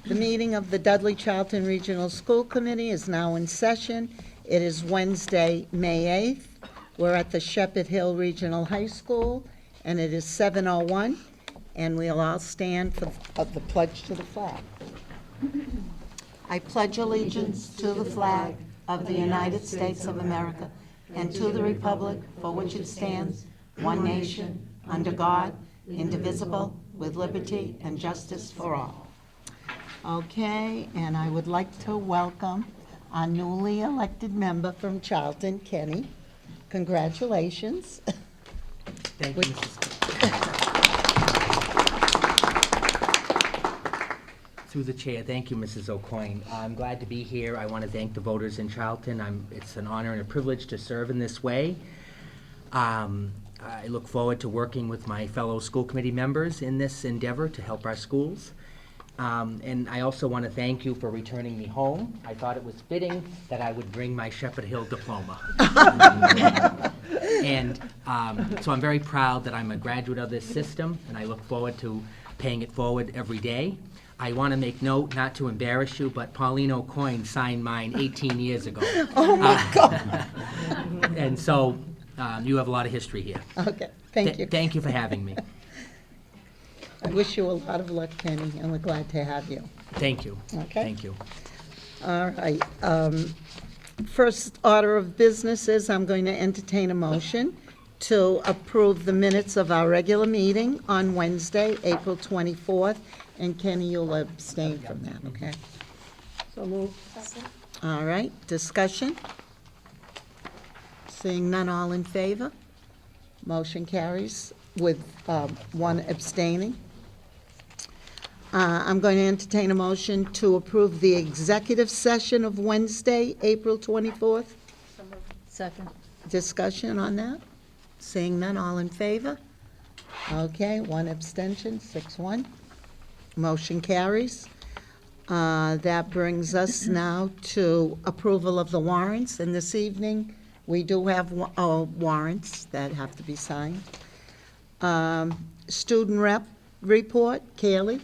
The meeting of the Dudley-Charlton Regional School Committee is now in session. It is Wednesday, May 8th. We're at the Shepherd Hill Regional High School, and it is 7:01, and we'll all stand for the pledge to the flag. I pledge allegiance to the flag of the United States of America and to the republic for which it stands, one nation, under God, indivisible, with liberty and justice for all. Okay, and I would like to welcome our newly elected member from Charlton, Kenny. Congratulations. Thank you, Mrs. Through the chair, thank you, Mrs. O'Coin. I'm glad to be here. I want to thank the voters in Charlton. It's an honor and a privilege to serve in this way. I look forward to working with my fellow school committee members in this endeavor to help our schools. And I also want to thank you for returning me home. I thought it was fitting that I would bring my Shepherd Hill diploma. And so I'm very proud that I'm a graduate of this system, and I look forward to paying it forward every day. I want to make note, not to embarrass you, but Pauline O'Coin signed mine 18 years ago. Oh, my God. And so you have a lot of history here. Okay, thank you. Thank you for having me. I wish you a lot of luck, Kenny, and we're glad to have you. Thank you. Okay. Thank you. All right. First order of business is I'm going to entertain a motion to approve the minutes of our regular meeting on Wednesday, April 24th. And Kenny, you'll abstain from that, okay? So moved. All right, discussion? Seeing none, all in favor? Motion carries with one abstaining. I'm going to entertain a motion to approve the executive session of Wednesday, April 24th. Second. Discussion on that? Seeing none, all in favor? Okay, one abstention, 6-1. Motion carries. That brings us now to approval of the warrants, and this evening, we do have warrants that have to be signed. Student rep report, Kaylee.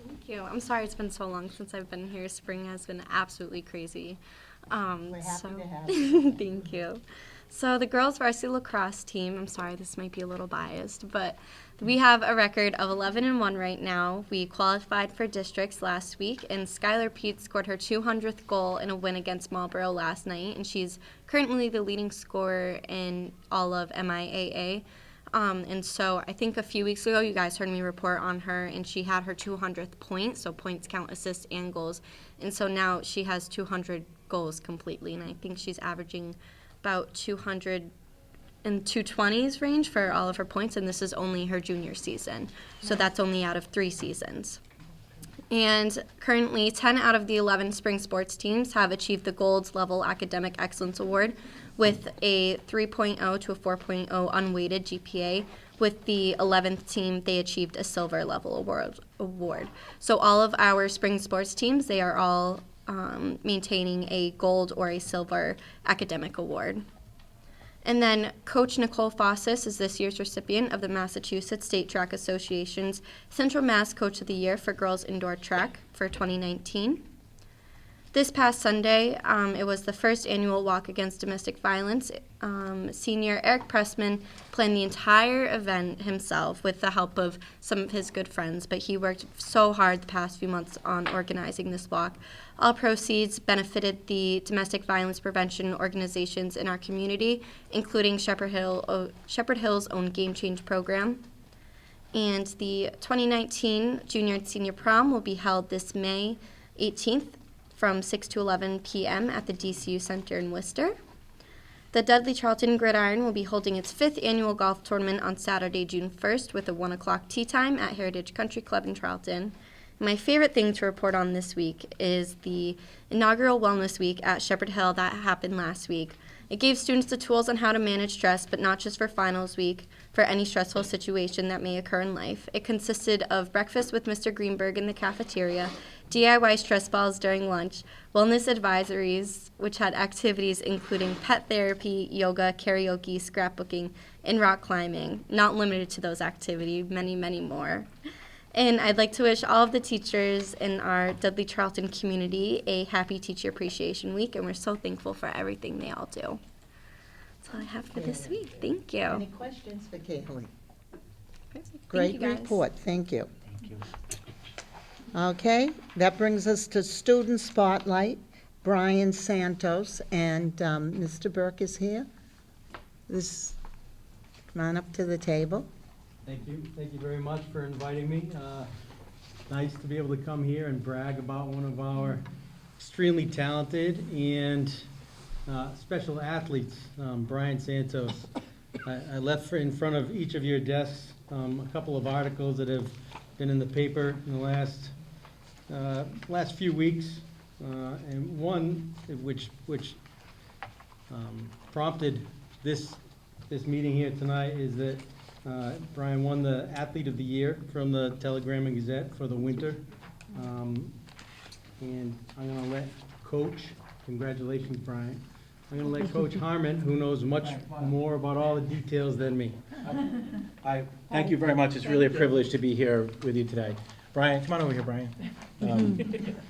Thank you. I'm sorry it's been so long since I've been here. Spring has been absolutely crazy. We're happy to have you. Thank you. So the girls varsity lacrosse team, I'm sorry this might be a little biased, but we have a record of 11-1 right now. We qualified for districts last week, and Skylar Pete scored her 200th goal in a win against Marlboro last night, and she's currently the leading scorer in all of MIAA. And so I think a few weeks ago you guys heard me report on her, and she had her 200th point, so points count assists and goals. And so now she has 200 goals completely, and I think she's averaging about 200 and 220s range for all of her points, and this is only her junior season. So that's only out of 3 seasons. And currently, 10 out of the 11 spring sports teams have achieved the Gold Level Academic Excellence Award with a 3.0 to a 4.0 unweighted GPA. With the 11th team, they achieved a Silver Level award. So all of our spring sports teams, they are all maintaining a gold or a silver academic award. And then Coach Nicole Fossis is this year's recipient of the Massachusetts State Track Association's Central Mass Coach of the Year for Girls Indoor Track for 2019. This past Sunday, it was the first annual Walk Against Domestic Violence. Senior Eric Pressman planned the entire event himself with the help of some of his good friends, but he worked so hard the past few months on organizing this walk. All proceeds benefited the domestic violence prevention organizations in our community, including Shepherd Hill's own Game Change program. And the 2019 Junior and Senior Prom will be held this May 18th from 6 to 11 p.m. at the DCU Center in Worcester. The Dudley-Charlton Gridiron will be holding its 5th annual golf tournament on Saturday, June 1st with a 1 o'clock tee time at Heritage Country Club in Charlton. My favorite thing to report on this week is the inaugural Wellness Week at Shepherd Hill that happened last week. It gave students the tools on how to manage stress, but not just for finals week, for any stressful situation that may occur in life. It consisted of breakfast with Mr. Greenberg in the cafeteria, DIY stress balls during lunch, wellness advisories, which had activities including pet therapy, yoga, karaoke, scrapbooking, and rock climbing, not limited to those activities, many, many more. And I'd like to wish all of the teachers in our Dudley-Charlton community a happy Teacher Appreciation Week, and we're so thankful for everything they all do. That's all I have for this week. Thank you. Any questions for Kaylee? Thank Great you, guys. report, thank you. Thank you. Okay, that brings us to Student Spotlight, Brian Santos, and Mr. Burke is here. Come on up to the table. Thank you very much for inviting me. Nice to be able to come here and brag about one of our extremely talented and special athletes, Brian Santos. I left in front of each of your desks a couple of articles that have been in the paper in the last few weeks, and one which prompted this meeting here tonight is that Brian won the Athlete of the Year from the Telegram and Gazette for the winter. And I'm going to let Coach, congratulations, Brian. I'm going to let Coach Harmon, who knows much more about all the details than me. Thank you very much. It's really a privilege to be here with you today. Brian, come on over here, Brian.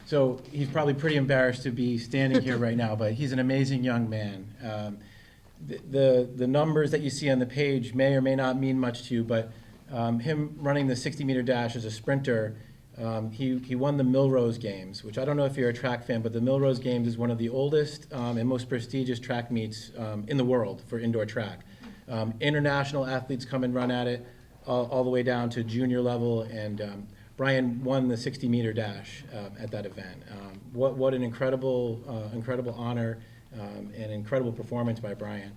So he's probably pretty embarrassed to be standing here right now, but he's an amazing young man. The numbers that you see on the page may or may not mean much to you, but him running the 60-meter dash as a sprinter, he won the Milrose Games, which I don't know if you're a track fan, but the Milrose Games is one of the oldest and most prestigious track meets in the world for indoor track. International athletes come and run at it all the way down to junior level, and Brian won the 60-meter dash at that event. What an incredible honor. An incredible performance by Brian.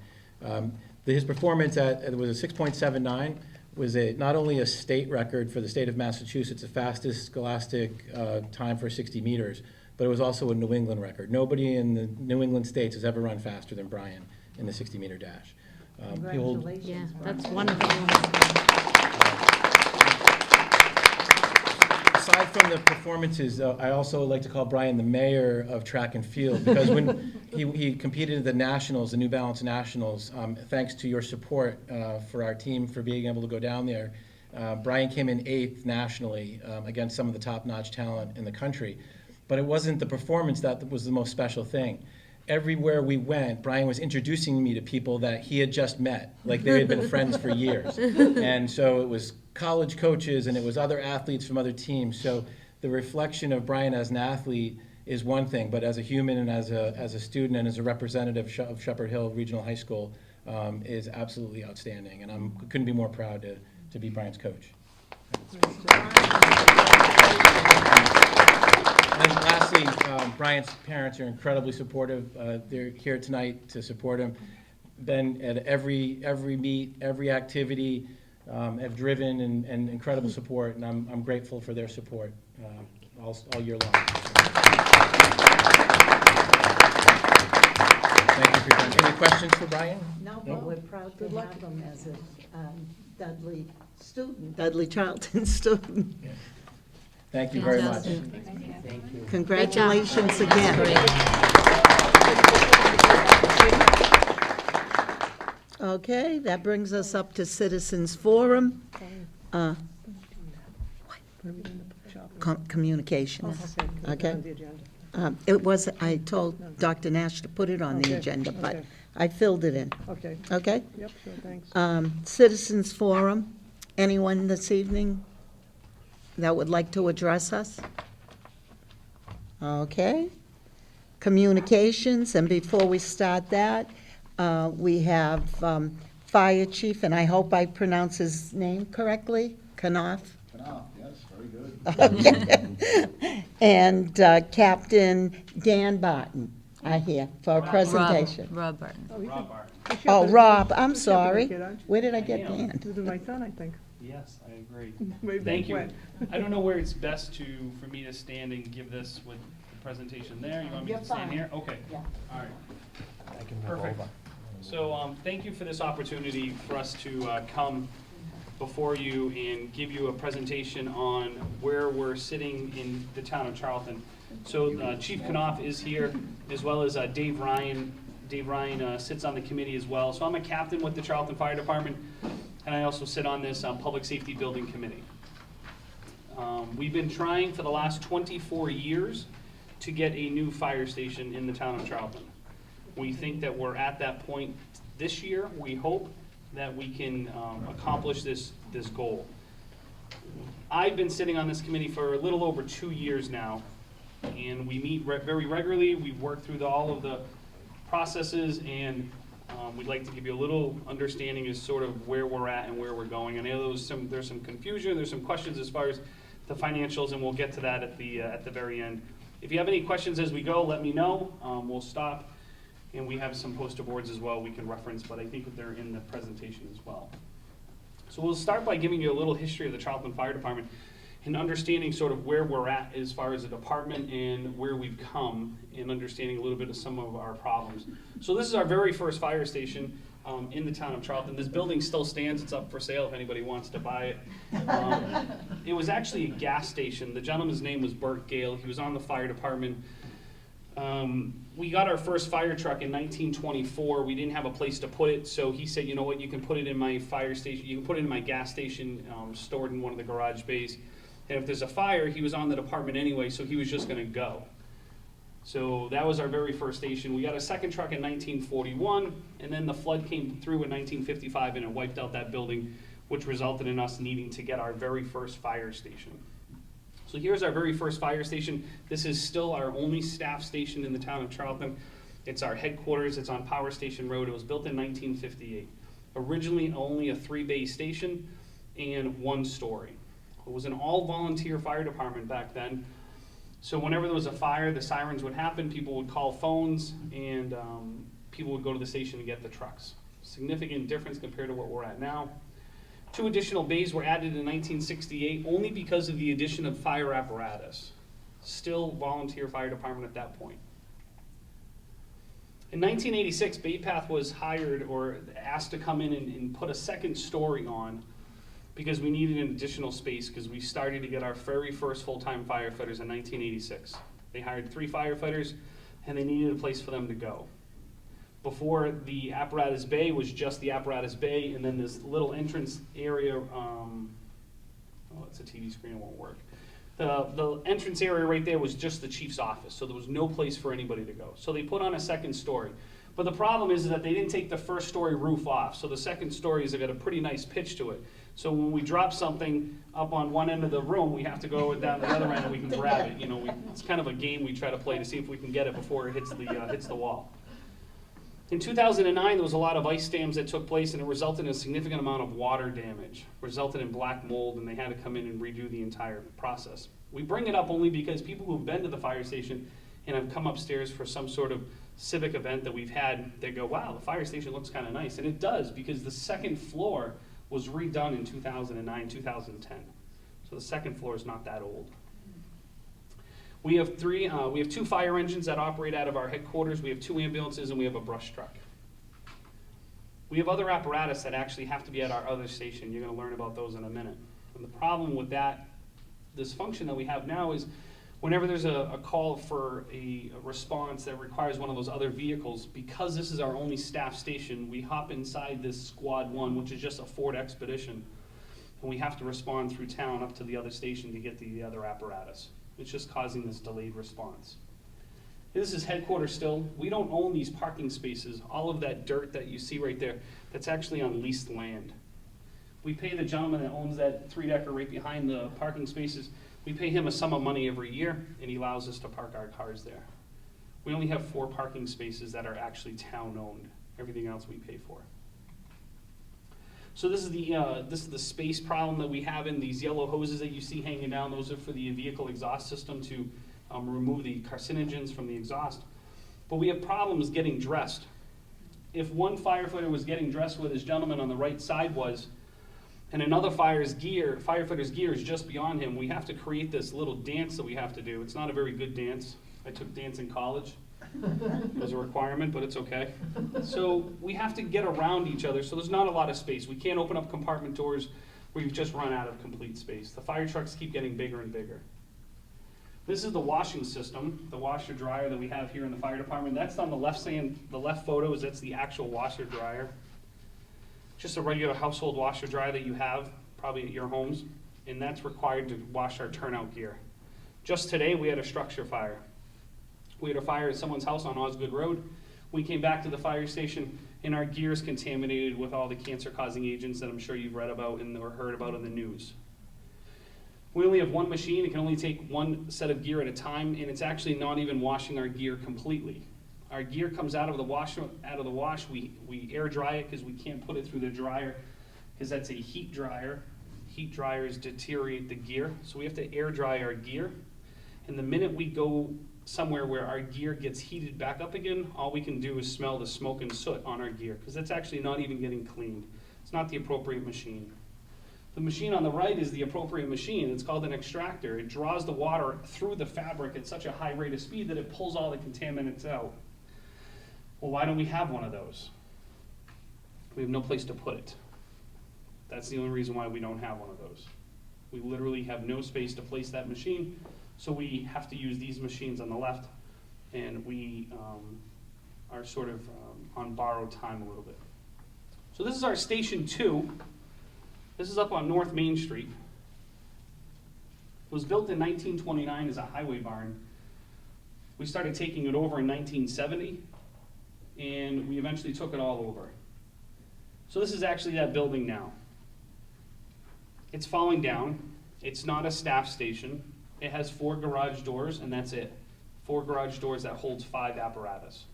His performance it was a 6.79, was not only a state record for the state of Massachusetts, the fastest scholastic time for 60 meters, but it was also a New England record. Nobody in the New England states has ever run faster than Brian in the 60-meter dash. Congratulations. Yeah, Brian. that's wonderful. Aside from the performances, I also like to call Brian the mayor of track and field, because when he competed at the Nationals, the New Balance Nationals, thanks to your support for our team for being able to go down there, Brian came in 8th nationally against some of the top-notch talent in the country. But it wasn't the performance that was the most special thing. Everywhere we went, Brian was introducing me to people that he had just met, like they had been friends for years. And so it was college coaches and it was other athletes from other teams. So the reflection of Brian as an athlete is one thing, but as a human and as a student and as a representative of Shepherd Hill Regional High School is absolutely outstanding. And I couldn't be more proud to be Brian's coach. And lastly, Brian's parents are incredibly supportive. They're here tonight to support him. Been at every meet, every activity, have driven and incredible support, and I'm grateful for their support all year long. Thank you for your time. Any questions for Brian? No, but we're proud to have him as a Dudley student, Dudley-Charlton student. Thank you very much. Thank you. Congratulations again. Okay, that brings us up to Citizens Forum. Communications, okay? It was, I told Dr. Nash to put it on the agenda, but I filled it in, Okay, okay? yep, sure, thanks. Citizens Forum, anyone this evening that would like to address us? Okay. Communications, and before we start that, we have Fire Chief, and I hope I pronounce his name correctly, Knopf. Knopf, yes, very good. And Captain Dan Barton are here for a presentation. Rob Barton. Oh, Rob, I'm You're sorry. Shepherd kid, aren't you? Where did I get Dan? This is my son, I think. Yes, I agree. Way back Thank you. when. I don't know where it's best for me to stand and give this with the presentation there. You want me You're to stand fine. here? Okay. Yeah. All right. Perfect. So thank you for this opportunity for us to come before you and give you a presentation on where we're sitting in the town of Charlton. So Chief Knopf is here, as well as Dave Ryan. Dave Ryan sits on the committee as well. So I'm a captain with the Charlton Fire Department, and I also sit on this Public Safety Building Committee. We've been trying for the last 24 years to get a new fire station in the town of Charlton. We think that we're at that point this year. We hope that we can accomplish this goal. I've been sitting on this committee for a little over 2 years now, and we meet very regularly. We've worked through all of the processes, and we'd like to give you a little understanding as sort of where we're at and where we're going. I know there's some confusion, there's some questions as far as the financials, and we'll get to that at the very end. If you have any questions as we go, let me know. We'll stop, and we have some poster boards as well we can reference, but I think that they're in the presentation as well. So we'll start by giving you a little history of the Charlton Fire Department and understanding sort of where we're at as far as a department and where we've come, and understanding a little bit of some of our problems. So this is our very first fire station in the town of Charlton. This building still stands. It's up for sale if anybody wants to buy it. It was actually a gas station. The gentleman's name was Bert Gale. He was on the fire department. We got our first fire truck in 1924. We didn't have a place to put it, so he said, you know what, you can put it in my fire station, you can put it in my gas station, stored in one of the garage bays. And if there's a fire, he was on the department anyway, so he was just gonna go. So that was our very first station. We got a second truck in 1941, and then the flood came through in 1955 and it wiped out that building, which resulted in us needing to get our very first fire station. So here's our very first fire station. This is still our only staff station in the town of Charlton. It's our headquarters. It's on Power Station Road. It was built in 1958. Originally only a 3-bay station and 1 story. It was an all-volunteer fire department back then. So whenever there was a fire, the sirens would happen, people would call phones, and people would go to the station to get the trucks. Significant difference compared to what we're at now. 2 additional bays were added in 1968 only because of the addition of fire apparatus. Still volunteer fire department at that point. In 1986, Bay Path was hired or asked to come in and put a 2nd story on because we needed an additional space because we started to get our very first full-time firefighters in 1986. They hired 3 firefighters and they needed a place for them to go. Before, the apparatus bay was just the apparatus bay, and then this little entrance area, oh, it's a TV screen, it won't work. The entrance area right there was just the chief's office, so there was no place for anybody to go. So they put on a 2nd story. But the problem is that they didn't take the 1st story roof off, so the 2nd story has got a pretty nice pitch to it. So when we drop something up on one end of the room, we have to go down the other end and we can grab it. You know, it's kind of a game we try to play to see if we can get it before it hits the wall. In 2009, there was a lot of ice dams that took place, and it resulted in a significant amount of water damage, resulted in black mold, and they had to come in and redo the entire process. We bring it up only because people who've been to the fire station and have come upstairs for some sort of civic event that we've had, they go, wow, the fire station looks kind of nice. And it does, because the 2nd floor was redone in 2009, 2010. So the 2nd floor is not that old. We have 2 fire engines that operate out of our headquarters. We have 2 ambulances, and we have a brush truck. We have other apparatus that actually have to be at our other station. You're going to learn about those in a minute. And the problem with this function that we have now is whenever there's a call for a response that requires one of those other vehicles, because this is our only staff station, we hop inside this Squad 1, which is just a Ford Expedition, and we have to respond through town up to the other station to get the other apparatus. It's just causing this delayed response. This is headquarters still. We don't own these parking spaces. All of that dirt that you see right there, that's actually on leased land. We pay the gentleman that owns that 3-decker right behind the parking spaces, we pay him a sum of money every year, and he allows us to park our cars there. We only have 4 parking spaces that are actually town-owned. Everything else we pay for. So this is the space problem that we have in these yellow hoses that you see hanging down. Those are for the vehicle exhaust system to remove the carcinogens from the exhaust. But we have problems getting dressed. If one firefighter was getting dressed where this gentleman on the right side was, and another firefighter's gear is just beyond him, we have to create this little dance that we have to do. It's not a very good dance. I took dance in college. It was a requirement, but it's okay. So we have to get around each other, so there's not a lot of space. We can't open up compartment doors. We've just run out of complete space. The fire trucks keep getting bigger and bigger. This is the washing system, the washer dryer that we have here in the fire department. That's on the left photo, that's the actual washer dryer. Just a regular household washer dryer that you have probably at your homes. and that's required to wash our turnout gear. Just today, we had a structure fire. We had a fire at someone's house on Osgood Road. We came back to the fire station, and our gear is contaminated with all the cancer-causing agents that I'm sure you've read about or heard about in the news. We only have one machine. It can only take one set of gear at a time, and it's actually not even washing our gear completely. Our gear comes out of the wash. We air dry it because we can't put it through the dryer because that's a heat dryer. Heat dryers deteriorate the gear, so we have to air dry our gear. And the minute we go somewhere where our gear gets heated back up again, all we can do is smell the smoke and soot on our gear because it's actually not even getting cleaned. It's not the appropriate machine. The machine on the right is the appropriate machine. It's called an extractor. It draws the water through the fabric at such a high rate of speed that it pulls all the contaminants out. Well, why don't we have one of those? We have no place to put it. That's the only reason why we don't have one of those. We literally have no space to place that machine, so we have to use these machines on the left, and we are sort of on borrowed time a little bit. So this is our Station 2. This is up on North Main Street. It was built in 1929 as a highway barn. We started taking it over in 1970, and we eventually took it all over. So this is actually that building now. It's falling down. It's not a staff station. It has 4 garage doors, and that's it. 4 garage doors that holds 5 apparatus.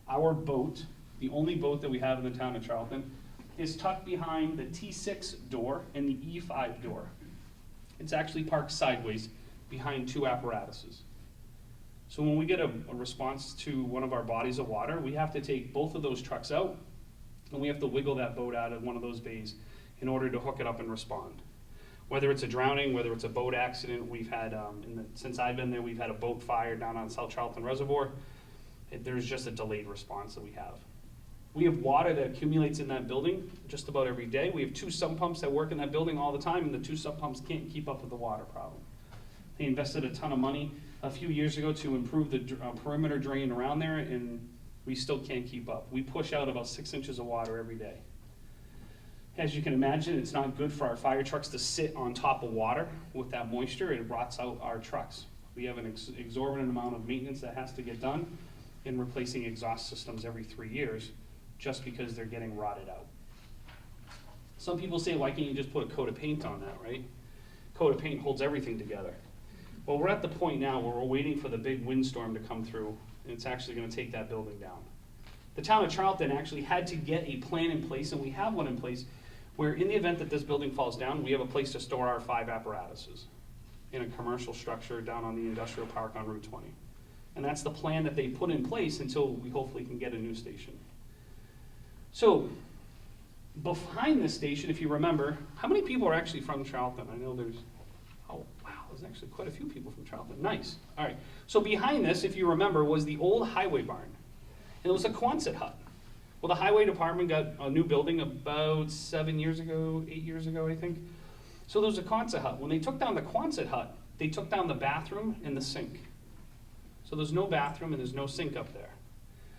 Our boat, the only boat that we have in the town of Charlton, is tucked behind the T6 door and the E5 door. It's actually parked sideways behind 2 apparatuses. So when we get a response to one of our bodies of water, we have to take both of those trucks out, and we have to wiggle that boat out of one of those bays in order to hook it up and respond. Whether it's a drowning, whether it's a boat accident, we've had, since I've been there, we've had a boat fire down on South Charlton Reservoir. There's just a delayed response that we have. We have water that accumulates in that building just about every day. We have 2 sump pumps that work in that building all the time, and the 2 sump pumps can't keep up with the water problem. They invested a ton of money a few years ago to improve the perimeter drain around there, and we still can't keep up. We push out about 6 inches of water every day. As you can imagine, it's not good for our fire trucks to sit on top of water with that moisture. It rots out our trucks. We have an exorbitant amount of maintenance that has to get done in replacing exhaust systems every 3 years just because they're getting rotted out. Some people say, why can't you just put a coat of paint on that, right? Coat of paint holds everything together. Well, we're at the point now where we're waiting for the big windstorm to come through, and it's actually going to take that building down. The town of Charlton actually had to get a plan in place, and we have one in place, where in the event that this building falls down, we have a place to store our 5 apparatuses in a commercial structure down on the industrial park on Route 20. And that's the plan that they put in place until we hopefully can get a new station. So behind this station, if you remember, how many people are actually from Charlton? I know there's, oh wow, there's actually quite a few people from Charlton. Nice. All right. So behind this, if you remember, was the old highway barn. And it was a Quonset hut. Well, the highway department got a new building about 7 years ago, 8 years ago, I think. So there was a Quonset hut. When they took down the Quonset hut, they took down the bathroom and the sink. So there's no bathroom and there's no sink up there.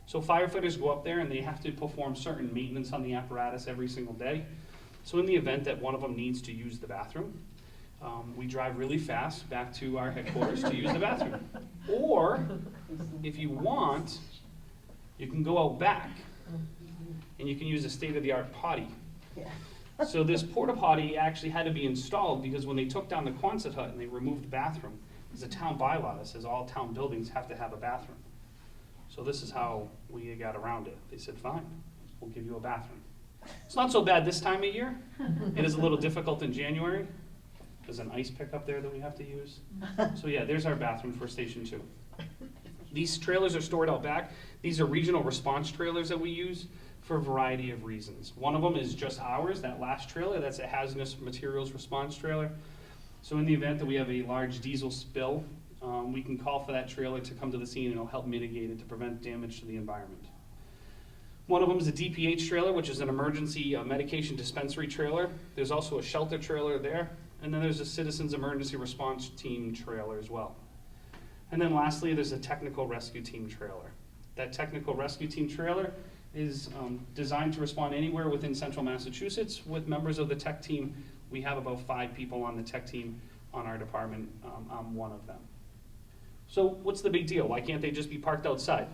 So firefighters go up there and they have to perform certain maintenance on the apparatus every single day. So in the event that one of them needs to use the bathroom, we drive really fast back to our headquarters to use the bathroom. Or, if you want, you can go out back and you can use a state-of-the-art potty. Yeah. So this porta potty actually had to be installed because when they took down the Quonset hut and they removed the bathroom, there's a town bylaw that says all town buildings have to have a bathroom. So this is how we got around it. They said, fine, we'll give you a bathroom. It's not so bad this time of year. It is a little difficult in January. There's an ice pick up there that we have to use. So yeah, there's our bathroom for Station 2. These trailers are stored out back. These are regional response trailers that we use for a variety of reasons. One of them is just ours, that last trailer, that's a hazardous materials response trailer. So in the event that we have a large diesel spill, we can call for that trailer to come to the scene and it'll help mitigate it to prevent damage to the environment. One of them is a DPH trailer, which is an emergency medication dispensary trailer. There's also a shelter trailer there. And then there's a Citizens Emergency Response Team trailer as well. And then lastly, there's a Technical Rescue Team trailer. That Technical Rescue Team trailer is designed to respond anywhere within central Massachusetts with members of the tech team We have about 5 people on the tech team on our department. I'm one of them. So what's the big deal? Why can't they just be parked outside?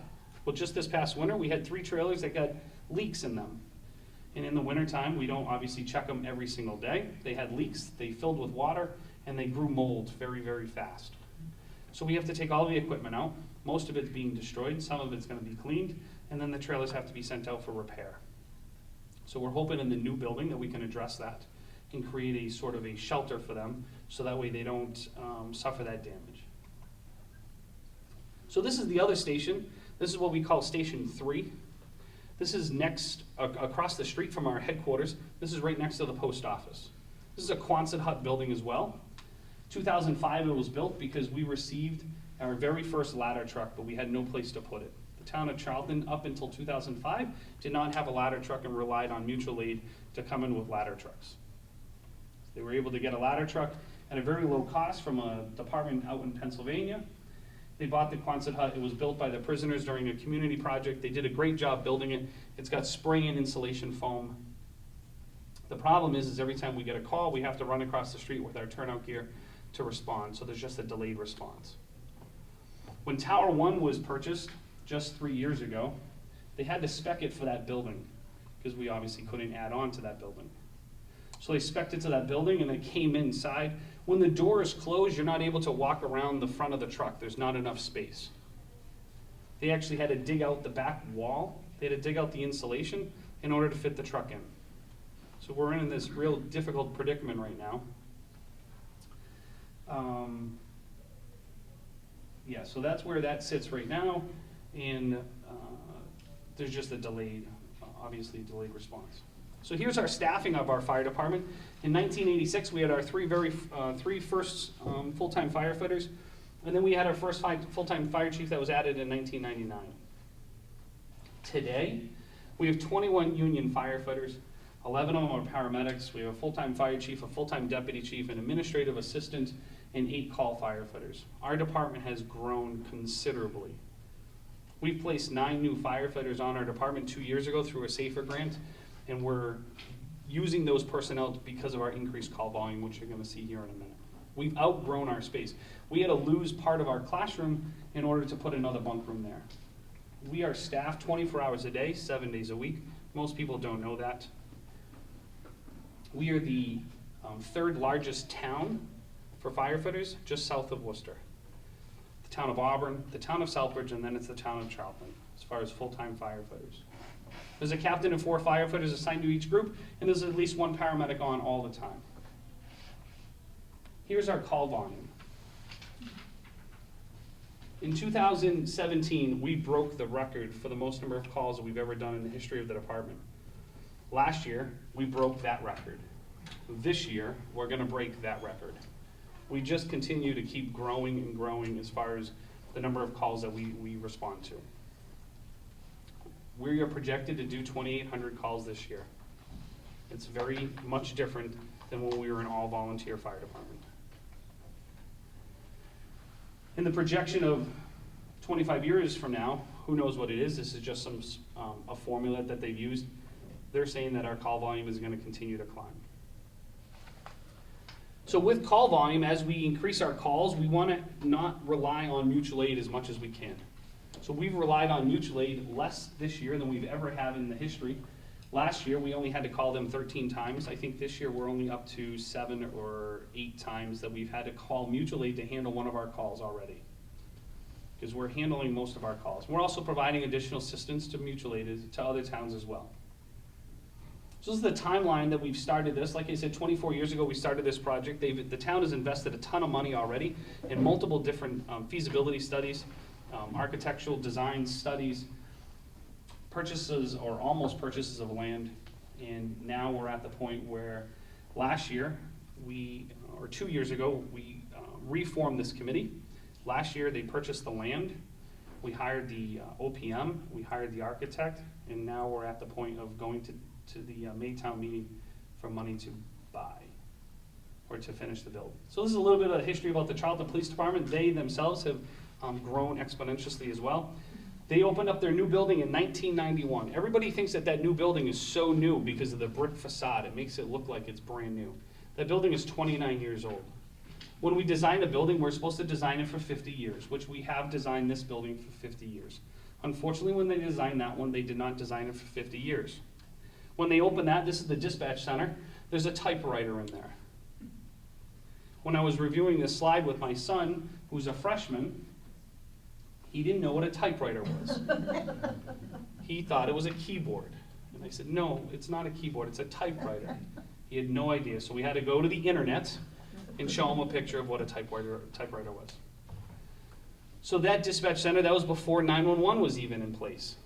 Well, just this past winter, we had 3 trailers that got leaks in them. And in the wintertime, we don't obviously check them every single day. They had leaks, they filled with water, and they grew mold very, very fast. So we have to take all the equipment out. Most of it's being destroyed, some of it's gonna be cleaned, and then the trailers have to be sent out for repair. So we're hoping in the new building that we can address that and create a sort of a shelter for them, so that way they don't suffer that damage. So this is the other station. This is what we call Station 3. This is next, across the street from our headquarters. This is right next to the post office. This is a Quonset hut building as well. 2005 it was built because we received our very first ladder truck, but we had no place to put it. The town of Charlton, up until 2005, did not have a ladder truck and relied on mutual aid to come in with ladder trucks. They were able to get a ladder truck at a very low cost from a department out in Pennsylvania. They bought the Quonset hut. It was built by the prisoners during a community project. They did a great job building it. It's got spray and insulation foam. The problem is every time we get a call, we have to run across the street with our turnout gear to respond, so there's just a delayed response. When Tower 1 was purchased just 3 years ago, they had to spec it for that building because we obviously couldn't add on to that building. So they spec'd it to that building and it came inside. When the door is closed, you're not able to walk around the front of the truck. There's not enough space. They actually had to dig out the back wall. They had to dig out the insulation in order to fit the truck in. So we're in this real difficult predicament right now. Yeah, so that's where that sits right now, and there's just a delayed, obviously delayed response. So here's our staffing of our fire department. In 1986, we had our three first full-time firefighters, and then we had our first full-time fire chief that was added in 1999. Today, we have 21 union firefighters, 11 of them are paramedics. We have a full-time fire chief, a full-time deputy chief, an administrative assistant, and 8 call firefighters. Our department has grown considerably. We've placed 9 new firefighters on our department 2 years ago through a SAFER grant, and we're using those personnel because of our increased call volume, which you're gonna see here in a minute. We've outgrown our space. We had to lose part of our classroom in order to put another bunk room there. We are staffed 24 hours a day, 7 days a week. Most people don't know that. We are the 3rd largest town for firefighters, just south of Worcester. The town of Auburn, the town of Southbridge, and then it's the town of Charlton, as far as full-time firefighters. There's a captain and 4 firefighters assigned to each group, and there's at least 1 paramedic on all the time. Here's our call volume. In 2017, we broke the record for the most number of calls that we've ever done in the history of the department. Last year, we broke that record. This year, we're gonna break that record. We just continue to keep growing and growing as far as the number of calls that we respond to. We are projected to do 2,800 calls this year. It's very much different than when we were an all-volunteer fire department. In the projection of 25 years from now, who knows what it is? This is just a formula that they've used. They're saying that our call volume is going to continue to climb. So with call volume, as we increase our calls, we want to not rely on mutual aid as much as we can. So we've relied on mutual aid less this year than we've ever had in the history. Last year, we only had to call them 13 times. I think this year we're only up to 7 or 8 times that we've had to call mutual aid to handle one of our calls already, because we're handling most of our calls. We're also providing additional assistance to mutual aid to other towns as well. So this is the timeline that we've started this. Like I said, 24 years ago we started this project. The town has invested a ton of money already in multiple different feasibility studies, architectural design studies, purchases or almost purchases of land, and now we're at the point where last year, or 2 years ago, we reformed this committee. Last year they purchased the land, we hired the OPM, we hired the architect, and now we're at the point of going to the May town meeting for money to buy or to finish the build. So this is a little bit of history about the Charlton Police Department. They themselves have grown exponentially as well. They opened up their new building in 1991. Everybody thinks that that new building is so new because of the brick facade. It makes it look like it's brand new. That building is 29 years old. When we design a building, we're supposed to design it for 50 years, which we have designed this building for 50 years. Unfortunately, when they designed that one, they did not design it for 50 years. When they opened that, this is the dispatch center, there's a typewriter in there. When I was reviewing this slide with my son, who's a freshman, he didn't know what a typewriter was. He thought it was a keyboard. And I said, no, it's not a keyboard, it's a typewriter. He had no idea, so we had to go to the internet and show him a picture of what a typewriter was. So that dispatch center, that was before 911 was even in place.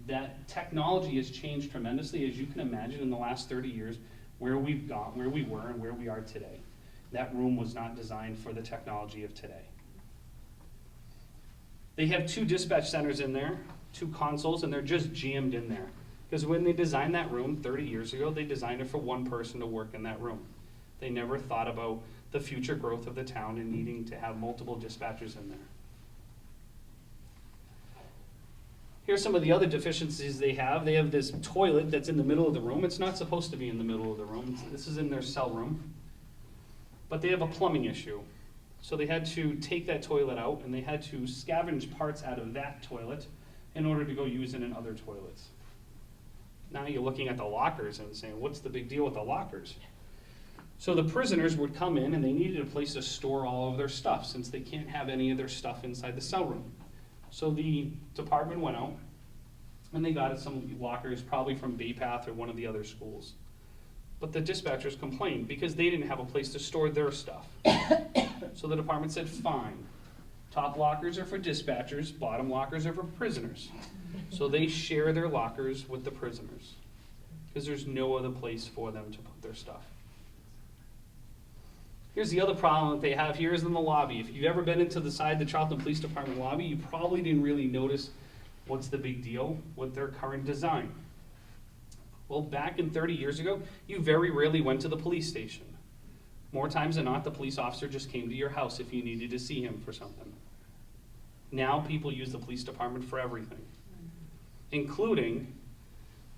That technology has changed tremendously, as you can imagine, in the last 30 years, where we've gone, where we were, and where we are today. That room was not designed for the technology of today. They have 2 dispatch centers in there, 2 consoles, and they're just jammed in there. Because when they designed that room 30 years ago, they designed it for one person to work in that room. They never thought about the future growth of the town and needing to have multiple dispatchers in there. Here's some of the other deficiencies they have. They have this toilet that's in the middle of the room. It's not supposed to be in the middle of the room. This is in their cell room. But they have a plumbing issue. So they had to take that toilet out, and they had to scavenge parts out of that toilet in order to go use it in other toilets. Now you're looking at the lockers and saying, what's the big deal with the lockers? So the prisoners would come in and they needed a place to store all of their stuff, since they can't have any of their stuff inside the cell room. So the department went out and they got some lockers, probably from Bay Path or one of the other schools. But the dispatchers complained because they didn't have a place to store their stuff. So the department said, fine. Top lockers are for dispatchers, bottom lockers are for prisoners. So they share their lockers with the prisoners because there's no other place for them to put their stuff. Here's the other problem that they have here is in the lobby. If you've ever been into the Charlton Police Department lobby, you probably didn't really notice what's the big deal with their current design. Well, back in 30 years ago, you very rarely went to the police station. More times than not, the police officer just came to your house if you needed to see him for something. Now people use the police department for everything, including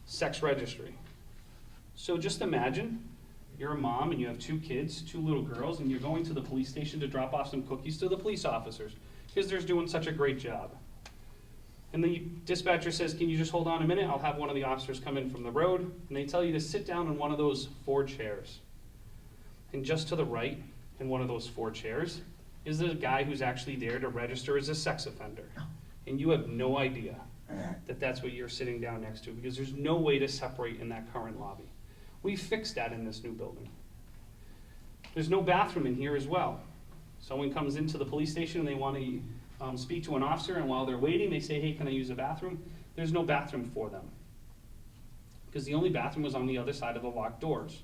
sex registry. So just imagine you're a mom and you have 2 kids, 2 little girls, and you're going to the police station to drop off some cookies to the police officers because they're doing such a great job. And the dispatcher says, can you just hold on a minute? I'll have one of the officers come in from the road, and they tell you to sit down in one of those 4 chairs. And just to the right, in one of those 4 chairs, is the guy who's actually there to register as a sex offender. And you have no idea that that's what you're sitting down next to, because there's no way to separate in that current lobby. We fixed that in this new building. There's no bathroom in here as well. Someone comes into the police station and they want to speak to an officer, and while they're waiting, they say, hey, can I use a bathroom? There's no bathroom for them, because the only bathroom was on the other side of the locked doors.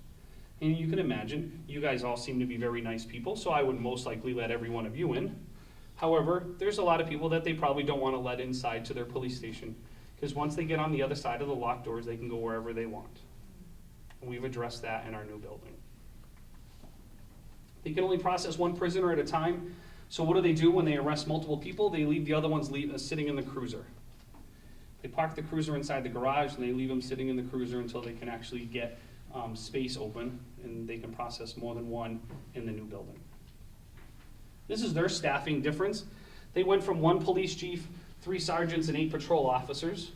And you can imagine, you guys all seem to be very nice people, so I would most likely let every one of you in. However, there's a lot of people that they probably don't want to let inside to their police station, because once they get on the other side of the locked doors, they can go wherever they want. And we've addressed that in our new building. They can only process 1 prisoner at a time, so what do when they arrest multiple people? They leave the other ones sitting in the cruiser. They park the cruiser inside the garage, and they leave them sitting in the cruiser until they can actually get space open, and they can process more than 1 in the new building. This is their staffing difference. They went from 1 police chief, 3 sergeants, and 8 patrol officers,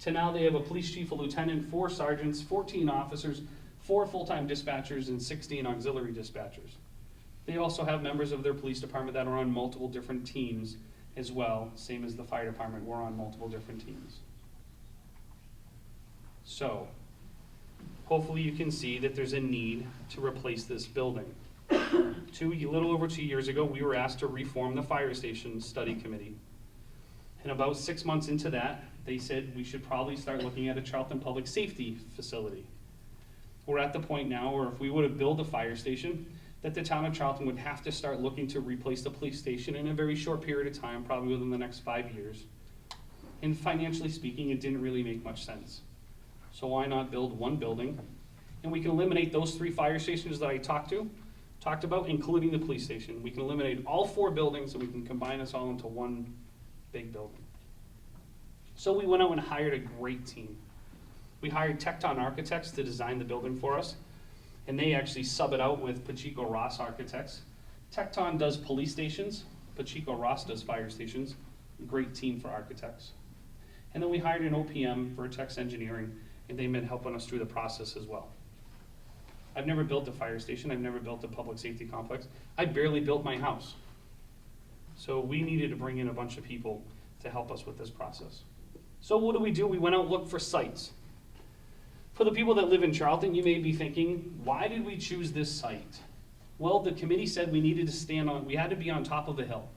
to now they have a police chief, a lieutenant, 4 sergeants, 14 officers, 4 full-time dispatchers, and 16 auxiliary dispatchers. They also have members of their police department that are on multiple different teams as well, same as the fire department, we're on multiple different teams. So, hopefully you can see that there's a need to replace this building. A little over 2 years ago, we were asked to reform the fire station study committee. And about 6 months into that, they said we should probably start looking at a Charlton public safety facility. We're at the point now where if we would have built a fire station, that the town of Charlton would have to start looking to replace the police station in a very short period of time, probably within the next 5 years. And financially speaking, it didn't really make much sense. So why not build 1 building? And we can eliminate those 3 fire stations that I talked about, including the police station. We can eliminate all 4 buildings, and we can combine us all into 1 big building. So we went out and hired a great team. We hired Tecton Architects to design the building for us. and they actually sub it out with Pacheco Ross Architects. Tecton does police stations, Pacheco Ross does fire stations. Great team for architects. And then we hired an OPM, Vertex Engineering, and they've been helping us through the process as well. I've never built a fire station, I've never built a public safety complex. I barely built my house. So we needed to bring in a bunch of people to help us with this process. So what do? We went out and looked for sites. For the people that live in Charlton, you may be thinking, why did we choose this site? Well, the committee said we needed to we had to be on top of a hill.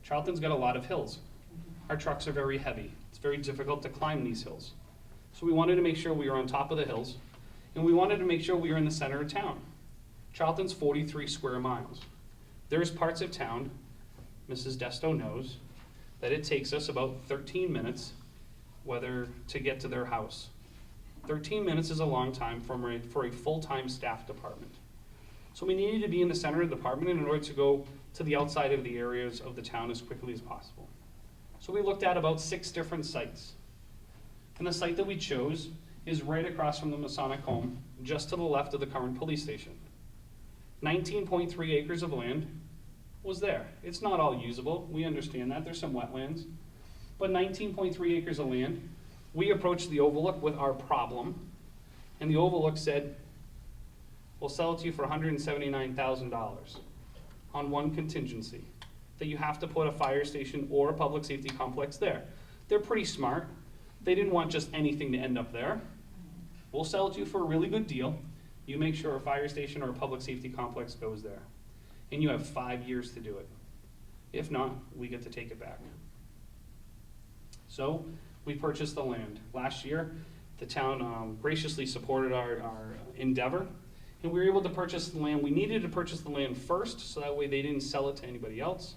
Charlton's got a lot of hills. Our trucks are very heavy. It's very difficult to climb these hills. So we wanted to make sure we were on top of the hills, and we wanted to make sure we were in the center of town. Charlton's 43 square miles. There's parts of town, Mrs. Desto knows, that it takes us about 13 minutes to get to their house. 13 minutes is a long time for a full-time staff department. So we needed to be in the center of the department in order to go to the outside of the areas of the town as quickly as possible. So we looked at about 6 different sites. And the site that we chose is right across from the Masonic home, just to the left of the current police station. 19.3 acres of land was there. It's not all usable, we understand that, there's some wetlands. But 19.3 acres of land, we approached the Overlook with our problem, and the Overlook said, we'll sell it to you for $179,000 on one contingency, that you have to put a fire station or a public safety complex there. They're pretty smart. They didn't want just anything to end up there. We'll sell it to you for a really good deal. You make sure a fire station or a public safety complex goes there. And you have 5 years to do it. If not, we get to take it back. So we purchased the land. Last year, the town graciously supported our endeavor, and we were able to purchase the land. We needed to purchase the land first, so that way they didn't sell it to anybody else,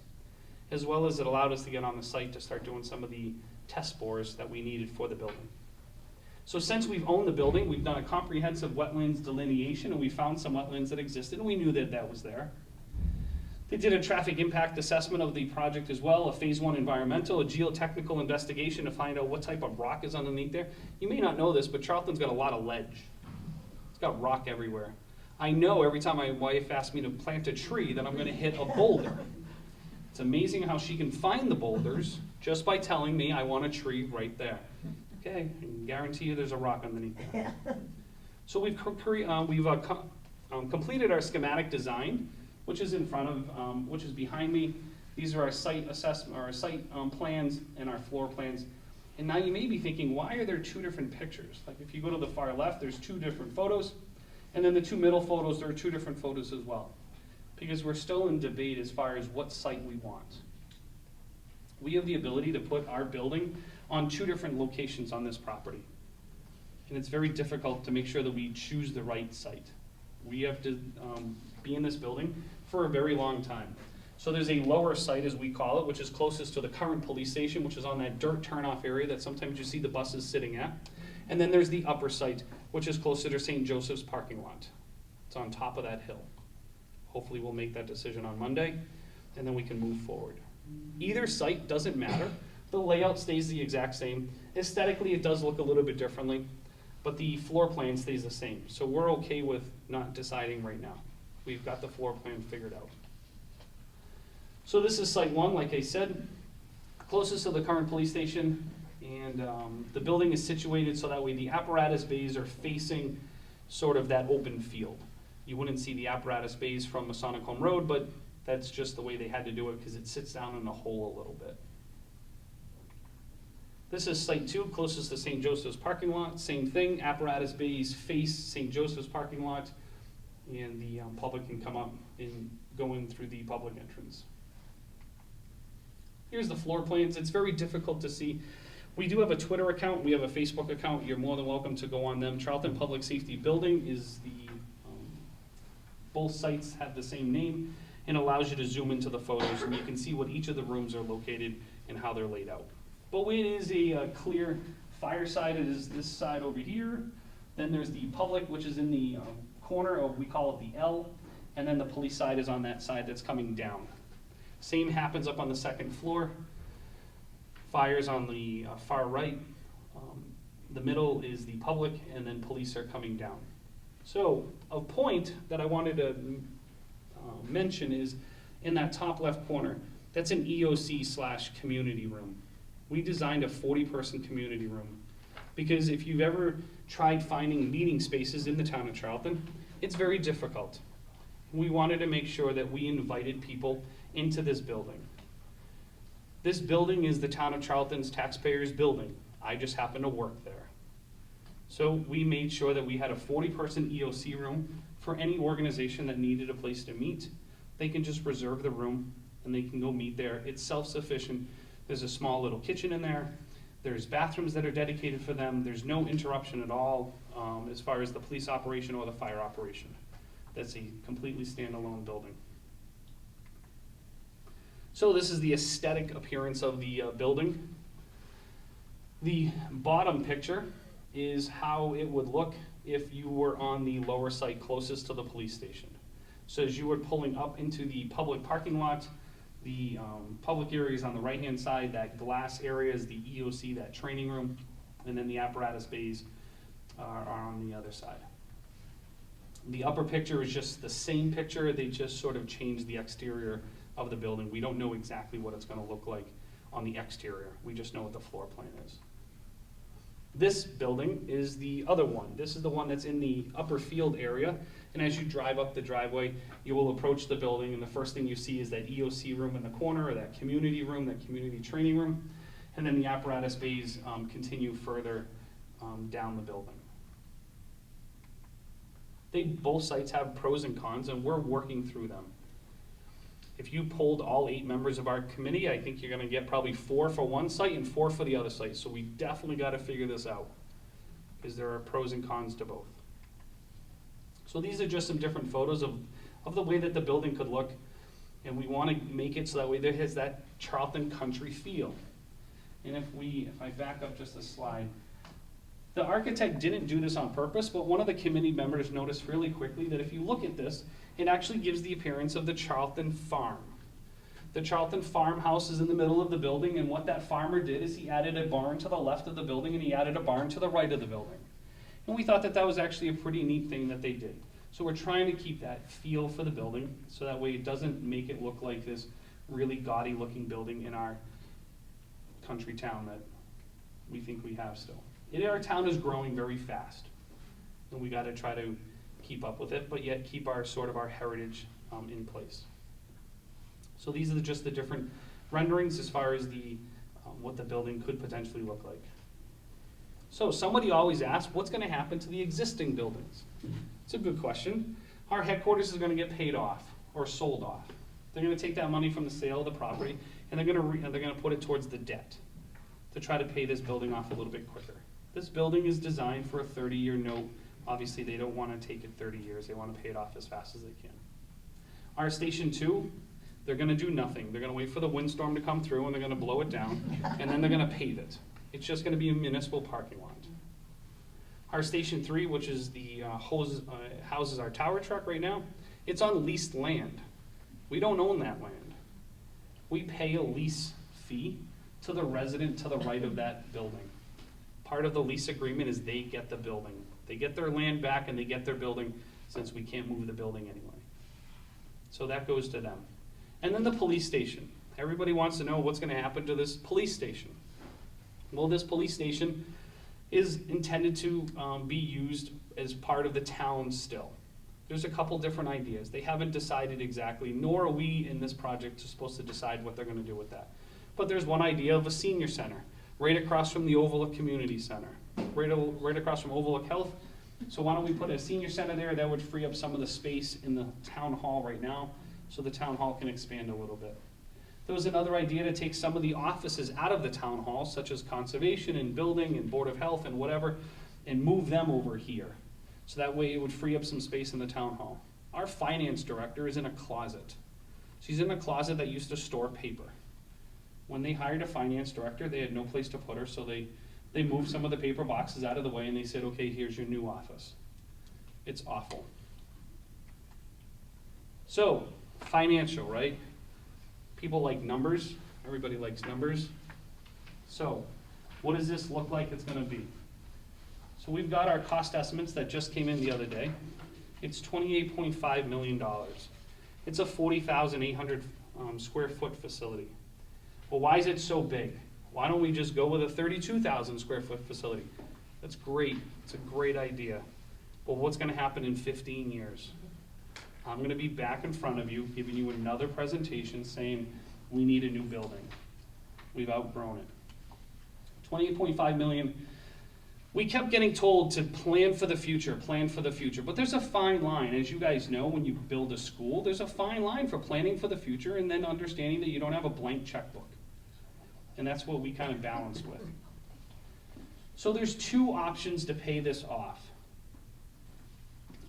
as well as it allowed us to get on the site to start doing some of the test bores that we needed for the building. So since we've owned the building, we've done a comprehensive wetlands delineation, and we found some wetlands that existed, and we knew that that was there. They did a traffic impact assessment of the project as well, a phase 1 environmental, a geotechnical investigation to find out what type of rock is underneath there. You may not know this, but Charlton's got a lot of ledge. It's got rock everywhere. I know every time my wife asks me to plant a tree that I'm gonna hit a boulder. It's amazing how she can find the boulders just by telling me I want a tree right there. Okay, I can guarantee you there's a rock underneath there. So we've completed our schematic design, which is in front of, which is behind me. These are our site assessment, our site plans and our floor plans. And now you may be thinking, why are there 2 different pictures? Like if you go to the far left, there's 2 different photos, and then the 2 middle photos, there are 2 different photos as well. Because we're still in debate as far as what site we want. We have the ability to put our building on 2 different locations on this property. And it's very difficult to make sure that we choose the right site. We have to be in this building for a very long time. So there's a lower site, as we call it, which is closest to the current police station, which is on that dirt turnoff area that sometimes you see the buses sitting at. And then there's the upper site, which is closer to St. Joseph's parking lot. It's on top of that hill. Hopefully we'll make that decision on Monday, and then we can move forward. Either site doesn't matter. The layout stays the exact same. Aesthetically, it does look a little bit differently, but the floor plan stays the same. So we're okay with not deciding right now. We've got the floor plan figured out. So this is site 1, like I said, closest to the current police station, and the building is situated so that way the apparatus bays are facing sort of that open field. You wouldn't see the apparatus bays from Masonic Home Road, but that's just the way they had to do it because it sits down in a hole a little bit. This is site 2, closest to St. Joseph's parking lot. Same thing, apparatus bays face St. Joseph's parking lot, and the public can come up and go in through the public entrance. Here's the floor plans. It's very difficult to see. We do have a Twitter account. We have a Facebook account. You're more than welcome to go on them. Charlton Public Safety Building is the, both sites have the same name, and allows you to zoom into the photos, and you can see what each of the rooms are located and how they're laid out. But it is a clear fire side. It is this side over here. Then there's the public, which is in the corner of, we call it the L, and then the police side is on that side that's coming down. Same happens up on the 2nd floor. Fire's on the far right. The middle is the public, and then police are coming down. So a point that I wanted to mention is in that top left corner, that's an EOC/community room. We designed a 40-person community room because if you've ever tried finding meeting spaces in the town of Charlton, it's very difficult. We wanted to make sure that we invited people into this building. This building is the town of Charlton's taxpayers' building. I just happen to work there. So we made sure that we had a 40-person EOC room for any organization that needed a place to meet. They can just reserve the room and they can go meet there. It's self-sufficient. There's a small little kitchen in there. There's bathrooms that are dedicated for them. There's no interruption at all as far as the police operation or the fire operation. That's a completely standalone building. So this is the aesthetic appearance of the building. The bottom picture is how it would look if you were on the lower site closest to the police station. So as you were pulling up into the public parking lot, the public area is on the right-hand side. That glass area is the EOC, that training room, and then the apparatus bays are on the other side. The upper picture is just the same picture. They just sort of changed the exterior of the building. We don't know exactly what it's going to look like on the exterior. We just know what the floor plan is. This building is the other one. This is the one that's in the upper field area. And as you drive up the driveway, you will approach the building, and the first thing you see is that EOC room in the corner, or that community room, that community training room. And then the apparatus bays continue further down the building. Both sites have pros and cons, and we're working through them. If you polled all 8 members of our committee, I think you're going to get probably 4 for one site and 4 for the other site. So we definitely got to figure this out because there are pros and cons to both. So these are just some different photos of the way that the building could look. And we want to make it so that way there has that Charlton country feel. And if I back up just a slide, the architect didn't do this on purpose, but one of the committee members noticed really quickly that if you look at this, it actually gives the appearance of the Charlton farm. The Charlton farmhouse is in the middle of the building, and what that farmer did is he added a barn to the left of the building and he added a barn to the right of the building. And we thought that that was actually a pretty neat thing that they did. So we're trying to keep that feel for the building so that way it doesn't make it look like this really gaudy looking building in our country town that we think we have still. Our town is growing very fast, and we got to try to keep up with it, but yet keep our heritage in place. So these are just the different renderings as far as the what the building could potentially look like. So somebody always asks, what's going to happen to the existing buildings? It's a good question. Our headquarters is going to get paid off or sold off. They're going to take that money from the sale of the property, and they're going to put it towards the debt to try to pay this building off a little bit quicker. This building is designed for a 30-year note. Obviously, they don't want to take it 30 years. They want to pay it off as fast as they can. Our Station 2, they're going to do nothing. They're going to wait for the windstorm to come through, and they're going to blow it down, and then they're going to pave it. It's just going to be a municipal parking lot. Our Station 3, which is the houses our tower truck right now, it's on leased land. We don't own that land. We pay a lease fee to the resident to the right of that building. Part of the lease agreement is they get the building. They get their land back and they get their building since we can't move the building anyway. So that goes to them. And then the police station. Everybody wants to know what's going to happen to this police station. Well, this police station is intended to be used as part of the town still. There's a couple different ideas. They haven't decided exactly, nor are we in this project supposed to decide what they're going to do with that. But there's one idea of a senior center right across from the Overlook Community Center, right across from Overlook Health. So why don't we put a senior center there? That would free up some of the space in the town hall right now, so the town hall can expand a little bit. There was another idea to take some of the offices out of the town hall, such as conservation and building and Board of Health and whatever, and move them over here. So that way it would free up some space in the town hall. Our finance director is in a closet. She's in a closet that used to store paper. When they hired a finance director, they had no place to put her, so they moved some of the paper boxes out of the way and they said, okay, here's your new office. It's awful. So, financial, right? People like numbers. Everybody likes numbers. So, what does this look like it's going to be? So we've got our cost estimates that just came in the other day. It's $28.5 million. It's a 40,800 square foot facility. Well, why is it so big? Why don't we just go with a 32,000 square foot facility? That's great. It's a great idea. But what's going to happen in 15 years? I'm going to be back in front of you, giving you another presentation saying we need a new building. We've outgrown it. 28.5 million. We kept getting told to plan for the future, but there's a fine line. As you guys know, when you build a school, there's a fine line for planning for the future and then understanding that you don't have a blank checkbook. And that's what we kind of balance with. So there's two options to pay this off.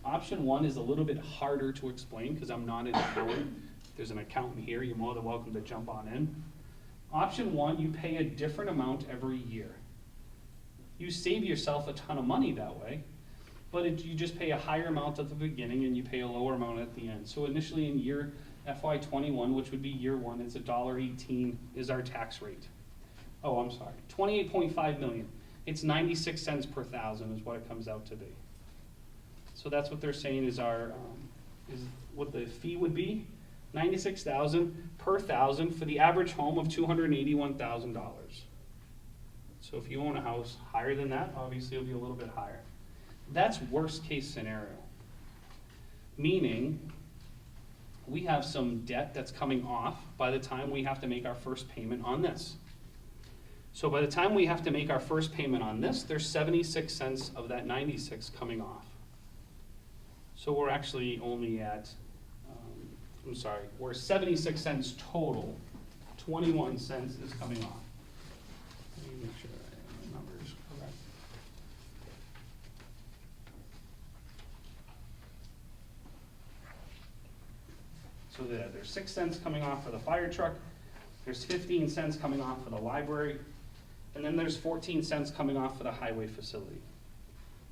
Option one is a little bit harder to explain because I'm not an accountant. If there's an accountant here, you're more than welcome to jump on in. Option one, you pay a different amount every year. You save yourself a ton of money that way, but you just pay a higher amount at the beginning and you pay a lower amount at the end. So initially in year FY21, which would be year one, it's $1.18 is our tax rate. Oh, I'm sorry, 28.5 million. It's 96 cents per thousand is what it comes out to be. So that's what they're saying is our, is what the fee would be, 96,000 per thousand for the average home of $281,000. So if you own a house higher than that, obviously it'll be a little bit higher. That's worst case scenario. Meaning, we have some debt that's coming off by the time we have to make our first payment on this. So by the time we have to make our first payment on this, there's 76 cents of that 96 coming off. So we're actually only at, we're 76 cents total. 21 cents is coming off. Let me make sure my number is correct. So there's 6 cents coming off for the fire truck, there's 15 cents coming off for the library, and then there's 14 cents coming off for the highway facility.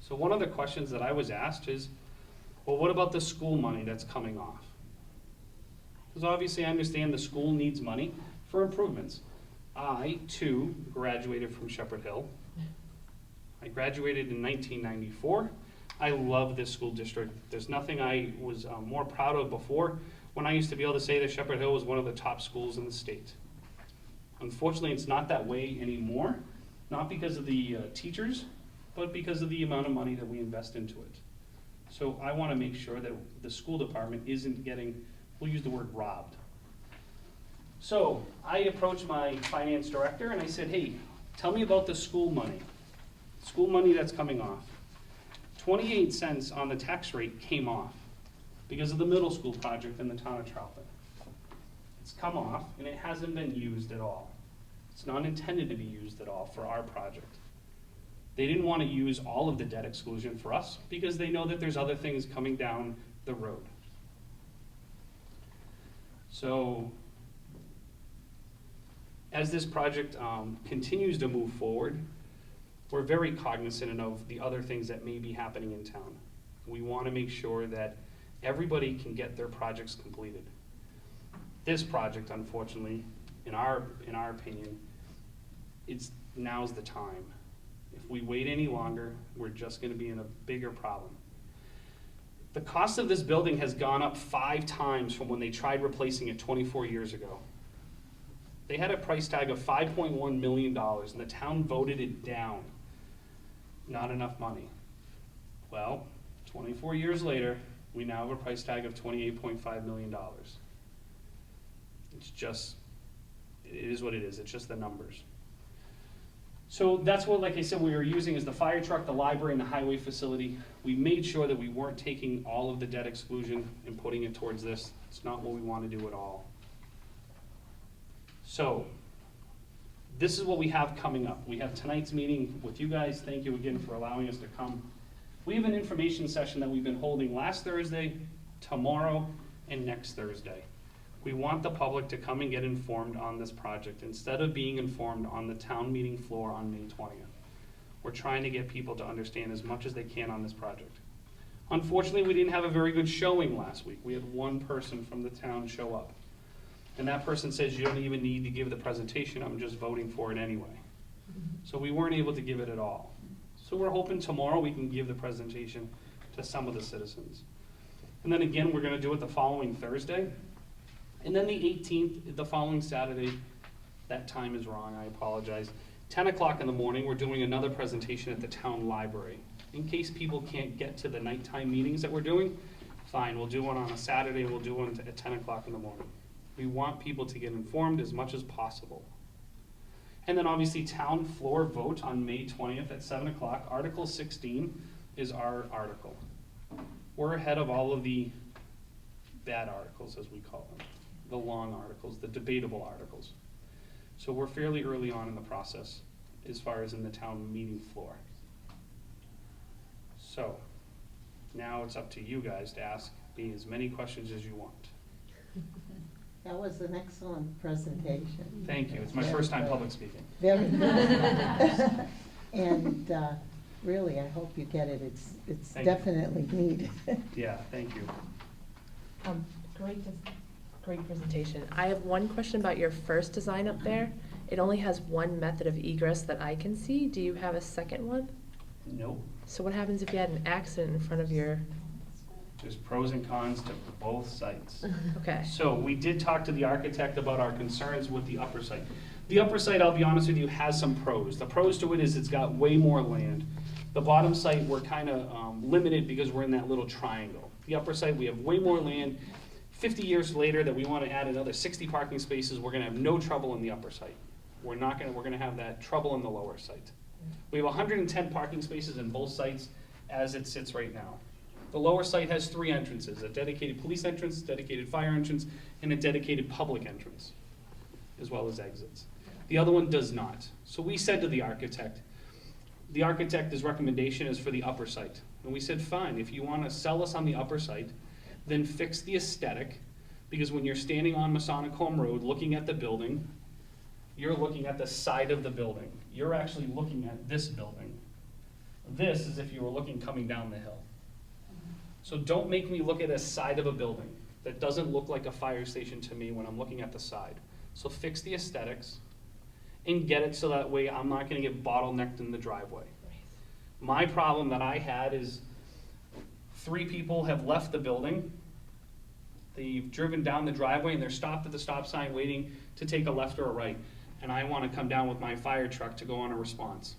So one of the questions that I was asked is, well, what about the school money that's coming off? Because obviously I understand the school needs money for improvements. I, too, graduated from Shepherd Hill. I graduated in 1994. I love this school district. There's nothing I was more proud of before when I used to be able to say that Shepherd Hill was one of the top schools in the state. Unfortunately, it's not that way anymore, not because of the teachers, but because of the amount of money that we invest into it. So I want to make sure that the school department isn't getting, we'll use the word robbed. So I approached my finance director and I said, hey, tell me about the school money that's coming off. 28 cents on the tax rate came off because of the middle school project in the town of Charlton. It's come off and it hasn't been used at all. It's not intended to be used at all for our project. They didn't want to use all of the debt exclusion for us because they know that there's other things coming down the road. So as this project continues to move forward, we're very cognizant of the other things that may be happening in town. We want to make sure that everybody can get their projects completed. This project, unfortunately, in our opinion, now's the time. If we wait any longer, we're just going to be in a bigger problem. The cost of this building has gone up 5 times from when they tried replacing it 24 years ago. They had a price tag of $5.1 million, and the town voted it down. Not enough money. Well, 24 years later, we now have a price tag of $28.5 million. It's just, it is what it is. It's just the numbers. So that's what, like I said, we were using as the fire truck, the library, and the highway facility. We made sure that we weren't taking all of the debt exclusion and putting it towards this. It's not what we want to do at all. So this is what we have coming up. We have tonight's meeting with you guys. Thank you again for allowing us to come. We have an information session that we've been holding last Thursday, tomorrow, and next Thursday. We want the public to come and get informed on this project instead of being informed on the town meeting floor on May 20th. We're trying to get people to understand as much as they can on this project. Unfortunately, we didn't have a very good showing last week. We had one person from the town show up. And that person says, you don't even need to give the presentation, I'm just voting for it anyway. So we weren't able to give it at all. So we're hoping tomorrow we can give the presentation to some of the citizens. And then again, we're gonna do it the following Thursday. And then the 18th, the following Saturday, that time is wrong, I apologize. 10 o'clock in the morning, we're doing another presentation at the town library. In case people can't get to the nighttime meetings that we're doing, fine, we'll do one on a Saturday, we'll do one at 10 o'clock in the morning. We want people to get informed as much as possible. And then obviously town floor vote on May 20th at 7 o'clock. Article 16 is our article. We're ahead of all of the bad articles, as we call them, the long articles, the debatable articles. So we're fairly early on in the process as far as in the town meeting floor. So now it's up to you guys to ask me as many questions as you want. That was an excellent presentation. Thank you. It's my first time public speaking. Very good. And really, I hope you get it. It's Thank you. definitely needed. Yeah, thank you. Great presentation. I have one question about your first design up there. It only has one method of egress that I can see. Do you have a second one? Nope. So what happens if you had an accident in front of your, There's pros and cons to both sites. okay. So we did talk to the architect about our concerns with the upper site. The upper site, I'll be honest with you, has some pros. The pros to it is it's got way more land. The bottom site, we're kind of limited because we're in that little triangle. The upper site, we have way more land. 50 years later that we want to add another 60 parking spaces, we're going to have no trouble in the upper site. We're going to have that trouble in the lower site. We have 110 parking spaces in both sites as it sits right now. The lower site has 3 entrances, a dedicated police entrance, dedicated fire entrance, and a dedicated public entrance, as well as exits. The other one does not. So we said to the architect's recommendation is for the upper site. And we said, fine, if you want to sell us on the upper site, then fix the aesthetic, because when you're standing on Masonic Home Road looking at the building, you're looking at the side of the building. You're actually looking at this building. This is if you were looking coming down the hill. So don't make me look at a side of a building. That doesn't look like a fire station to me when I'm looking at the side. So fix the aesthetics and get it so that way I'm not gonna get bottlenecked in the driveway. My problem that I had is 3 people have left the building. They've driven down the driveway and they're stopped at the stop sign waiting to take a left or a right. And I wanna come down with my fire truck to go on a response.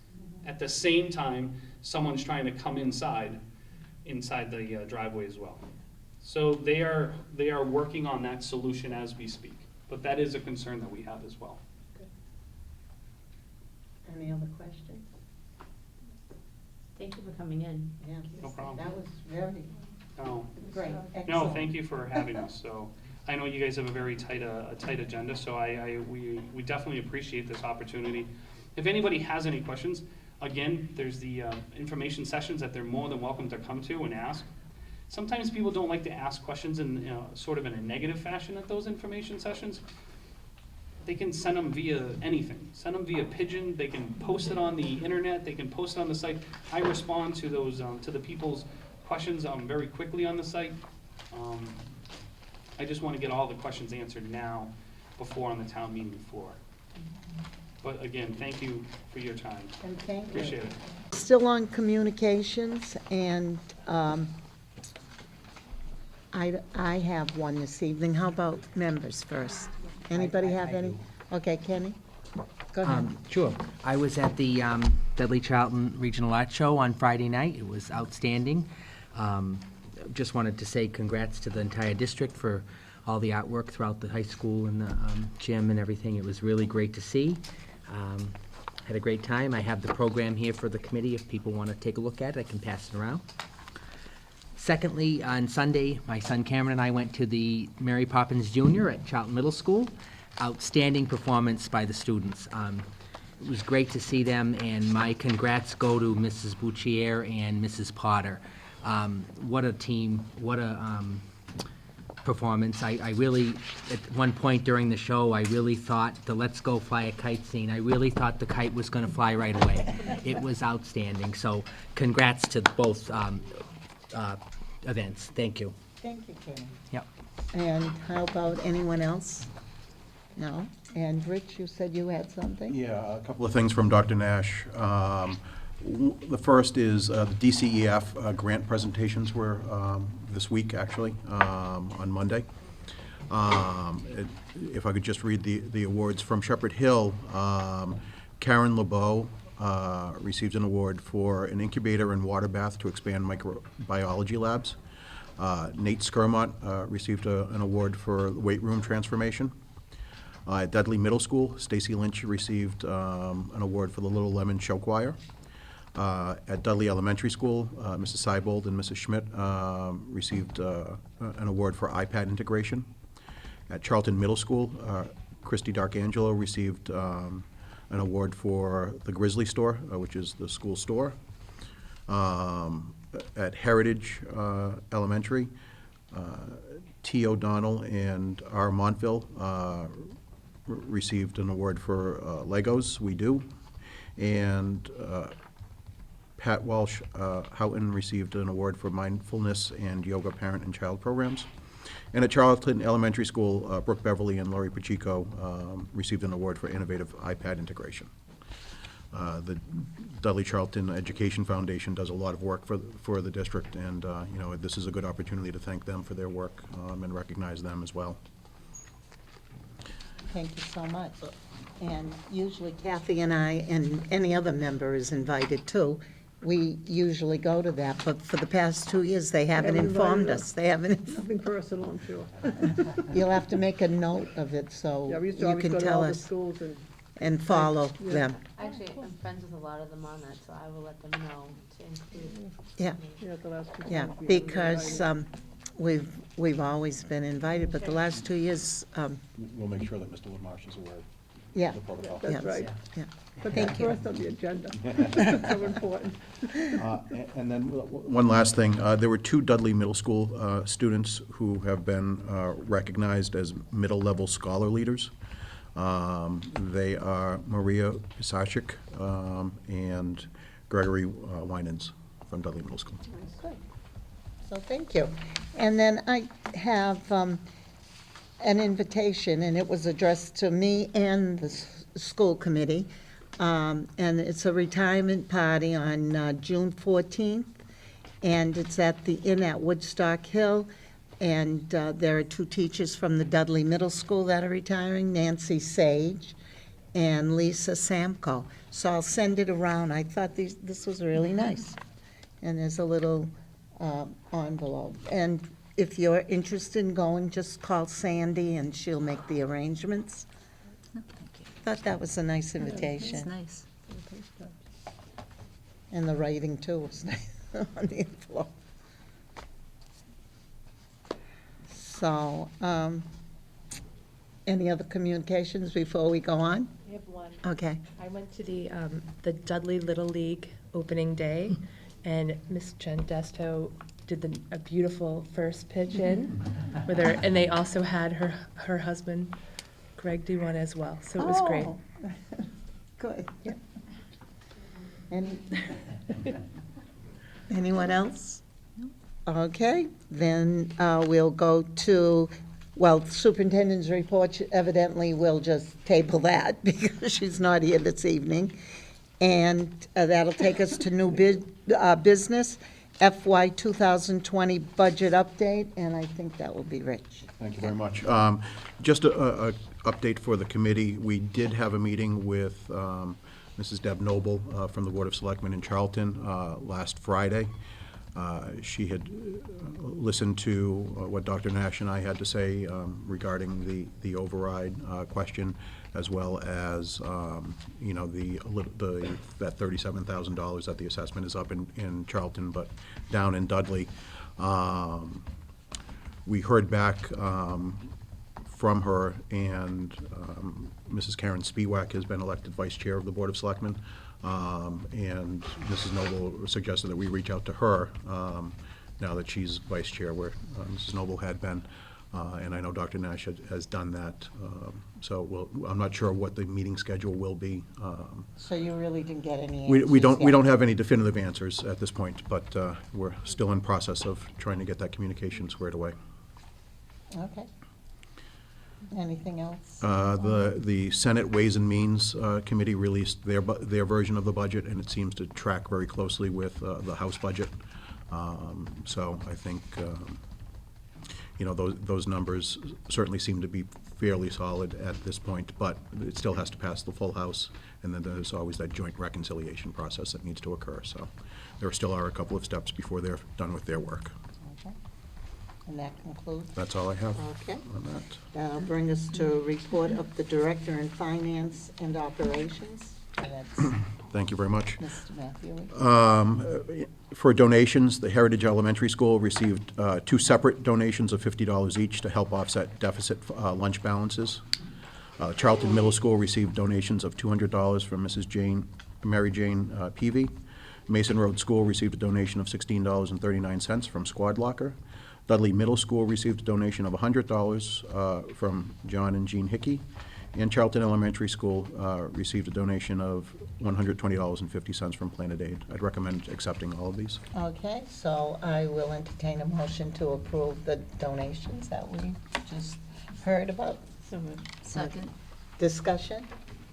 At the same time, someone's trying to come inside the driveway as well. So they are working on that solution as we speak. But that is a concern that we have as well. Any other questions? Thank you for coming in. Yeah. No problem. That was very No, great, no, excellent. thank you for having us. So I know you guys have a very tight agenda, so we definitely appreciate this opportunity. If anybody has any questions, again, there's the information sessions that they're more than welcome to come to and ask. Sometimes people don't like to ask questions in sort of in a negative fashion at those information sessions. They can send them via anything. Send them via pigeon. They can post it on the internet. They can post it on the site. I respond to those to the people's questions very quickly on the site. I just want to get all the questions answered now before on the town meeting floor. But again, thank you for your time. And thank you. Appreciate it. Still on communications, and I have one this evening. How about members first? Anybody have I any? do. Okay, Kenny? Go ahead. Sure. I was at the Dudley-Charlton Regional Art Show on Friday night. It was outstanding. Just wanted to say congrats to the entire district for all the artwork throughout the high school and the gym and everything. It was really great to see. Had a great time. I have the program here for the committee. If people want to take a look at it, I can pass it around. Secondly, on Sunday, my son Cameron and I went to the Mary Poppins Junior at Charlton Middle School. Outstanding performance by the students. It was great to see them, and my congrats go to Mrs. Bouchier and Mrs. Potter. What a team, what a performance. I really, at one point during the show, I really thought the Let's Go Fly a Kite scene, I really thought the kite was going to fly right away. It was outstanding. So congrats to both events. Thank you. Thank you, Kenny. Yep. And how about anyone else? No? And Rich, you said you had something? Yeah, a couple of things from Dr. Nash. The first is the DCEF grant presentations were this week, actually, on Monday. If I could just read the awards from Shepherd Hill, Karen LeBeau received an award for an incubator and water bath to expand microbiology labs. Nate Skirmont received an award for weight room transformation. At Dudley Middle School, Stacy Lynch received an award for the Little Lemon Show Choir. At Dudley Elementary School, Mrs. Seibold and Mrs. Schmidt received an award for iPad integration. At Charlton Middle School, Christy Darkangelo received an award for the Grizzly Store, which is the school store. At Heritage Elementary, T. O'Donnell and R. Montville received an award for Legos, We Do. And Pat Walsh Houghton received an award for mindfulness and yoga parent and child programs. And at Charlton Elementary School, Brooke Beverly and Laurie Pacheco received an award for innovative iPad integration. The Dudley-Charlton Education Foundation does a lot of work for the district, and you know, this is a good opportunity to thank them for their work and recognize them as well. Thank you so much. And usually Kathy and I, and any other member is invited too. We usually go to that, but for the past 2 years, they haven't Haven't informed invited us. They haven't. Nothing personal, I'm sure. You'll have to make a note of it so Yeah, we used to you always can go to tell all the us schools and follow Yeah. them. Actually, I'm friends with a lot of them on that, so I will let them know to include Yeah, me. yeah, the last 2 times. yeah, we haven't because invited. we've always been invited, but the last 2 years, We'll make sure that Mr. LaMarche is aware yeah, of the protocol. yeah, That's right. yeah. But Thank that's you. first on the agenda. So important. And then one last thing, there were 2 Dudley Middle School students who have been recognized as middle-level scholar leaders. They are Maria Pisarchik and Gregory Winans from Dudley Middle School. Good. So thank you. And then I have an invitation, and it was addressed to me and the school committee. And it's a retirement party on June 14th, and it's at the Inn at Woodstock Hill. And there are 2 teachers from the Dudley Middle School that are retiring, Nancy Sage and Lisa Samko. So I'll send it around. I thought this was really nice. And there's a little envelope. And if you're interested in going, just call Sandy and she'll make the arrangements. Thought that was a nice invitation. It's nice. And the writing too was nice on the envelope. So, any other communications before we go on? I have one. Okay. I went to the Dudley Little League opening day, and Miss Jen Desto did a beautiful first pitch in with her, and they also had her husband, Greg, do one as well, so it was great. Oh. Good. Yeah. Anyone else? Okay, then we'll go to, well, superintendent's report, evidently we'll just table that because she's not here this evening. And that'll take us to new business, FY 2020 budget update, and I think that will be Rich. Thank you very much. Just a update for the committee. We did have a meeting with Mrs. Deb Noble from the Board of Selectmen in Charlton last Friday. She had listened to what Dr. Nash and I had to say regarding the override question, as well as, you know, that $37,000 that the assessment is up in Charlton, but down in Dudley. We heard back from her, and Mrs. Karen Spiewak has been elected vice chair of the Board of Selectmen. And Mrs. Noble suggested that we reach out to her now that she's vice chair, where Mrs. Noble had been. And I know Dr. Nash has done that. So I'm not sure what the meeting schedule will be. So you really didn't get any answers We don't yet? have any definitive answers at this point, but we're still in process of trying to get that communication squared away. Okay. Anything else? The Senate Ways and Means Committee released their version of the budget, and it seems to track very closely with the House budget. So I think, those numbers certainly seem to be fairly solid at this point, but it still has to pass the full House, and then there's always that joint reconciliation process that needs to occur. So there still are a couple of steps before they're done with their work. Okay. And that concludes? That's all I have Okay. on that. That'll bring us to a report of the Director in Finance and Operations, and that's Thank you very much. Mr. Matthew. For donations, the Heritage Elementary School received two separate donations of $50 each to help offset deficit lunch balances. Charlton Middle School received donations of $200 from Mrs. Mary Jane Peavy. Mason Road School received a donation of $16.39 from Squad Locker. Dudley Middle School received a donation of $100 from John and Jean Hickey. And Charlton Elementary School received a donation of $120.50 from Planet Aid. I'd recommend accepting all of these. Okay, so I will entertain a motion to approve the donations that we just heard about. So moved. Second. Discussion?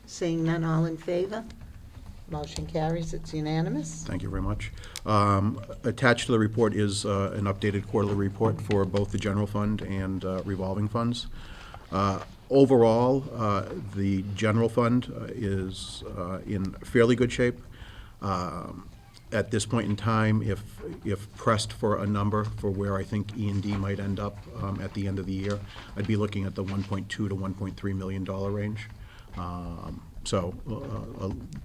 Seeing none, all in favor? Motion carries, it's unanimous. Thank you very much. Attached to the report is an updated quarterly report for both the general fund and revolving funds. Overall, the general fund is in fairly good shape. At this point in time, if pressed for a number for where I think E&D might end up at the end of the year, I'd be looking at the $1.2 to $1.3 million range. So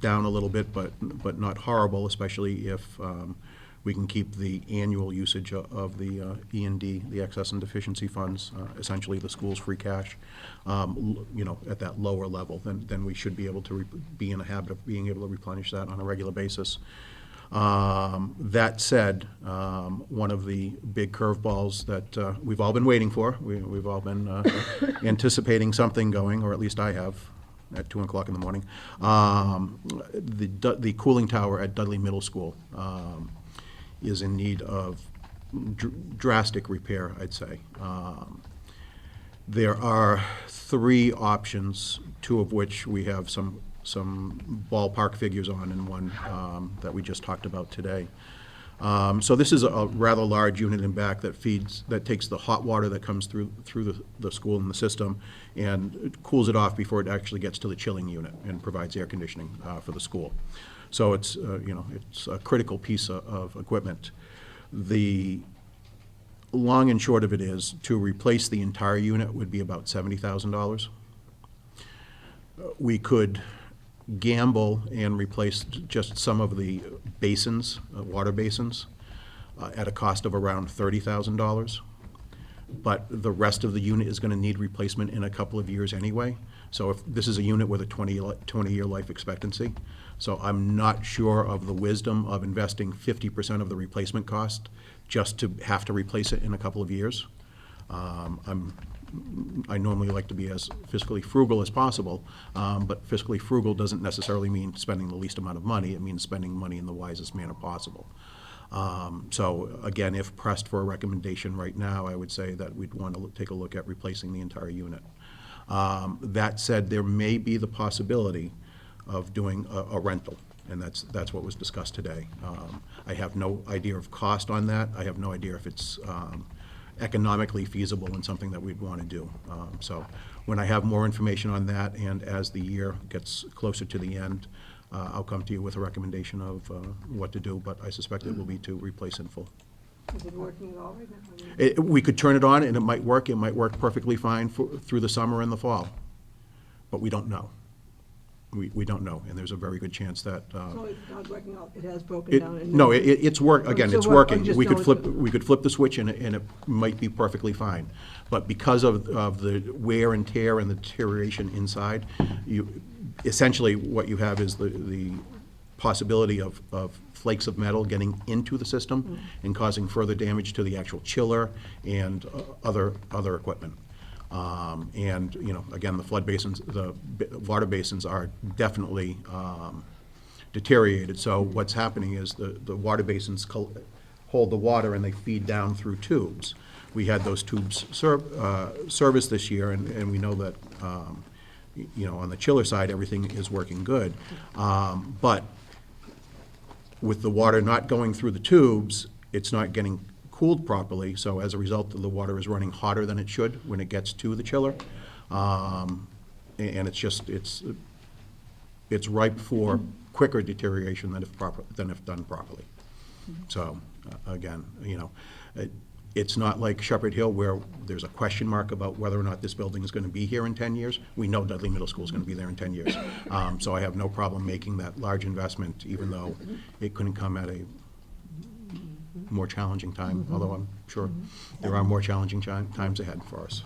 down a little bit, but not horrible, especially if we can keep the annual usage of the E&D, the excess and deficiency funds, essentially the school's free cash, at that lower level, then we should be able to be in a habit of being able to replenish that on a regular basis. That said, one of the big curveballs that we've all been waiting for, we've all been anticipating something going, or at least I have, at 2 o'clock in the morning. The cooling tower at Dudley Middle School is in need of drastic repair, I'd say. There are 3 options, 2 of which we have some ballpark figures on, and one that we just talked about today. So this is a rather large unit in back that takes the hot water that comes through the school and the system and cools it off before it actually gets to the chilling unit and provides air conditioning for the school. So it's it's a critical piece of equipment. The long and short of it is, to replace the entire unit would be about $70,000. We could gamble and replace just some of the basins, water basins, at a cost of around $30,000. But the rest of the unit is going to need replacement in a couple of years anyway. So if this is a unit with a 20-year life expectancy, so I'm not sure of the wisdom of investing 50% of the replacement cost just to have to replace it in a couple of years. I normally like to be as fiscally frugal as possible, but fiscally frugal doesn't necessarily mean spending the least amount of money. It means spending money in the wisest manner possible. So again, if pressed for a recommendation right now, I would say that we'd want to take a look at replacing the entire unit. That said, there may be the possibility of doing a rental, and that's what was discussed today. I have no idea of cost on that. I have no idea if it's economically feasible and something that we'd want to do. So when I have more information on that, and as the year gets closer to the end, I'll come to you with a recommendation of what to do, but I suspect it will be to replace in full. Is it working at all right now? We could turn it on and it might work perfectly fine through the summer and the fall, but we don't know. We don't know, and there's a very good chance that. So it's not working out, it has broken down? and No, it's again, So it's what- working. just We know could it's- flip the switch and it might be perfectly fine. But because of the wear and tear and the deterioration inside, essentially what you have is the possibility of flakes of metal getting into the system and causing further damage to the actual chiller and other equipment. And, again, the flood basins, the water basins are definitely deteriorated. So what's happening is the water basins hold the water and they feed down through tubes. we had those tubes serviced this year, and we know that, you know, on the chiller side, everything is working good. But with the water not going through the tubes, it's not getting cooled properly, so as a result, the water is running hotter than it should when it gets to the chiller. And it's just, it's ripe for quicker deterioration than if done properly. So, again, you know, it's not like Shepherd Hill where there's a question mark about whether or not this building is going to be here in 10 years. We know Dudley Middle School is going to be there in 10 years. So I have no problem making that large investment, even though it couldn't come at a more challenging time, although I'm sure there are more challenging times ahead for us.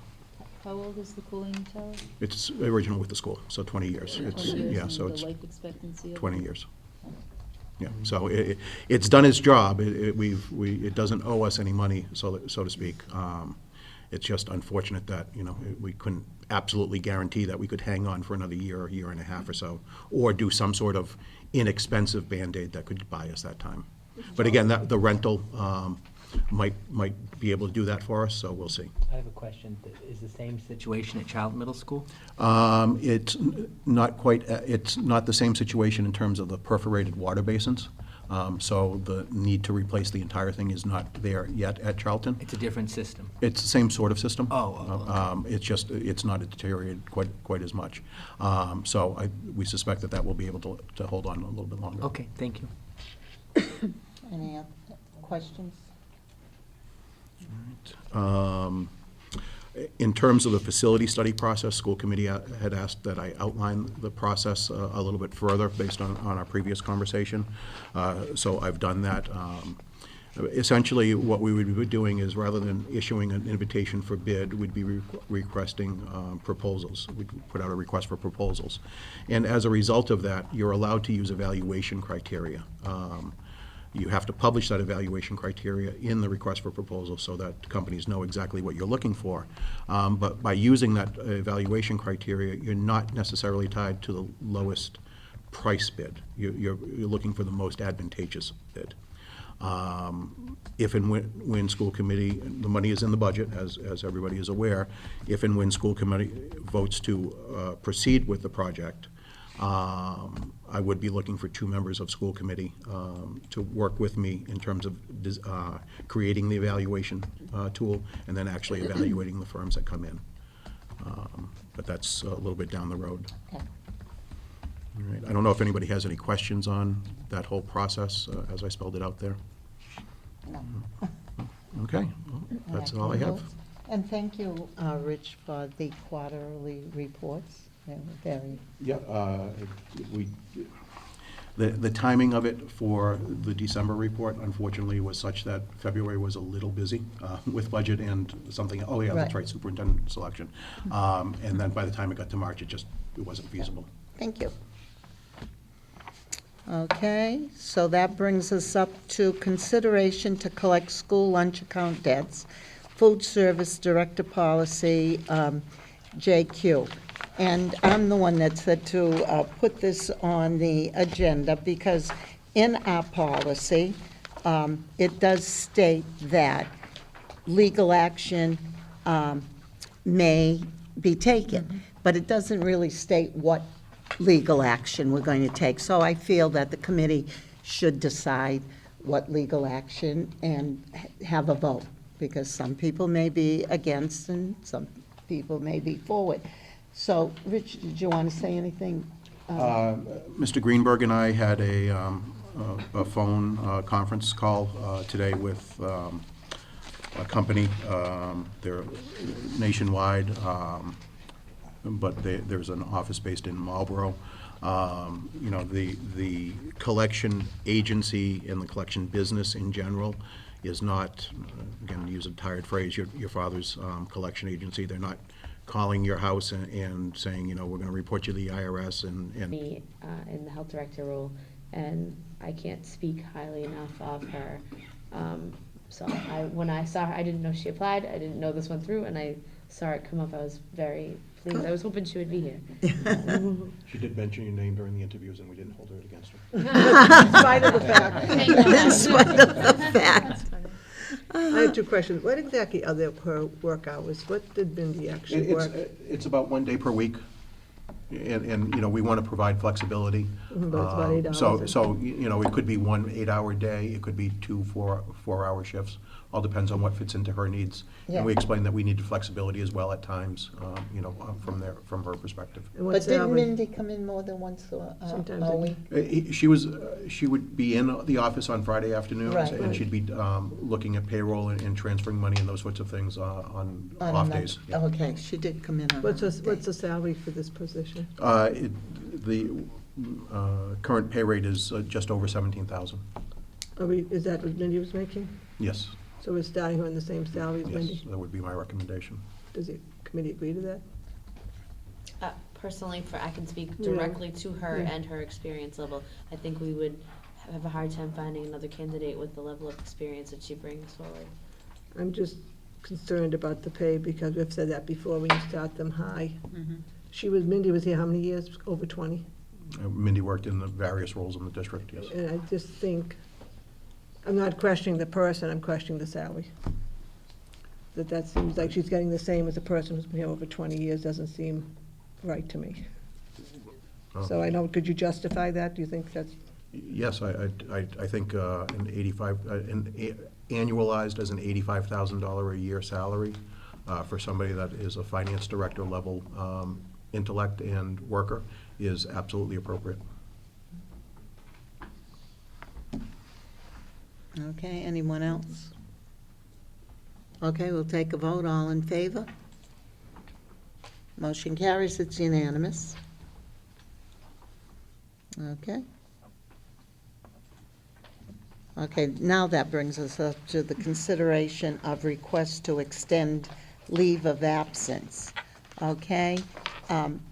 How old is the cooling tower? It's original with the school, so 20 years. It's, 20 years, yeah, and so the it's life expectancy of 20 it? years. Yeah, so it's done its job. It doesn't owe us any money, so to speak. It's just unfortunate that, you know, we couldn't absolutely guarantee that we could hang on for another year or year and a half or so, or do some sort of inexpensive Band-Aid that could buy us that time. But again, the rental might be able to do that for us, so we'll see. I have a question. Is the same situation at Charlton Middle School? It's not quite, it's not the same situation in terms of the perforated water basins. So the need to replace the entire thing is not there yet at Charlton. It's a different system. It's the same sort of system. Okay. It's just, it's not deteriorated quite as much. So we suspect that will be able to hold on a little bit longer. Okay, thank you. Any other questions? In terms of the facility study process, school committee had asked that I outline the process a little bit further based on our previous conversation. So I've done that. Essentially, what we would be doing is, rather than issuing an invitation for bid, we'd be requesting proposals. We'd put out a request for proposals. And as a result of that, you're allowed to use evaluation criteria. You have to publish that evaluation criteria in the request for proposal so that companies know exactly what you're looking for. But by using that evaluation criteria, you're not necessarily tied to the lowest price bid. You're looking for the most advantageous bid. If and when school committee, the money is in the budget, as everybody is aware, if and when school committee votes to proceed with the project, I would be looking for 2 members of school committee to work with me in terms of creating the evaluation tool and then actually evaluating the firms that come in. But that's a little bit down the road. Okay. All right. I don't know if anybody has any questions on that whole process as I spelled it out there. No. Okay, well, that's all I have. And thank you, Rich, for the quarterly reports. They were very, Yeah, the timing of it for the December report, unfortunately, was such that February was a little busy with budget and something, oh yeah, that's Right. right, superintendent selection. And then by the time it got to March, it wasn't feasible. thank you. Okay, so that brings us up to consideration to collect school lunch account debts, food service director policy, JQ. And I'm the one that said to put this on the agenda because in our policy, it does state that legal action may be taken, but it doesn't really state what legal action we're going to take. So I feel that the committee should decide what legal action and have a vote, because some people may be against and some people may be forward. So, Rich, did you want to say anything? Mr. Greenberg and I had a phone conference call today with a company. They're nationwide, but there's an office based in Marlboro. You know, the collection agency and the collection business in general is not, again, to use a tired phrase, your father's collection agency. They're not calling your house and saying, you know, we're going to report you to the IRS and Me in the health director role, and I can't speak highly enough of her. So when I saw her, I didn't know she applied. I didn't know this went through, and I saw it come up. I was very pleased. I was hoping she would be here. she did mention your name during the interviews, and we didn't hold it against her. In spite of the fact. In spite of the fact. I have two questions. What exactly are her work hours? What did Mindy actually work? It's about 1 day per week, and, you know, we want to provide flexibility. Mhm, but it's about 8 So, hours. you know, it could be 1 8-hour day, it could be 2 4-hour shifts, all depends on what fits into her needs. Yeah. And we explained that we needed flexibility as well at times, you know, from her perspective. And what But didn't salary? Mindy come in more than once Sometimes a I- week? She would be in the office on Friday afternoons, Right. and she'd be looking at payroll and transferring money and those sorts of things on On off another- days. Yeah. Okay, she did come in on What's a day. the salary for this position? The current pay rate is just over 17,000. Is that what Mindy was making? Yes, So we're starting her on the same salary as yes, Mindy? that would be my recommendation. Does the committee agree to that? Personally, I can speak Yeah. directly to her Yeah. and her experience level. I think we would have a hard time finding another candidate with the level of experience that she brings forward. I'm just concerned about the pay because we've said that before, when you start them high. Mindy was here how many years? Over 20? Mindy worked in the various roles in the district, yes. And I just think, I'm not questioning the person, I'm questioning the salary. That seems like she's getting the same as a person who's been here over 20 years, doesn't seem right to me. Oh. So I know, could you justify that? Do you think that's, Yes, I think annualized as an $85,000 a year salary for somebody that is a finance director level intellect and worker is absolutely appropriate. Okay, anyone else? Okay, we'll take a vote. All in favor? Motion carries. It's unanimous. Okay. Okay, now that brings us up to the consideration of request to extend leave of absence. Okay?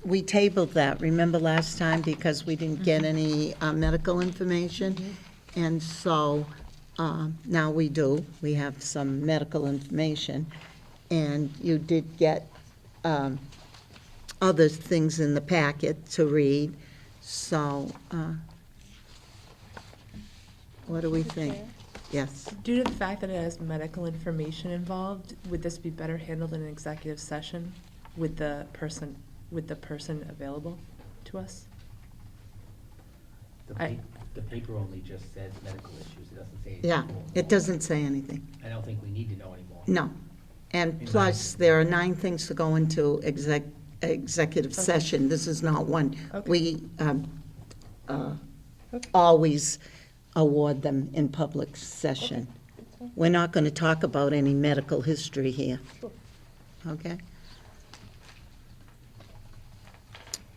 We tabled that, remember last time, because we didn't get any medical information? And so now we do. We have some medical information. And you did get other things in the packet to read. So what do we think? Yes. Due to the fact that it has medical information involved, would this be better handled in an executive session with the person available to us? The paper only just says medical issues, it doesn't say. Yeah, anything more. it doesn't say anything. I don't think we need to know anymore. No. And plus, there are 9 things to go into executive session. This is not one. Okay. We always award them in public session. We're not going to talk about any medical history here. Okay?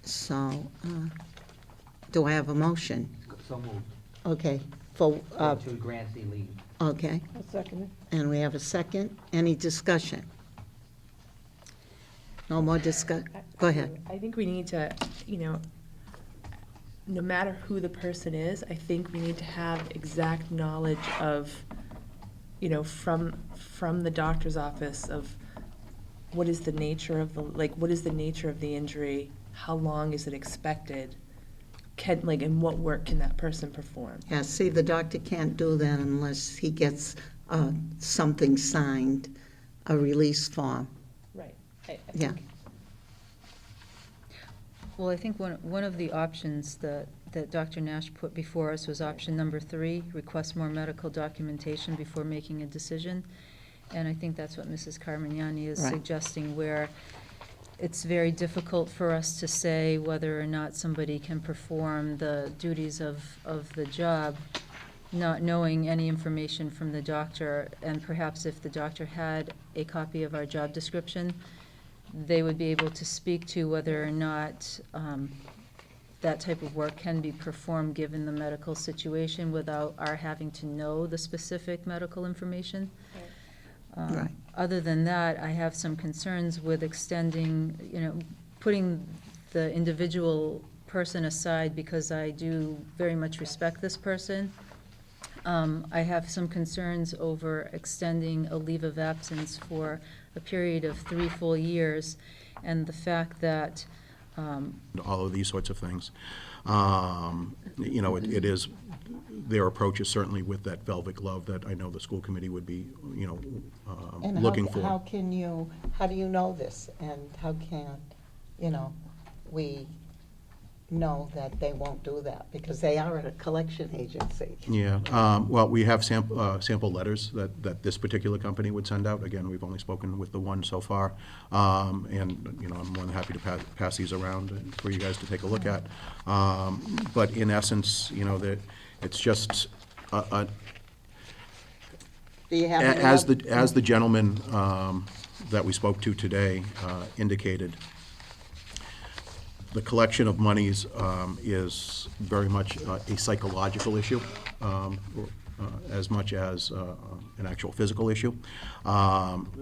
So, do I have a motion? So moved, Okay, for, to grant the leave. okay. I'll second it. And we have a second. Any discussion? No more go ahead. I think we need to, no matter who the person is, I think we need to have exact knowledge of, from the doctor's office of what is the nature of what is the nature of the injury? How long is it expected? And what work can that person perform? Yeah, see, the doctor can't do that unless he gets something signed, a release form. Right. Yeah. Well, I think one of the options that Dr. Nash put before us was option number 3, request more medical documentation before making a decision. And I think that's what Mrs. Carmignani is Right. suggesting, where it's very difficult for us to say whether or not somebody can perform the duties of the job, not knowing any information from the doctor. And perhaps if the doctor had a copy of our job description, they would be able to speak to whether or not that type of work can be performed given the medical situation without our having to know the specific medical information. Right. Other than that, I have some concerns with extending, putting the individual person aside, because I do very much respect this person. I have some concerns over extending a leave of absence for a period of 3 full years, and the fact that all of these sorts of things. You know, it is, their approach is certainly with that velvet glove that I know the school committee would be, you know, And looking how for. can you, how do you know this? And how can, you know, we know that they won't do that? Because they are a collection agency. Yeah, well, we have sample letters that this particular company would send out. Again, we've only spoken with the one so far. And, you know, I'm more than happy to pass these around for you guys to take a look at. But in essence, you know, that it's just, Do you have any as other- the gentleman that we spoke to today indicated, the collection of monies is very much a psychological issue, as much as an actual physical issue.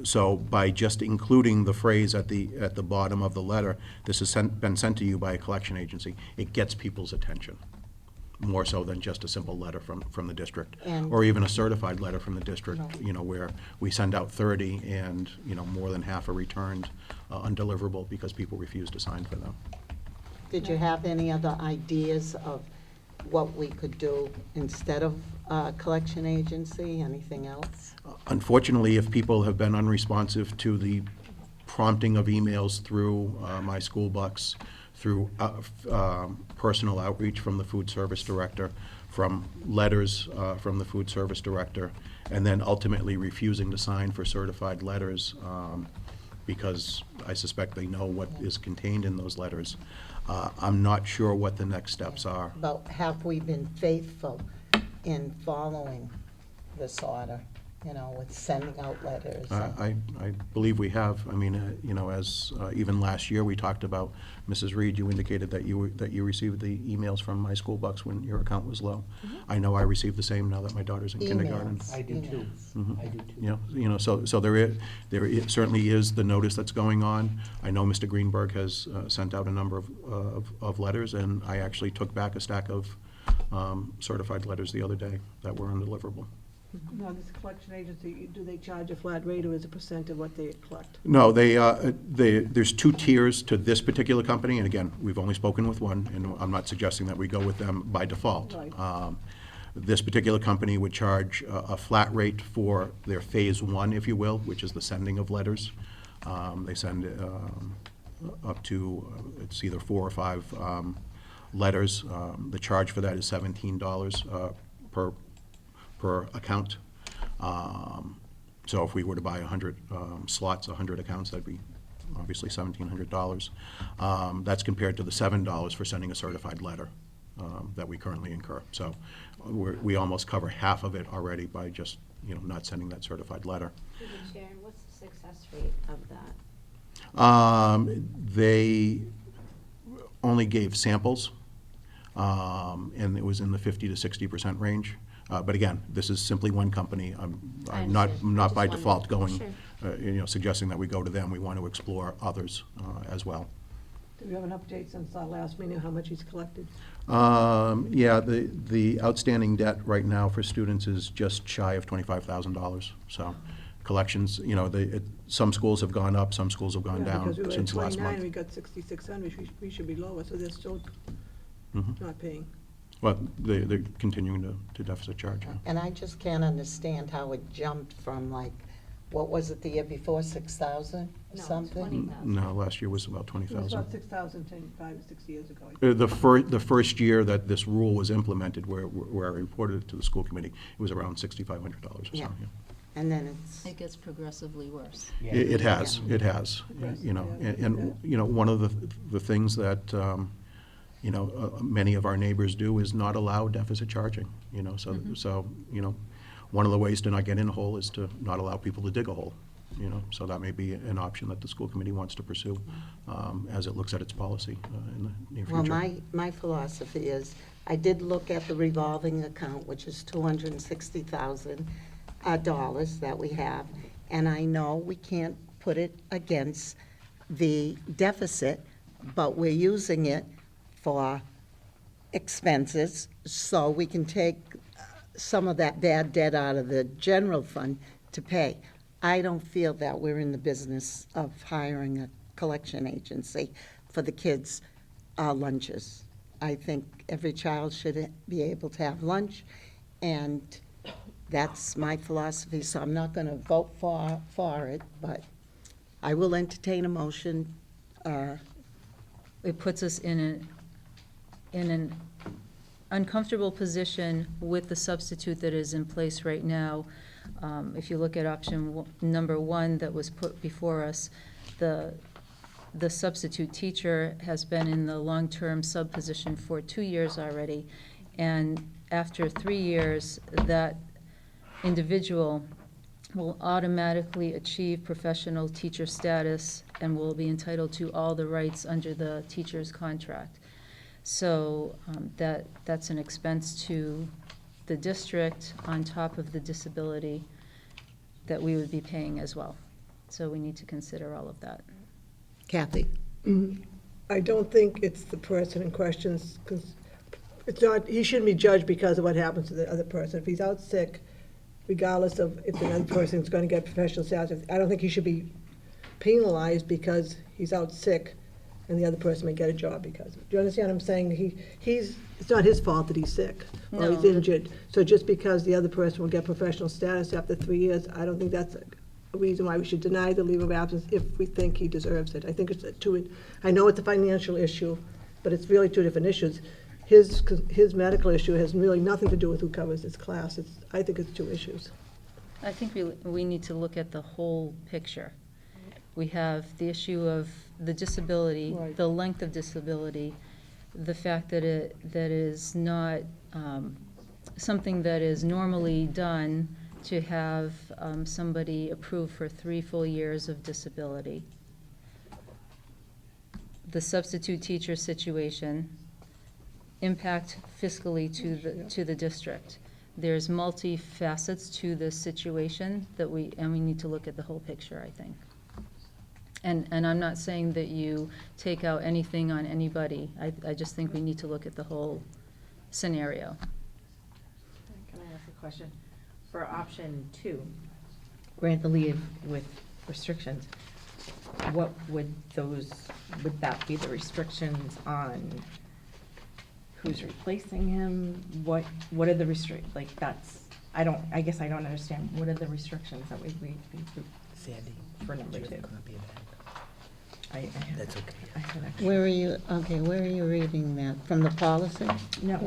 So by just including the phrase at the bottom of the letter, this has been sent to you by a collection agency, it gets people's attention, more so than just a simple letter from the district, And- or even a certified letter from the district, you know, where we send out 30 and, you know, more than half are returned undeliverable because people refuse to sign for them. Did you have any other ideas of what we could do instead of collection agency? Anything else? Unfortunately, if people have been unresponsive to the prompting of emails through my school bucks, through personal outreach from the food service director, from letters from the food service director, and then ultimately refusing to sign for certified letters because I suspect they know what is contained in those letters. I'm not sure what the next steps are. But have we been faithful in following this order, you know, with sending out letters? I believe we have. I mean, you know, as even last year, we talked about, Mrs. Reed, you indicated that you received the emails from my school bucks when your account was low. I know I received the same now that my daughter's in kindergarten. Emails. I do too. Mhm. I do too. You know, so there certainly is the notice that's going on. I know Mr. Greenberg has sent out a number of letters, and I actually took back a stack of certified letters the other day that were undeliverable. Now, this collection agency, do they charge a flat rate or is it a percent of what they collect? No, there's two tiers to this particular company, and again, we've only spoken with one, and I'm not suggesting that we go with them by default. Right. This particular company would charge a flat rate for their phase one, if you will, which is the sending of letters. They send up to, it's either 4 or 5 letters. The charge for that is $17 per account. So if we were to buy 100 slots, 100 accounts, that'd be obviously $1,700. That's compared to the $7 for sending a certified letter that we currently incur. So we almost cover half of it already by just, you know, not sending that certified letter. Sharon, what's the success rate of that? They only gave samples, and it was in the 50 to 60% range. But again, this is simply one company. I'm not understand. by Just default wondering. going, you know, suggesting that we go to them. We want to explore others as well. Do we have an update since our last meeting, how much he's collected? Yeah, the outstanding debt right now for students is just shy of $25,000. So collections, you know, some schools have gone up, some schools have gone Yeah, down because we were at since last 29, month. we got 6,600, we should be lower, so they're still Mhm. not paying. Well, they're continuing to deficit charge. Yeah. And I just can't understand how it jumped from like, what was it the year before, 6,000 or No, something? 20,000. No, last year was about It was 20,000. about 6,000 5 or 6 years ago. The first year that this rule was implemented, where I reported it to the school committee, it was around $6,500 or so. Yeah. Yeah. And then it's, It gets progressively worse. Yeah. It has, Yes, you know, yeah, and, you know, one of the things that, you know, many of our neighbors do is not allow deficit charging, you know, so, you know, one of the ways to not get in a hole is to not allow people to dig a hole, you know, so that may be an option that the school committee wants to pursue as it looks at its policy in the near future. well, my philosophy is, I did look at the revolving account, which is $260,000 that we have, and I know we can't put it against the deficit, but we're using it for expenses, so we can take some of that bad debt out of the general fund to pay. I don't feel that we're in the business of hiring a collection agency. for the kids' lunches. I think every child should be able to have lunch, and that's my philosophy, so I'm not going to vote for it, but I will entertain a motion. It puts us in an uncomfortable position with the substitute that is in place right now. If you look at option number 1 that was put before us, the substitute teacher has been in the long-term sub position for 2 years already, and after 3 years, that individual will automatically achieve professional teacher status and will be entitled to all the rights under the teacher's contract. So that's an expense to the district on top of the disability that we would be paying as well. So we need to consider all of that. Kathy? I don't think it's the person in question, because it's not, he shouldn't be judged because of what happens to the other person. If he's out sick, regardless of if the other person's going to get professional status, I don't think he should be penalized because he's out sick and the other person may get a job because of it. Do you understand what I'm saying? It's not his fault that he's sick or he's No. injured. So just because the other person will get professional status after 3 years, I don't think that's a reason why we should deny the leave of absence if we think he deserves it. I think it's I know it's a financial issue, but it's really 2 different issues. His medical issue has really nothing to do with who covers his class. I think it's 2 issues. I think we need to look at the whole picture. We have the issue of the disability, Right. the length of disability, the fact that it is not something that is normally done to have somebody approved for 3 full years of disability. The substitute teacher situation, impact fiscally to the district. There's multi-facets to this situation that we need to look at the whole picture, I think. And I'm not saying that you take out anything on anybody. I just think we need to look at the whole scenario. Can I ask a question? For option 2, grant the leave with restrictions, what would that be the restrictions on who's replacing him? What are the I guess I don't understand. What are the restrictions that we Sandy, for number 2? copy of I That's okay. I had actually. Where are you reading that? From the policy? No,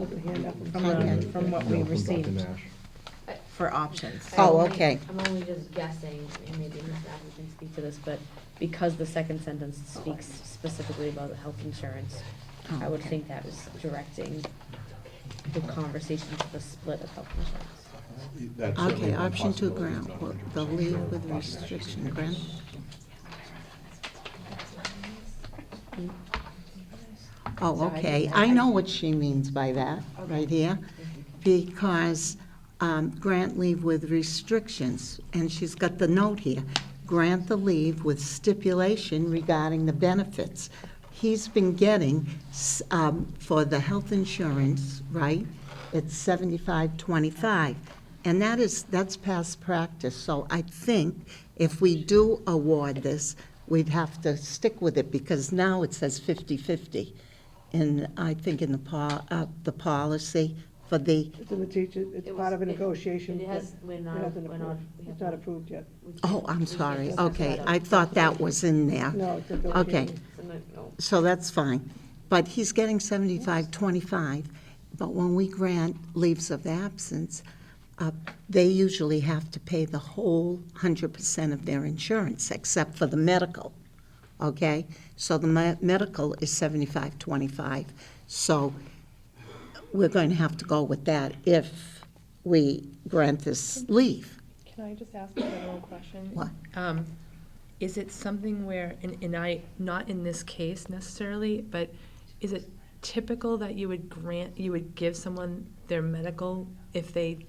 from what we received for options. Oh, okay. I'm only just guessing, and maybe Ms. Adams can speak to this, but because the second sentence speaks specifically about the health insurance, I would think that was directing the conversation to the split of health insurance. Okay, option 2, grant, the leave with restriction, grant. Oh, okay, I know what she means by that, right here, because grant leave with restrictions, and she's got the note here, grant the leave with stipulation regarding the benefits. He's been getting, for the health insurance, right, it's 75/25, and that's past practice, so I think if we do award this, we'd have to stick with it, because now it says 50/50. And I think in the policy for the, It's in the teacher, it's part of a negotiation. It has, but it hasn't approved. It's not approved yet. oh, I'm sorry, okay, I thought that was in there. No, it's a Okay, negotiation. so that's fine. But he's getting 75/25, but when we grant leaves of absence, they usually have to pay the whole 100% of their insurance, except for the medical, okay? So the medical is 75/25, so we're going to have to go with that if we grant this leave. Can I just ask a general question? What? Is it something where, not in this case necessarily, but is it typical that you would give someone their medical if they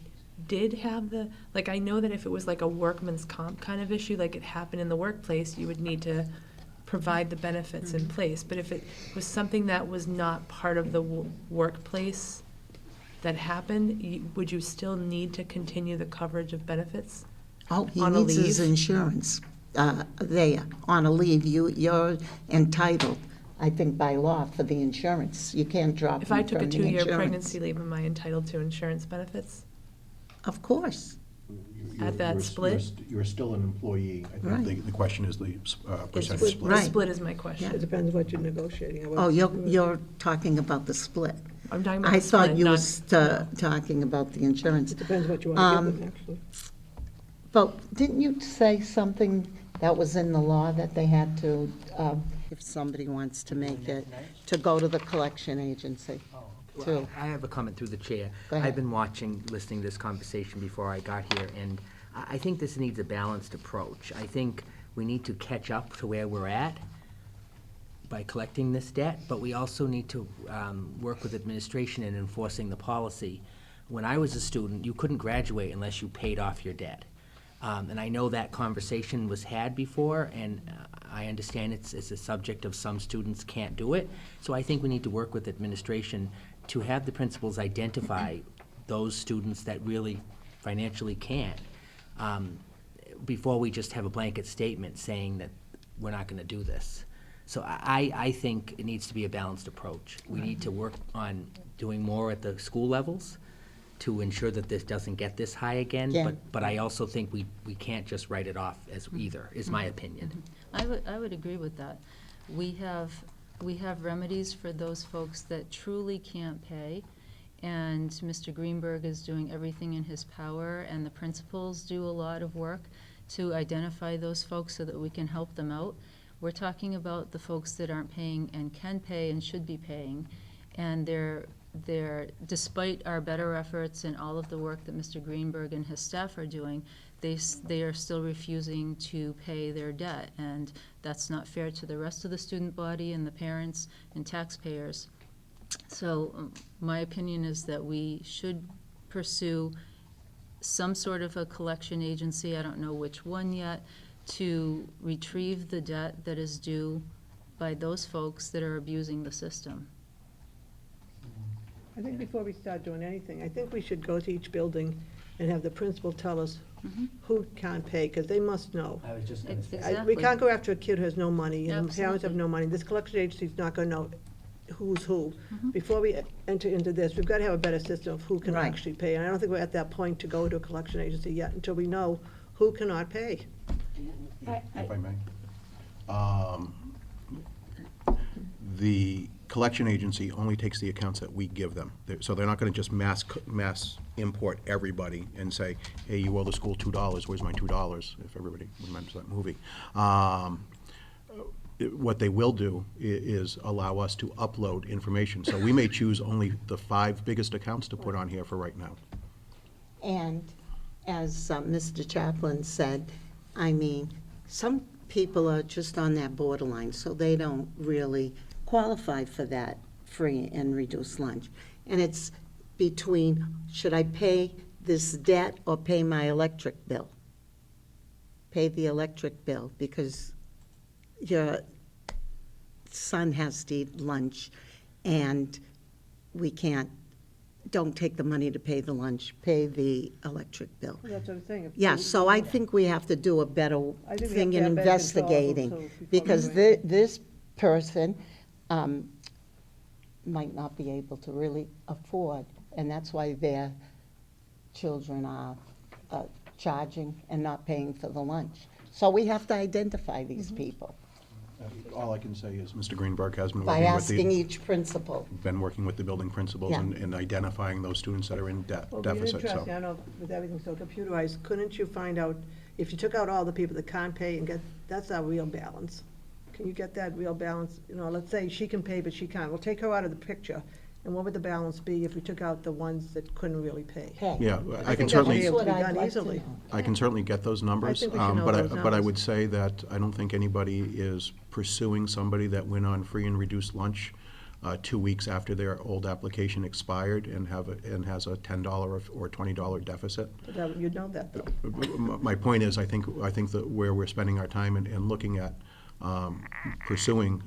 did have I know that if it was like a workman's comp kind of issue, like it happened in the workplace, you would need to provide the benefits in place. But if it was something that was not part of the workplace that happened, would you still need to continue the coverage of benefits? Oh, he On a needs his leave? insurance there, on a leave. You're entitled I think by law, for the insurance. You can't drop If I them took a from the 2-year insurance. pregnancy leave, am I entitled to insurance benefits? Of course. At that split? You're still an employee. I Right. think the question is the percentage split. split. The Right. split is my question. It depends what you're negotiating. or Oh, what's- you're talking about the split. I'm talking about I the split, thought you not- were talking about the insurance. It depends what you want to give them, actually. But didn't you say something that was in the law that they had to, if somebody wants to make it, to go to the collection agency? Well, Too. I have a comment through the chair. Go ahead. I've been listening to this conversation before I got here, and I think this needs a balanced approach. I think we need to catch up to where we're at by collecting this debt, but we also need to work with administration in enforcing the policy. When I was a student, you couldn't graduate unless you paid off your debt. And I know that conversation was had before, and I understand it's a subject of some students can't do it. So I think we need to work with administration to have the principals identify those students that really financially can't, before we just have a blanket statement saying that we're not gonna do this. So I think it needs to be a balanced approach. We need to work on doing more at the school levels to ensure that this doesn't get this high again, Yeah. but I also think we can't just write it off as either, is my opinion. I would agree with that. We have remedies for those folks that truly can't pay, and Mr. Greenberg is doing everything in his power, and the principals do a lot of work to identify those folks so that we can help them out. We're talking about the folks that aren't paying and can pay and should be paying, and they're, despite our better efforts and all of the work that Mr. Greenberg and his staff are doing, they are still refusing to pay their debt, and that's not fair to the rest of the student body and the parents and taxpayers. So my opinion is that we should pursue some sort of a collection agency, I don't know which one yet, to retrieve the debt that is due by those folks that are abusing the system. I think before we start doing anything, I think we should go to each building and have the principal tell us who can't pay, because they must know. I was just gonna say. We Exactly. can't go after a kid who has no money, and the parents have Absolutely. no money. This collection agency's not gonna know who's who. Before we enter into this, we've got to have a better system of who can Right. actually pay. And I don't think we're at that point to go to a collection agency yet until we know who cannot pay. If I may. The collection agency only takes the accounts that we give them. So they're not gonna just mass import everybody and say, hey, you owe the school $2, where's my $2? If everybody remembers that movie. What they will do is allow us to upload information. So we may choose only the 5 biggest accounts to put on here for right now. And as Mr. Chaplin said, I mean, some people are just on that borderline, so they don't really qualify for that free and reduced lunch. And it's between, should I pay this debt or pay my electric bill? Pay the electric bill, because your son has to eat lunch, and we don't take the money to pay the lunch, pay the electric bill. That's what I'm saying. Yeah, so I think we have to do a better I think we thing have in to have better control of them, investigating, too, before we because do anything. this person might not be able to really afford, and that's why their children are charging and not paying for the lunch. So we have to identify these Mm-hmm. people All I can say is Mr. Greenberg has been by working with asking the, each principal. been working with the building principals Yeah. and identifying those students that are in Well, it'd be deficit, interesting, so. I know with everything so computerized, couldn't you find out, if you took out all the people that can't pay and that's our real balance? Can you get that real balance? You know, let's say she can pay, but she can't. We'll take her out of the picture. And what would the balance be if we took out the ones that couldn't really pay? Hey, Yeah, I can think certainly. that's what That's what be I'd done like to easily. know. I can certainly get those numbers, think we should know but those but I numbers. would say that I don't think anybody is pursuing somebody that went on free and reduced lunch 2 weeks after their old application expired and has a $10 or $20 deficit. But you'd know that, though. My point is, I think that where we're spending our time and looking at pursuing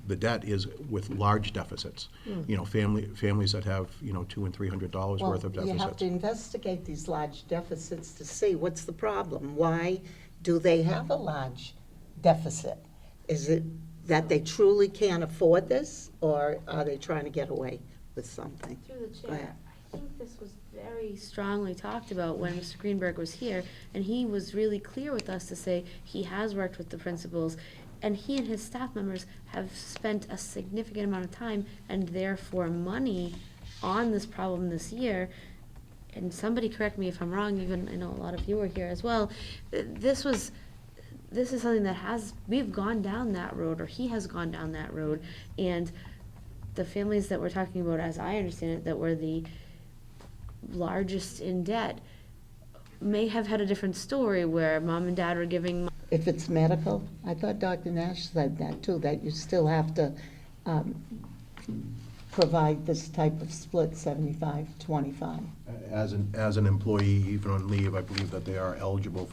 the debt is with large deficits. You know, families that have, $200 and $300 worth of Well, you have deficits. to investigate these large deficits to see what's the problem. Why do they have a large deficit? Is it that they truly can't afford this, or are they trying to get away with something? Through the Go ahead. chair, I think this was very strongly talked about when Mr. Greenberg was here, and he was really clear with us to say he has worked with the principals, and he and his staff members have spent a significant amount of time and therefore money on this problem this year. And somebody correct me if I'm wrong, even I know a lot of you were here as well. This is something that we've gone down that road, or he has gone down that road, and the families that we're talking about, as I understand it, that were the largest in debt, may have had a different story where mom and dad were giving. If it's medical, I thought Dr. Nash said that too, that you still have to provide this type of split 75-25. As an employee, even on leave, I believe that they are eligible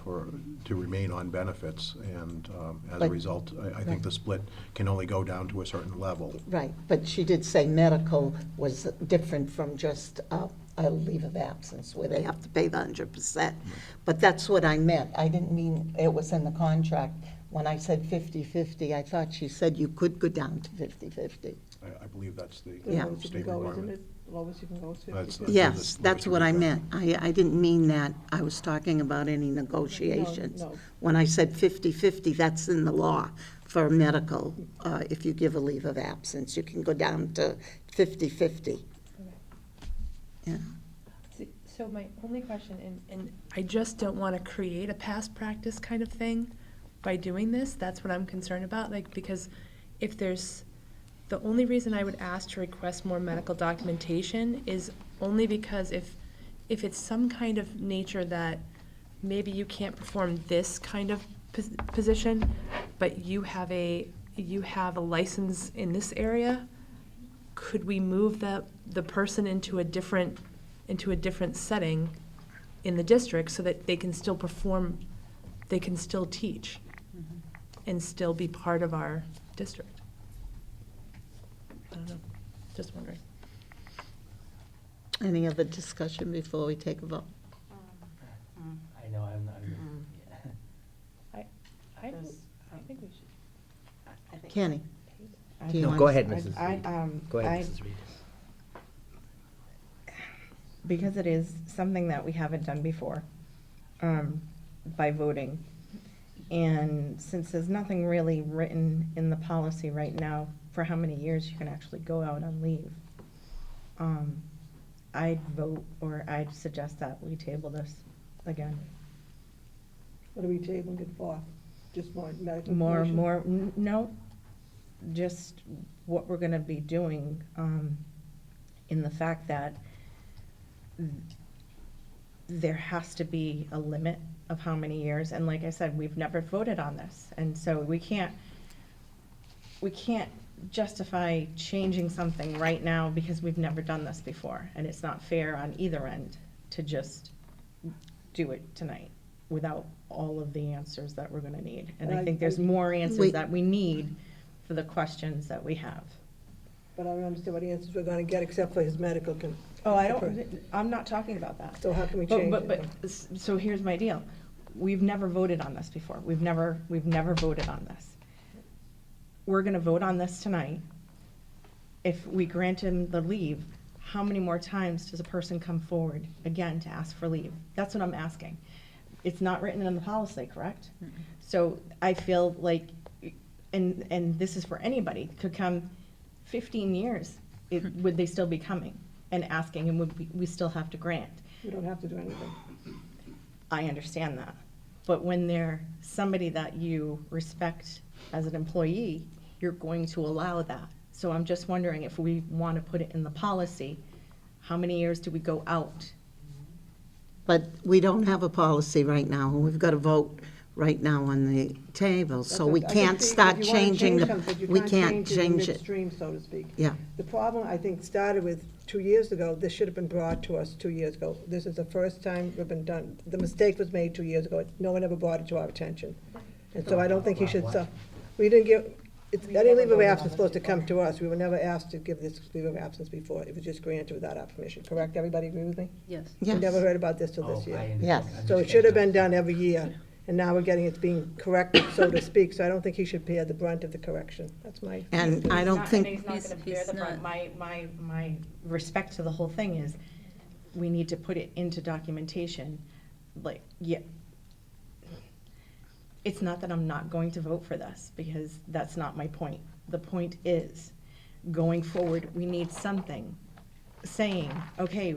to remain on benefits, and as a But- result, I think the split can only go down to a certain level. Right, but she did say medical was different from just a leave of absence, where they have to pay the 100%. But that's what I meant. I didn't mean it was in the contract. When I said 50-50, I thought she said you could go down to 50-50. I believe that's the The Yeah. lowest you can state go, isn't requirement. it? Lowest you can go is That's 50. Yes, the that's lowest what I you can meant. I didn't mean that I was talking about any negotiations. No. When I said 50-50, that's in the law for medical. If you give a leave of absence, you can go down to 50-50. Yeah. So my only question, and I just don't want to create a past practice kind of thing by doing this. That's what I'm concerned about, like, because if there's, the only reason I would ask to request more medical documentation is only because if it's some kind of nature that maybe you can't perform this kind of position, but you have a license in this area, could we move the person into a different setting in the district so that they can still perform, they can still teach and still be part of our district? I don't know, just wondering. Any other discussion before we take a vote? I know, I'm not. I think we should. Kenny? Do you No, want- go ahead, Mrs. I, Reed. Go ahead, I- Mrs. Reed. because it is something that we haven't done before, by voting. And since there's nothing really written in the policy right now for how many years you can actually go out on leave, I'd vote, or I'd suggest that we table this again. What are we tabling it for? Just more medical No, information? just what we're gonna be doing, in the fact that there has to be a limit of how many years, and like I said, we've never voted on this, and so we can't justify changing something right now because we've never done this before, and it's not fair on either end to just do it tonight without all of the answers that we're gonna need. And I think there's more answers that we need for the questions that we have. But I don't understand what answers we're gonna get except for his medical. Oh, I'm not talking about that. So how can we change it? But, so here's my deal. We've never voted on this before. We've never voted on this. We're gonna vote on this tonight. If we grant him the leave, how many more times does a person come forward again to ask for leave? That's what I'm asking. It's not written in the policy, correct? So I feel like, and this is for anybody, could come 15 years, would they still be coming and asking, and we still have to grant? We don't have to do anything. I understand that. But when they're somebody that you respect as an employee, you're going to allow that. So I'm just wondering if we want to put it in the policy, how many years do we go out? But we don't have a policy right now, and we've got a vote right now on the table, so we can't start changing we can't change it. Midstream, so to speak. Yeah, The problem, I think, started with 2 years ago. This should have been brought to us 2 years ago. This is the first time we've been done. The mistake was made 2 years ago. No one ever brought it to our attention. And so I don't think he should, we didn't give, any leave of absence is supposed to come to us. We were never asked to give this leave of absence before. It was just granted without our permission. Correct? Everybody agree with me? Yes. We yes. never heard about this till Oh, this year. Yes. So it should have been done every year. and now we're getting it being corrected, so to speak, so I don't think he should bear the brunt of the correction. That's my. And I don't And think, he's not He's- gonna bear he's the brunt. not. My respect to the whole thing is, we need to put it into documentation, like, yeah. It's not that I'm not going to vote for this, because that's not my point. The point is, going forward, we need something saying, okay,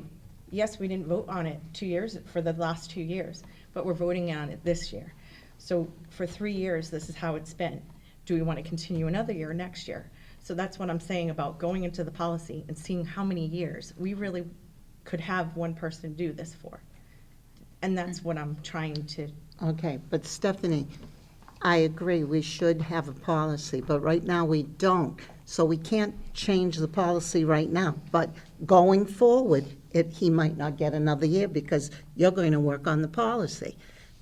yes, we didn't vote on it 2 years, for the last 2 years, but we're voting on it this year. So for 3 years, this is how it's been. Do we want to continue another year next year? So that's what I'm saying about going into the policy and seeing how many years we really could have one person do this for. And that's what I'm trying to, okay, but Stephanie, I agree, we should have a policy, but right now we don't. So we can't change the policy right now, but going forward, he might not get another year because you're going to work on the policy.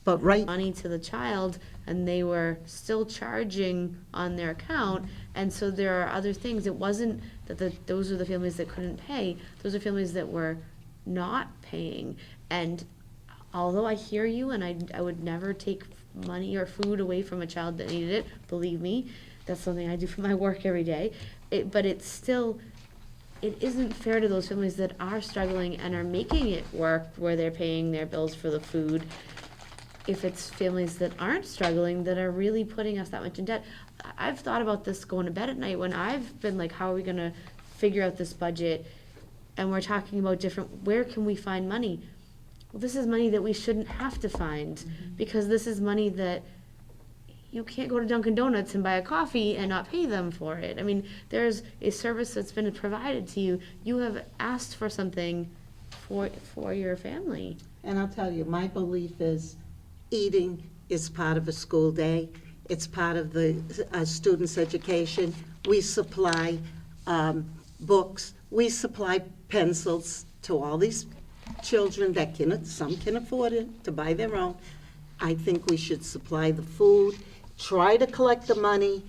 But right, money to the child, and they were still charging on their account, and so there are other things. It wasn't that those are the families that couldn't pay, those are families that were not paying. And although I hear you, and I would never take money or food away from a child that needed it, believe me, that's something I do for my work every day, but it's still, it isn't fair to those families that are struggling and are making it work, where they're paying their bills for the food, if it's families that aren't struggling, that are really putting us that much in debt. I've thought about this going to bed at night, when I've been like, how are we gonna figure out this budget? And we're talking about where can we find money? Well, this is money that we shouldn't have to find, because this is money that you can't go to Dunkin' Donuts and buy a coffee and not pay them for it. I mean, there's a service that's been provided to you. You have asked for something for your family. and I'll tell you, my belief is eating is part of a school day. It's part of the student's education. We supply books, we supply pencils to all these children that some can afford it, to buy their own. I think we should supply the food, try to collect the money,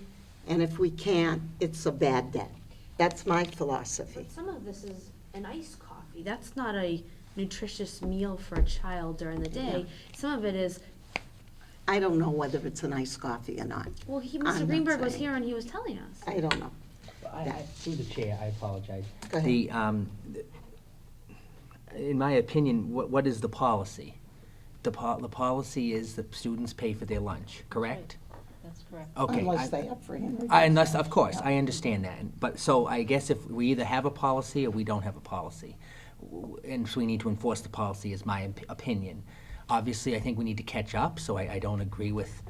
and if we can't, it's a bad debt. That's my philosophy. But some of this is an iced coffee. That's not a nutritious meal for a child during the day. Some of it is, I don't know whether it's an iced coffee or not. well, I'm Mr. not Greenberg was saying. here and he was telling us. I don't know. Through the chair, I apologize. Go ahead. In my opinion, what is the policy? The policy is the students pay for their lunch, correct? That's correct. Okay. Unless they have free and reduced. Unless, of course, I understand that. But, so I guess if we either have a policy or we don't have a policy, and so we need to enforce the policy, is my opinion. Obviously, I think we need to catch up, so I don't agree with,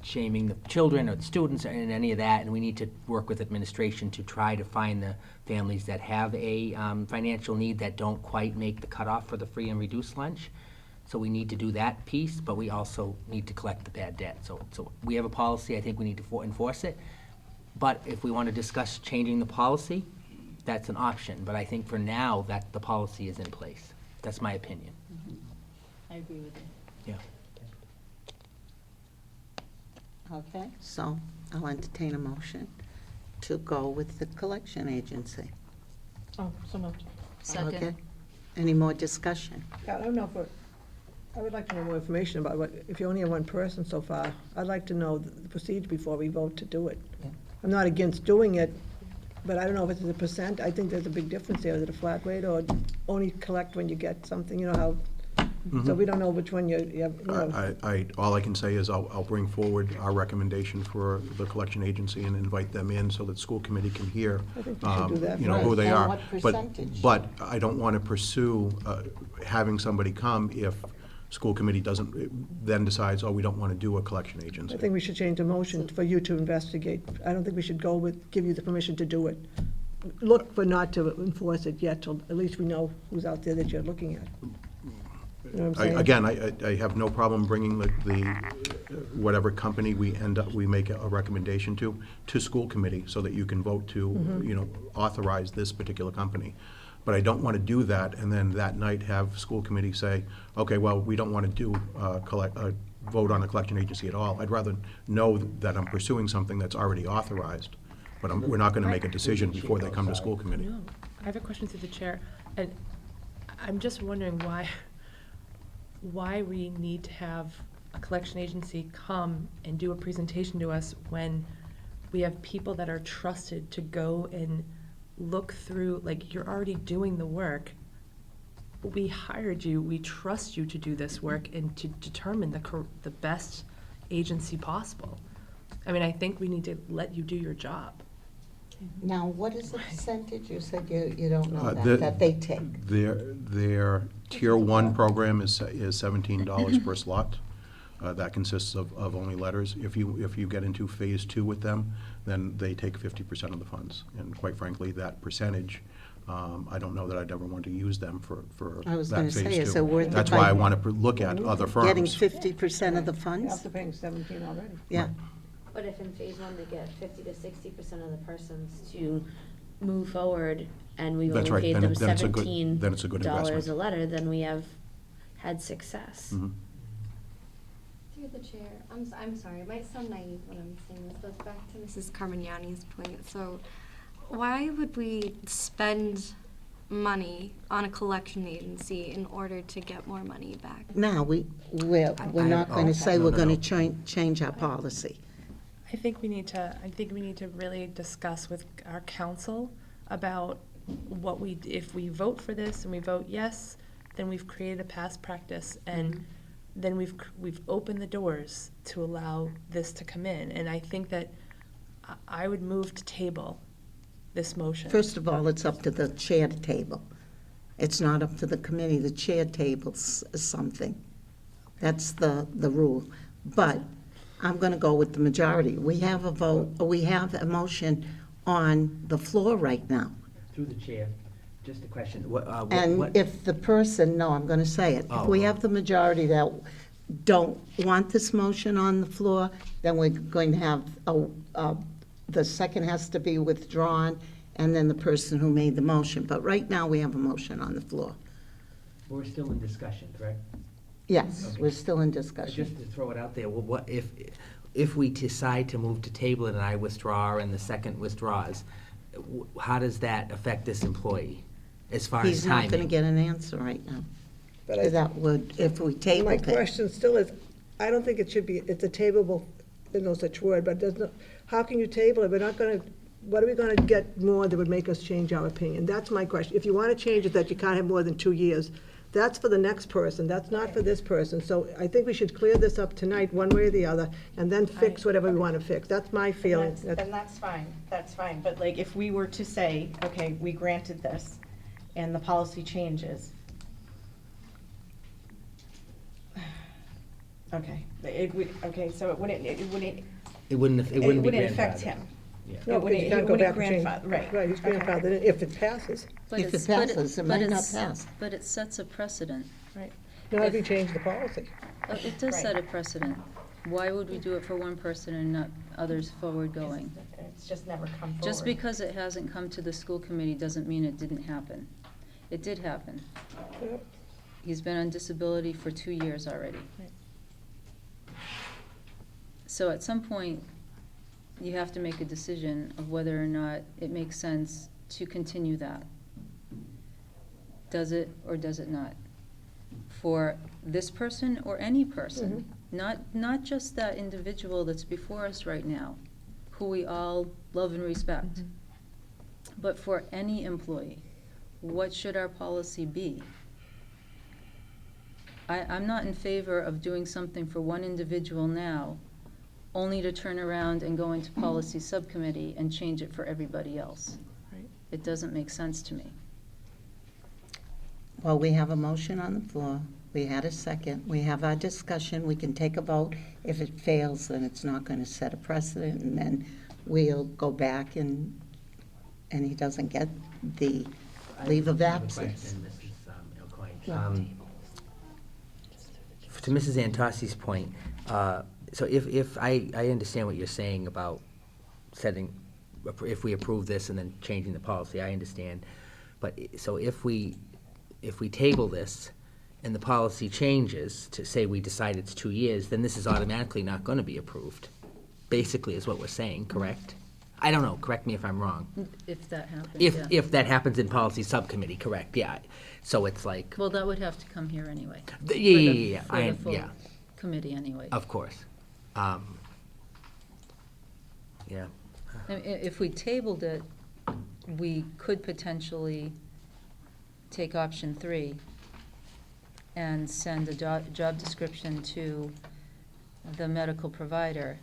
shaming the children or the students and any of that, and we need to work with administration to try to find the families that have a financial need that don't quite make the cutoff for the free and reduced lunch. So we need to do that piece, but we also need to collect the bad debt. So we have a policy, I think we need to enforce it. But if we want to discuss changing the policy, that's an option. But I think for now, that the policy is in place. That's my opinion. I agree with you. Yeah. Okay, so I'll entertain a motion to go with the collection agency. oh, so moved. Okay. Any more discussion? I don't know I would like to know more information about if you only have one person so far, I'd like to know the procedure before we vote to do it. Yeah. I'm not against doing it, but I don't know if it's a percent. I think there's a big difference there. Is it a flat rate or only collect when you get something, how? So we don't know which one you have. All I can say is I'll bring forward our recommendation for the collection agency and invite them in so that school committee can hear, I think we should do that who first. they And are. what percentage? But I don't want to pursue having somebody come if school committee then decides, we don't want to do a collection agency. I think we should change the motion for you to investigate. I don't think we should give you the permission to do it. Look, but not to enforce it yet, till at least we know who's out there that you're looking at. You know what I'm saying? Again, I have no problem bringing the whatever company we make a recommendation to school committee so that you can vote to, authorize this particular company. But I don't want to do that and then that night have school committee say, okay, well, we don't want to do vote on a collection agency at all. I'd rather know that I'm pursuing something that's already authorized, but we're not going to make a decision before they come to school committee. No, I have a question through the chair, and I'm just wondering why we need to have a collection agency come and do a presentation to us when we have people that are trusted to go and look through, like, you're already doing the work. We hired you, we trust you to do this work and to determine the best agency possible. I mean, I think we need to let you do your job. Now, what is the percentage? You said you don't know The- that they take. Their Tier 1 program is $17 per slot. That consists of only letters. If you get into Phase 2 with them, then they take 50% of the funds. And quite frankly, that percentage, I don't know that I'd ever want to use them for I was that gonna Phase 2. say, is it worth it That's by why I want to look at other firms. Getting 50% of the funds? After paying 17 already. Yeah. But if in phase one they get 50 to 60% of the persons to move forward, and we've That's only right. paid Then them then it's a good- $17 then it's a good investment. a letter, then we have had success. Mhm. Through the chair, I'm sorry, it might sound naive when I'm saying this, but back to Mrs. Carmignani's point. So why would we spend money on a collection agency in order to get more money back? No, we're not going to say no, we're no, going no. to change our policy. I think we need to really discuss with our council about if we vote for this and we vote yes, then we've created a past practice, and then we've opened the doors to allow this to come in. And I think that I would move to table this motion. First of all, it's up to the chair to table. It's not up to the committee. The chair tables something. That's the rule. But I'm going to go with the majority. We have a motion on the floor right now. Through the chair, just a question. And if the person, no, I'm going to say it. If we Oh. have the majority that don't want this motion on the floor, then we're going to have, the second has to be withdrawn, and then the person who made the motion. But right now, we have a motion on the floor. We're still in discussion, correct? Yes, Okay. we're still in discussion. Just to throw it out there, what if we decide to move to table it and I withdraw and the second withdraws, how does that affect this employee as far as He's not going to timing? get an answer right now. But That would, if we table my it. question still is, I don't think it should be, it's a tablable, there's no such word, but there's no, how can you table it? We're not going to, what are we going to get more that would make us change our opinion? That's my question. If you want to change it, that you can't have more than 2 years, that's for the next person, that's not for this person. So I think we should clear this up tonight, one way or the other, and then fix whatever we want to fix. That's my feeling. And that's fine, but like, if we were to say, okay, we granted this, and the policy changes. Okay, so it wouldn't It wouldn't be affect grandfathered. him. Yeah. No, It wouldn't- because you can't it go wouldn't back and change. grandfather, right. Right, he's Okay. grandfathered if it passes. But If it's- it but passes, it but might not it's- pass. But it sets a precedent. Right. Not if we change the policy. It does set a precedent. Why would we do it for one person and not others forward going? It's just never come forward. Just because it hasn't come to the school committee doesn't mean it didn't happen. It did happen. Yep. He's been on disability for 2 years already. Right. So at some point, you have to make a decision of whether or not it makes sense to continue that. Does it or does it not? For this person or any person, not just that individual that's before us right now, who we all love and respect, but for any employee, what should our policy be? I'm not in favor of doing something for one individual now, only to turn around and go into policy subcommittee and change it for everybody else. Right. It doesn't make sense to me. Well, we have a motion on the floor. We had a second. We have our discussion. We can take a vote. If it fails, then it's not going to set a precedent, and then we'll go back and he doesn't get the leave of I have a absence. question, Mrs. Ilcoin. Yeah. To Mrs. Antosi's point, so if I understand what you're saying about setting, if we approve this and then changing the policy, I understand. But, so if we table this and the policy changes to say we decide it's 2 years, then this is automatically not going to be approved, basically is what we're saying, correct? I don't know, correct me if I'm wrong. If that happens, yeah. If that happens in policy subcommittee, correct, yeah. So it's like, Well, that would have to come here anyway. yeah. For the full- committee anyway. Of course. Yeah. If we tabled it, we could potentially take option 3 and send a job description to the medical provider.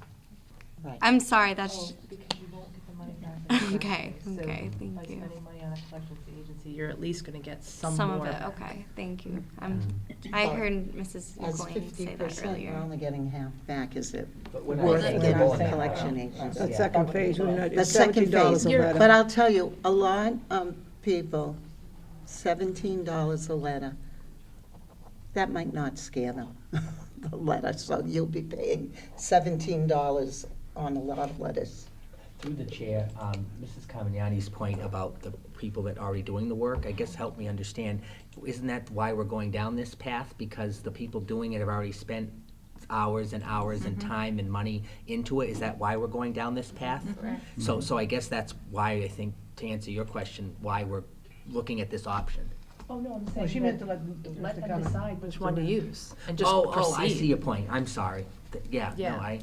Right. I'm sorry, that's, Because you won't get the money back. Okay, okay, thank By you. spending money on a collections agency, you're at least gonna get some some more of it, back. okay, thank you. I heard Mrs. As McLean say that 50%, we're earlier. only getting half back, is it we're not worth saying it we're in not the saying collection agency? That second phase, we're not, The it's second $17 phase, a letter. but I'll tell you, a lot of people, $17 a letter, that might not scare them, the letter, so you'll be paying $17 on a lot of letters. Through the chair, Mrs. Carmignani's point about the people that are already doing the work, I guess help me understand, isn't that why we're going down this path? Because the people doing it have already spent hours and hours and time and money into it? Is that why we're going down this path? So I guess that's why I think, to answer your question, why we're looking at this option. Oh, no, I'm Well, saying she meant that to let let Mr. them Cummings- decide which one to use and just Oh, proceed. I see your point, I'm sorry. Yeah, no, Yeah.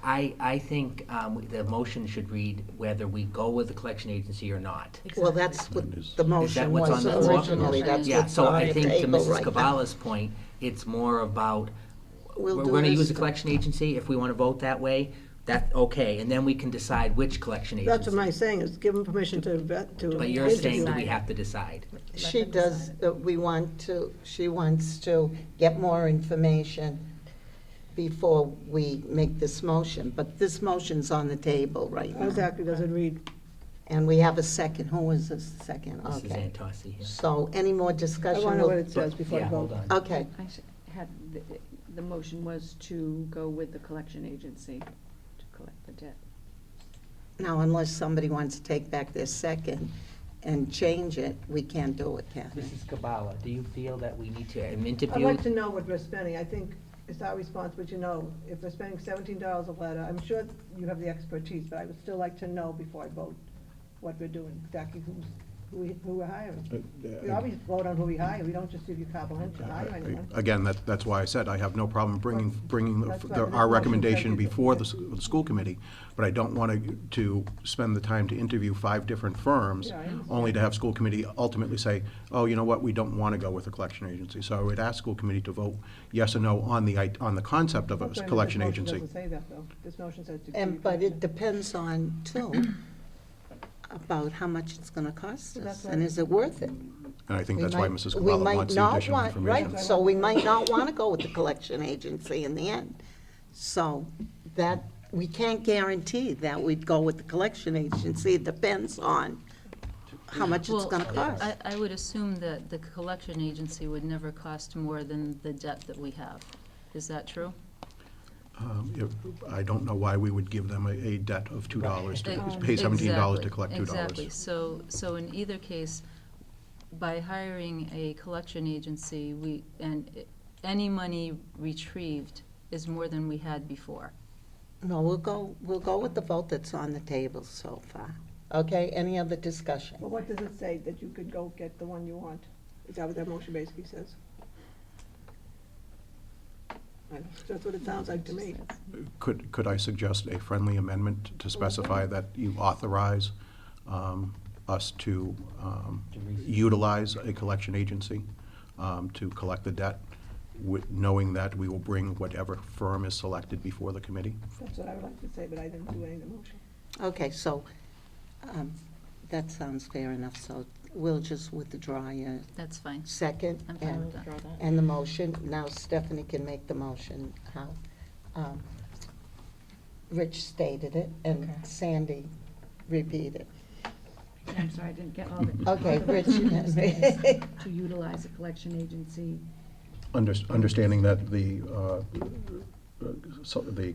I think the motion should read whether we go with the collection agency or not. Well, that's what the motion what's was on the floor? originally, that's Yeah, what's so on I the think to table Mrs. right now. Cavallo's point, it's more about, We'll we're do gonna this use a to- collection agency, if we wanna vote that way, that's okay, and then we can decide which collection agency. That's what I'm saying, is give them permission to vet, to But you're saying that we Decide. have to decide. She does, she wants to get more information before we make this motion, but this motion's on the table right How now. exactly does it read? And we have a second, who was the second? Mrs. Okay. Antossi here. So, any more I discussion? want to know what We'll- it says before I Yeah, hold vote. on. Okay, The motion was to go with the collection agency to collect the debt. now unless somebody wants to take back their second and change it, we can't do it, Kathy. Mrs. Cavallo, do you feel that we need to I'd interview? like to know what we're spending. I think it's our responsibility to know if we're spending $17 a letter. I'm sure you have the expertise, but I would still like to know before I vote what we're doing, exactly who we're hiring. We always vote on who we hire. We don't just give you carte blanche to hire anyone. Again, that's why I said I have no problem bringing That's right, our this recommendation motion says before the school committee, but I don't want to spend the time to interview 5 different firms, Yeah, I understand. only to have school committee ultimately say, oh, you know what, we don't want to go with a collection agency. So I would ask school committee to vote yes or no on the concept of a That's why collection this motion agency. doesn't say that, though. This motion says to. And, but it depends on, too, about how much it's gonna cost Well, that's us, and right. is it worth it? And I think We that's why might- Mrs. we Cavallo might wants the not additional want- information. Right, so we might not want to go with the collection agency in the end. So that, we can't guarantee that we'd go with the collection agency. It depends on how much it's Well, going to cost. I would assume that the collection agency would never cost more than the debt that we have. Is that true? I don't know why we would give them a debt of $2, to Ex- pay $17 to exactly, collect $2. Exactly, so in either case, by hiring a collection agency, any money retrieved is more than we had before. No, we'll go with the vote that's on the table so far. Okay, any other discussion? But what does it say, that you could go get the one you want? Is that what that motion basically says? That's what it sounds like to me. Could I suggest a friendly amendment to specify that you authorize us to utilize a collection agency to collect the debt, knowing that we will bring whatever firm is selected before the committee? That's what I would like to say, but I didn't do any of the motion. Okay, so that sounds fair enough, so we'll just withdraw your That's fine. second I'm fine with and, that. and the motion. Now Stephanie can make the motion, how Rich stated it and Okay. Sandy repeated. I'm sorry, I didn't get all the. Okay, all the Rich. motions is to utilize a collection agency. Understanding that the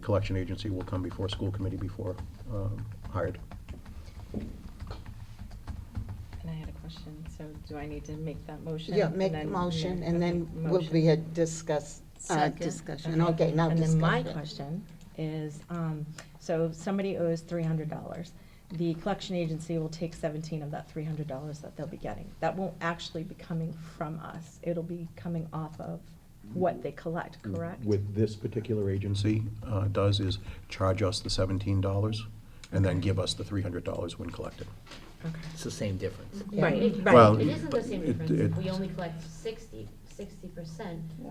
collection agency will come before school committee before hired. And I had a question, so do I need to make that motion? Yeah, and make the then- motion, and okay, then motion. we had discussed, Second. discussion. Okay, now And then my discussion. question is, so if somebody owes $300, the collection agency will take 17 of that $300 that they'll be getting. That won't actually be coming from us. It'll be coming off of what they collect, correct? With this particular agency, does is charge us the $17 and then give us the $300 when collected. Okay. It's the same difference. Right, Well, It isn't the same it- difference. If we it- only collect 60%,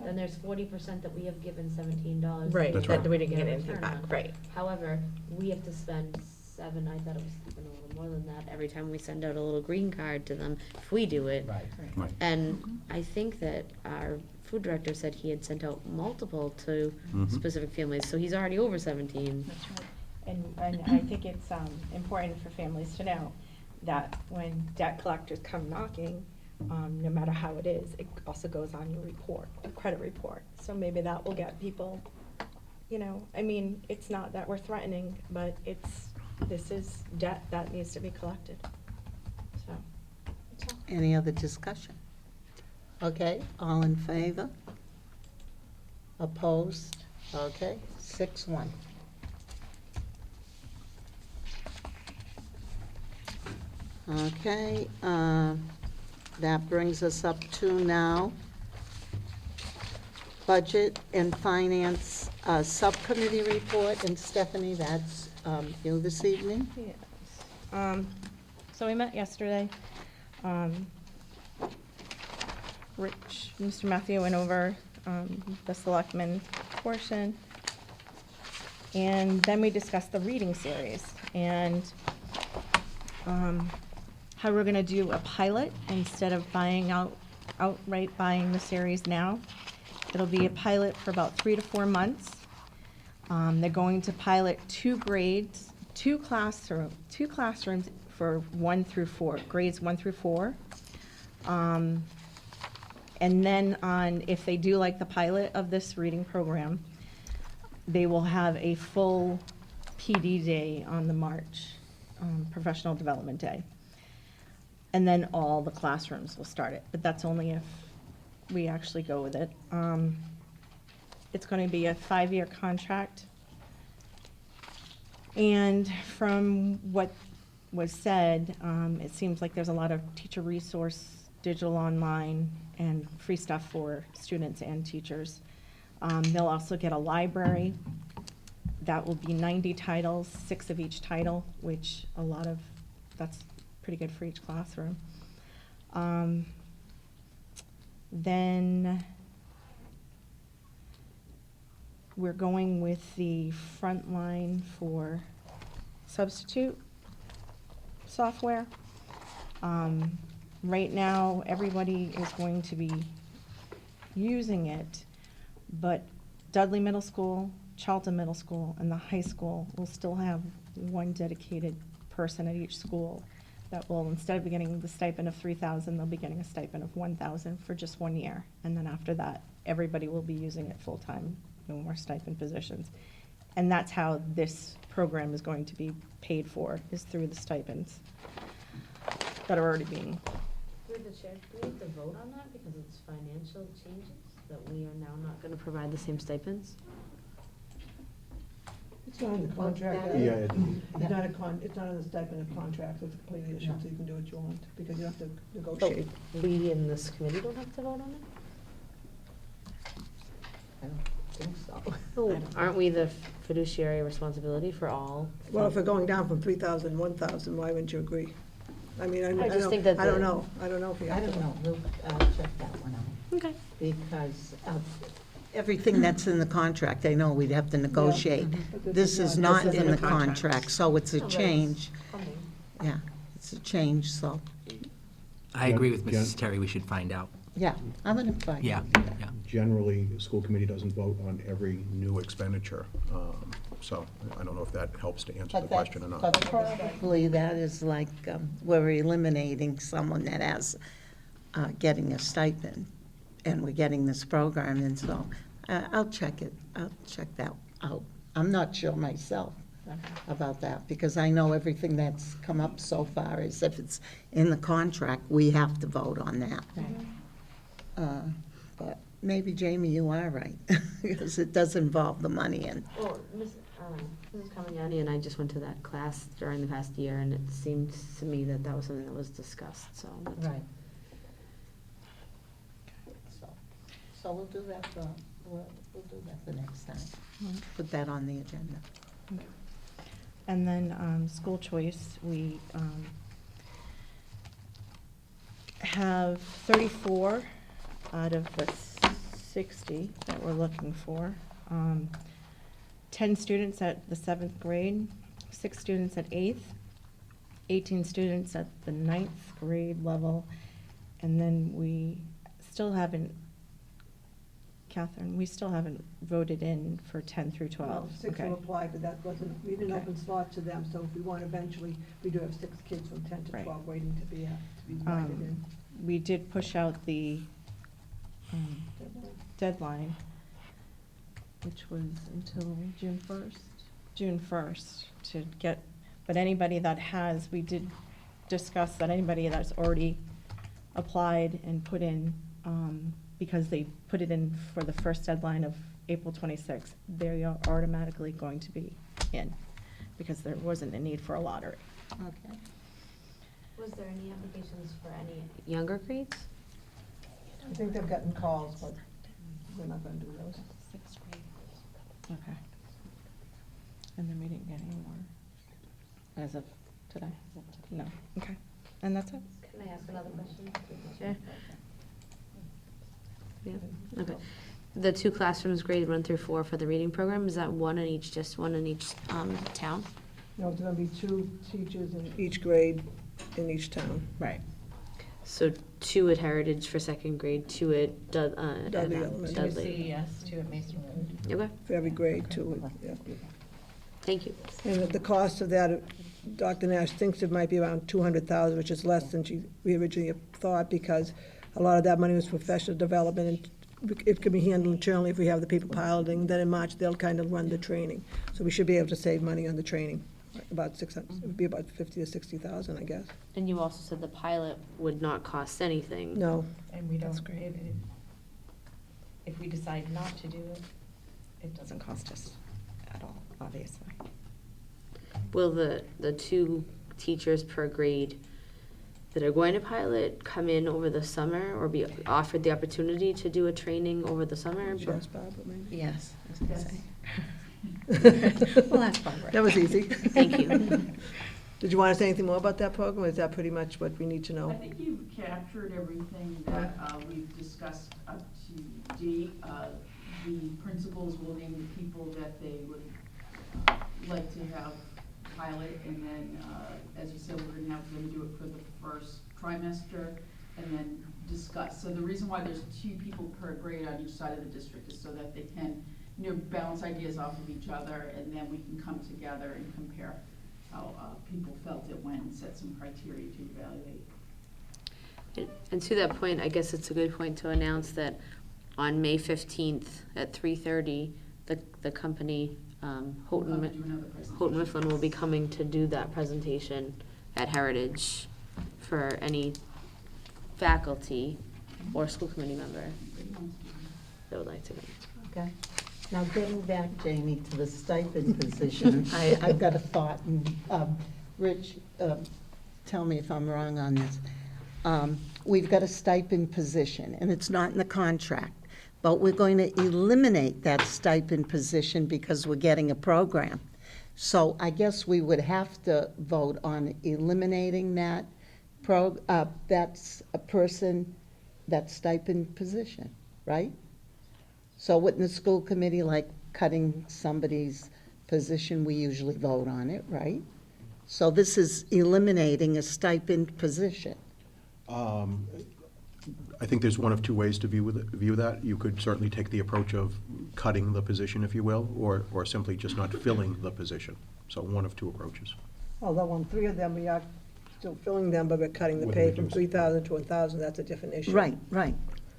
then there's 40% that we have given $17. Right, That's that right. we didn't get a anything return back, on. right. However, we have to spend I thought it was even a little more than that, every time we send out a little green card to them, if we do it. Right. Right. And I think that our food director said he had sent out multiple to Mhm. specific families, so he's already over 17. That's right. And I think it's important for families to know that when debt collectors come knocking, no matter how it is, it also goes on your report, a credit report. So maybe that will get people, I mean, it's not that we're threatening, but this is debt that needs to be collected. So, that's all. Any other discussion? Okay, all in favor? Opposed? Okay, 6-1. Okay, that brings us up to now Budget and Finance Subcommittee report, and Stephanie, that's you this evening? Yes. So we met yesterday. Mr. Matthew went over the selectmen portion. And then we discussed the reading series and how we're gonna do a pilot instead of outright buying the series now. It'll be a pilot for about 3 to 4 months. They're going to pilot 2 grades, 2 classrooms for 1 through 4, grades 1 through 4. And then if they do like the pilot of this reading program, they will have a full PD day on the March, Professional Development Day. And then all the classrooms will start it, but that's only if we actually go with it. It's going to be a 5-year contract. And from what was said, it seems like there's a lot of teacher resource, digital online, and free stuff for students and teachers. They'll also get a library. That will be 90 titles, 6 of each title, which that's pretty good for each classroom. Then we're going with the Frontline for substitute software. Right now, everybody is going to be using it, but Dudley Middle School, Charlton Middle School, and the high school will still have one dedicated person at each school that will, instead of getting the stipend of $3,000, they'll be getting a stipend of $1,000 for just 1 year. And then after that, everybody will be using it full-time, no more stipend positions. And that's how this program is going to be paid for, is through the stipends that are already being. Through the chair, do we have to vote on that because it's financial changes that we are now not going to provide the same stipends? It's not in the contract. that- Yeah, It's not in the stipend of contract, it's completely issued, so you can do what you want, because you have to negotiate. But we in this committee don't have to vote on it? I don't think so. Oh, aren't we the fiduciary responsibility for all? Well, if we're going down from 3,000 to 1,000, why wouldn't you agree? I mean, I just don't, think that I don't the- know, I don't know if you I have to. don't know, we'll check that one out. Okay. Because everything that's in the contract, I know we'd have to negotiate. But This is not in the contract, so it's a No, but it's change. coming. Yeah, it's a change, so, I agree with Jen- Mrs. Terry, we should find out. yeah, I'm gonna find. Yeah, out. yeah. Generally, the school committee doesn't vote on every new expenditure, so I don't know if that helps to answer the But question or that's, not. but probably that is like, we're eliminating someone that has, getting a stipend, and we're getting this program, and so, I'll check that out. I'm not sure myself about that, because I know everything that's come up so far is if it's in the contract, we have to vote on that. But maybe, Jamie, you are right, because it does involve the money, and, Well, Mrs. Kamiani and I just went to that class during the past year, and it seemed to me that that was something that was discussed, so. that's- So we'll do that we'll do that the next time. Put that on the agenda. And then school choice, we have 34 out of the 60 that we're looking for. 10 students at the 7th grade, 6 students at 8th, 18 students at the 9th grade level, and then we still haven't, Catherine, we still haven't voted in for 10 through 12. Well, 6 Okay. have applied, but that wasn't, we didn't Okay. open slots to them, so if we want eventually, we do have 6 kids from 10 to Right. 12 waiting to be invited in. We did push out the deadline, which was until June 1st. June 1st to get, but anybody that has, we did discuss that anybody that's already applied and put in, because they put it in for the first deadline of April 26th, they are automatically going to be in, because there wasn't a need for a lottery. Okay. Was there any applications for any younger grades? I think they've gotten calls, but we're not gonna do those. Sixth grade. Okay. And then we didn't get any more as of today? No, okay. And that's it? Can I ask another question? Sure. Yeah, okay. The 2 classrooms, grade 1 through 4 for the reading program, is that just one in each town? No, there's gonna be 2 teachers in each grade in each town. Right. So 2 at Heritage for 2nd grade, 2 at Dudley Elementary. Dudley. CES, 2 at Mason Road. Okay, For every grade, 2, yeah. thank you. And the cost of that, Dr. Nash thinks it might be around 200,000, which is less than we originally thought, because a lot of that money was professional development, and it could be handled internally if we have the people piloting. Then in March, they'll kind of run the training. So we should be able to save money on the training, about 600, it would be about 50 to 60,000, I guess. And you also said the pilot would not cost anything. No, And we That's don't, great. if we decide not to do it, it Doesn't cost us at all, obviously. Will the 2 teachers per grade that are going to pilot come in over the summer or be offered the opportunity to do a training over the summer? should ask Barbara maybe. Yes, I was gonna say. Well, that's Barbara. That was easy. Thank you. Did you want to say anything more about that program, or is that pretty much what we need to I know? think you've captured everything that we've discussed up to date. The principals will name the people that they would like to have pilot, and then, as you said, we're gonna have them do it for the first trimester, and then discuss. So the reason why there's 2 people per grade on each side of the district is so that they can, bounce ideas off of each other, and then we can come together and compare how people felt it went and set some criteria to evaluate. And to that point, I guess it's a good point to announce that on May 15th at 3:30, the company, Houghton We'll do another presentation. Houghton Mifflin will be coming to do that presentation at Heritage for any faculty or school committee member that would like to go. Okay. Now, getting back, Jamie, to the stipend position, I've got a thought, and Rich, tell me if I'm wrong on this. We've got a stipend position, and it's not in the contract, but we're going to eliminate that stipend position because we're getting a program. So I guess we would have to vote on eliminating that that's a person, that stipend position, right? So wouldn't the school committee, like cutting somebody's position, we usually vote on it, right? So this is eliminating a stipend position. I think there's one of 2 ways to view that. You could certainly take the approach of cutting the position, if you will, or simply just not filling the position. So one of 2 approaches. Although on 3 of them, we are still filling them, but we're cutting the With pay the from reduced. 3,000 to 1,000, that's a different issue. Right, right.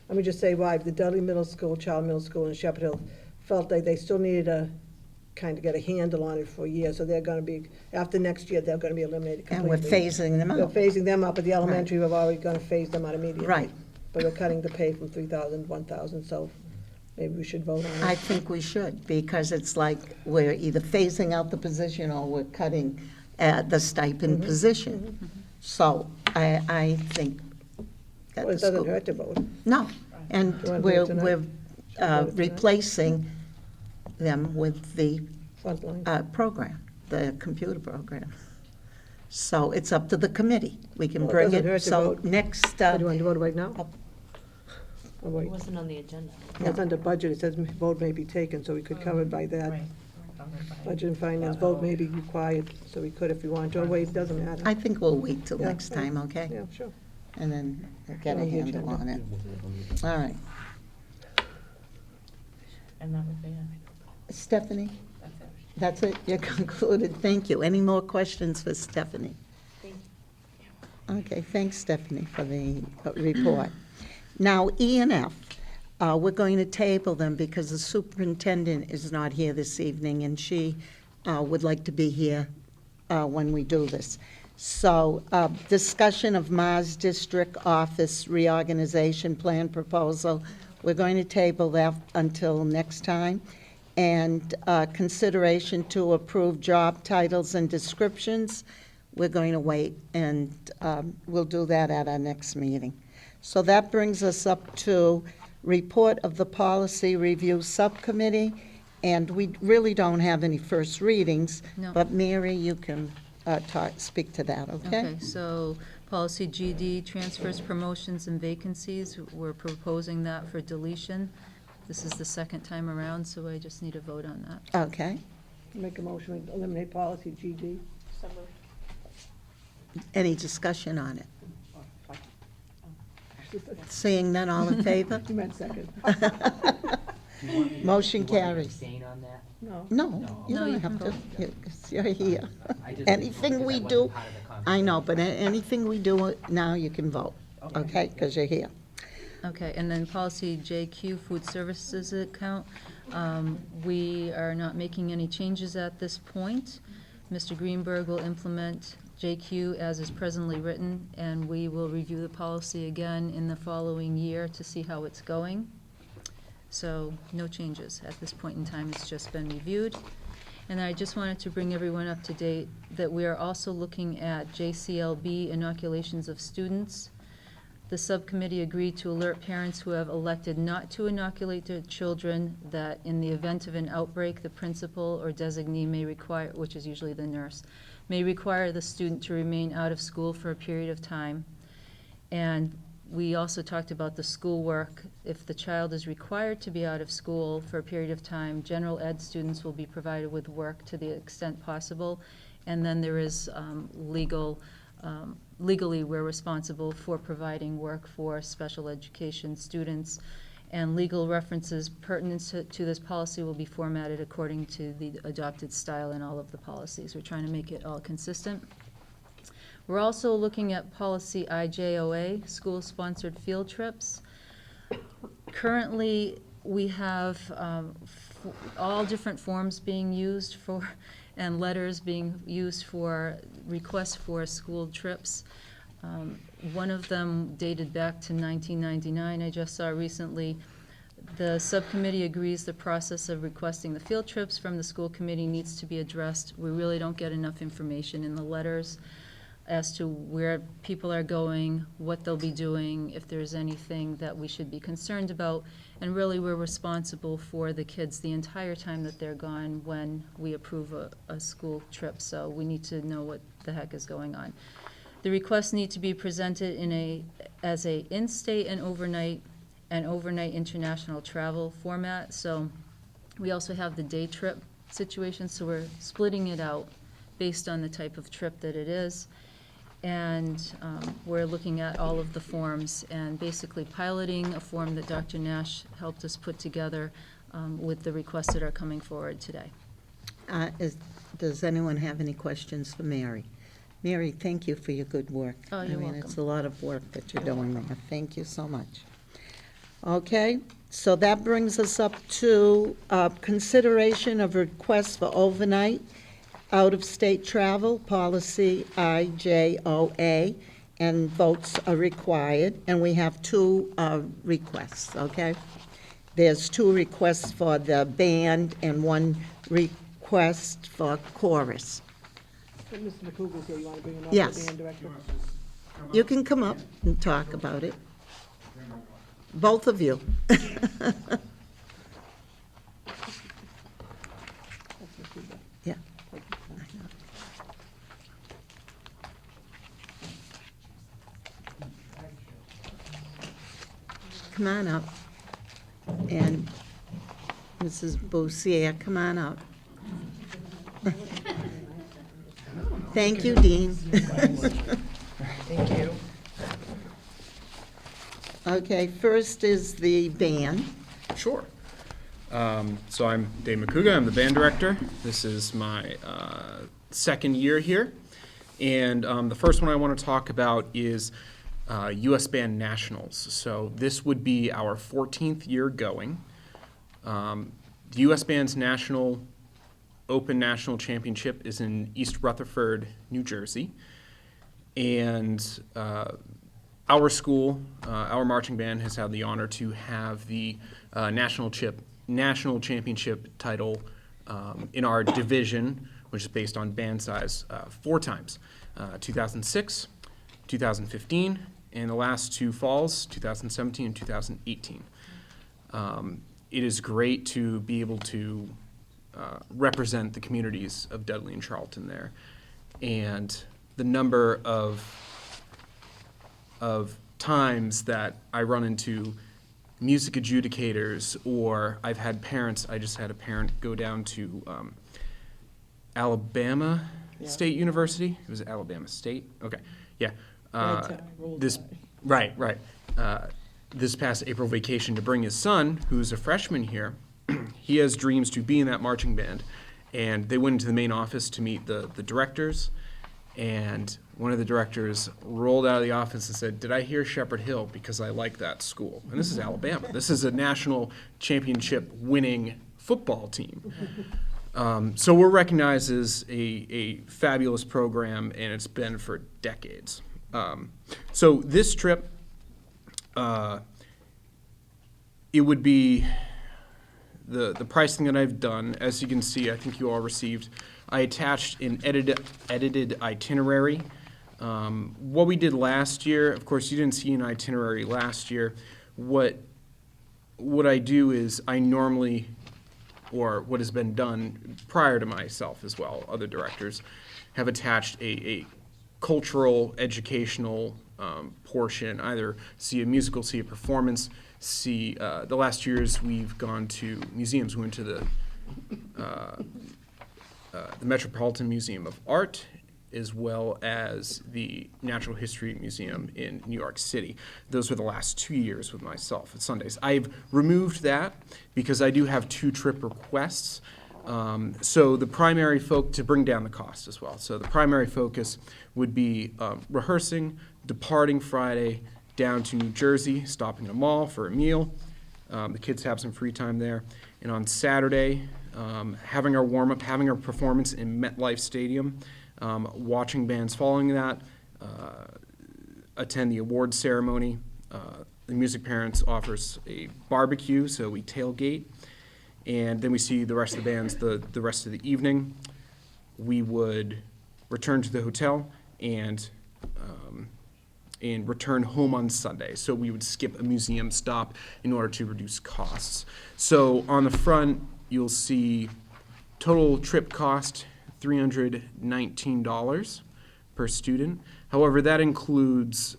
Let me just say why, the Dudley Middle School, Child Middle School, and Shepherd Hill felt like they still needed to kind of get a handle on it for a year, so they're gonna be, after next year, they're gonna be eliminated And completely. we're phasing them We're out. phasing them out, but the elementary, we're already gonna phase them out immediately. Right. But we're cutting the pay from 3,000 to 1,000, so maybe we should vote on I it. think we should, because it's like we're either phasing out the position or we're cutting the stipend position. So I think that Well, the it doesn't school. hurt to vote. No, And Do you wanna do we're, it tonight? we're Do you wanna do it tonight? replacing them with the Frontline. program, the computer program. So it's up to the committee. We can Well, it bring doesn't hurt it, to so vote. next, Do you want to vote right now? Or wait? It wasn't on the agenda. It's under budget, it says vote may be taken, so we could cover it by that. Budget and finance vote may be required, so we could if we want to, or wait, it doesn't matter. I think we'll wait till Yeah, next time, okay? Yeah, sure. And then we'll get a On the handle on it. agenda. All right. And that would be it. Stephanie, That's it. that's it? You're concluded. Thank you. Any more questions for Stephanie? Okay, thanks, Stephanie, for the report. Now, E and F, we're going to table them because the superintendent is not here this evening, and she would like to be here when we do this. So, discussion of Mars District Office Reorganization Plan Proposal, we're going to table that until next time. And consideration to approve job titles and descriptions, we're going to wait, and we'll do that at our next meeting. So that brings us up to report of the Policy Review Subcommittee, and we really don't have any first readings. No. But Mary, you can speak to that, okay? Okay, so policy GD, transfers, promotions, and vacancies, we're proposing that for deletion. This is the second time around, so I just need a vote on that. Okay. Make a motion, to eliminate policy GD. Any discussion on it? Seeing none, all in favor? You meant second. Motion Do you want me to carries. abstain on that? No. No, you No, don't you have can to. vote. You're here. I just- Anything we because I do, wasn't part of the conversation. I know, but anything we do now, you can vote, okay? Because you're here. Okay, and then policy JQ, food services account. We are not making any changes at this point. Mr. Greenberg will implement JQ as is presently written, and we will review the policy again in the following year to see how it's going. So, no changes at this point in time, it's just been reviewed. And I just wanted to bring everyone up to date that we are also looking at JCLB inoculations of students. The subcommittee agreed to alert parents who have elected not to inoculate their children that in the event of an outbreak, the principal or designee may require, which is usually the nurse, may require the student to remain out of school for a period of time. And we also talked about the schoolwork. If the child is required to be out of school for a period of time, general ed students will be provided with work to the extent possible. And then there is legally, we're responsible for providing work for special education students. And legal references pertinent to this policy will be formatted according to the adopted style in all of the policies. We're trying to make it all consistent. We're also looking at policy IJOA, school-sponsored field trips. Currently, we have all different forms being used for, and letters being used for requests for school trips. One of them dated back to 1999, I just saw recently. The subcommittee agrees the process of requesting the field trips from the school committee needs to be addressed. We really don't get enough information in the letters as to where people are going, what they'll be doing, if there's anything that we should be concerned about. And really, we're responsible for the kids the entire time that they're gone when we approve a school trip. So we need to know what the heck is going on. The requests need to be presented as a in-state and overnight international travel format. So we also have the day trip situation, so we're splitting it out based on the type of trip that it is. And we're looking at all of the forms and basically piloting a form that Dr. Nash helped us put together with the requests that are coming forward today. Does anyone have any questions for Mary? Mary, thank you for your good work. Oh, you're I mean, welcome. it's a lot of work that you're doing there. Thank you so much. Okay, so that brings us up to consideration of requests for overnight out-of-state travel, policy IJOA, and votes are required. And we have two requests, okay? There's two requests for the band and one request for chorus. Mr. McCougal's here, you want to bring him up? Yes. The band director? You can come up and talk about it. both of you. Yeah. Come on up. And Mrs. Boussier, come on up. Thank you, Dean. Thank you. Okay, first is the band. Sure. So I'm Dave McCouga. I'm the band director. This is my second year here. And the first one I want to talk about is U.S. Band Nationals. So this would be our 14th year going. The U.S. Band's Open National Championship is in East Rutherford, New Jersey. And our school, our marching band, has had the honor to have the national championship title in our division, which is based on band size, 4 times, 2006, 2015, and the last 2 falls, 2017 and 2018. It is great to be able to represent the communities of Dudley and Charlton there, and the number of times that I run into music adjudicators, or I've had parents. I just had a parent go down to Alabama State University. It was Alabama State. Okay, yeah. This past April vacation to bring his son, who's a freshman here. He has dreams to be in that marching band, and they went into the main office to meet the directors, and one of the directors rolled out of the office and said, "Did I hear Shepherd Hill? Because I like that school." And this is Alabama. This is a national championship winning football team. So we're recognized as a fabulous program, and it's been for decades. So this trip, it would be the pricing that I've done. As you can see, I think you all received. I attached an edited itinerary. What we did last year, of course, you didn't see an itinerary last year. What I do is I normally, or what has been done prior to myself as well, other directors, have attached a cultural, educational portion, either see a musical, see a performance, see, the last years we've gone to museums. We went to the Metropolitan Museum of Art, as well as the Natural History Museum in New York City. Those were the last 2 years with myself at Sundays. I've removed that because I do have 2 trip requests. So the primary to bring down the cost as well. So the primary focus would be rehearsing, departing Friday down to New Jersey, stopping at a mall for a meal. The kids have some free time there. And on Saturday, having our warm-up, having our performance in MetLife Stadium, watching bands following that, attend the awards ceremony. The Music Parents offers a barbecue, so we tailgate. And then we see the rest of the bands the rest of the evening. We would return to the hotel and return home on Sunday. So we would skip a museum stop in order to reduce costs. So on the front, you'll see total trip cost, $319 per student. However, that includes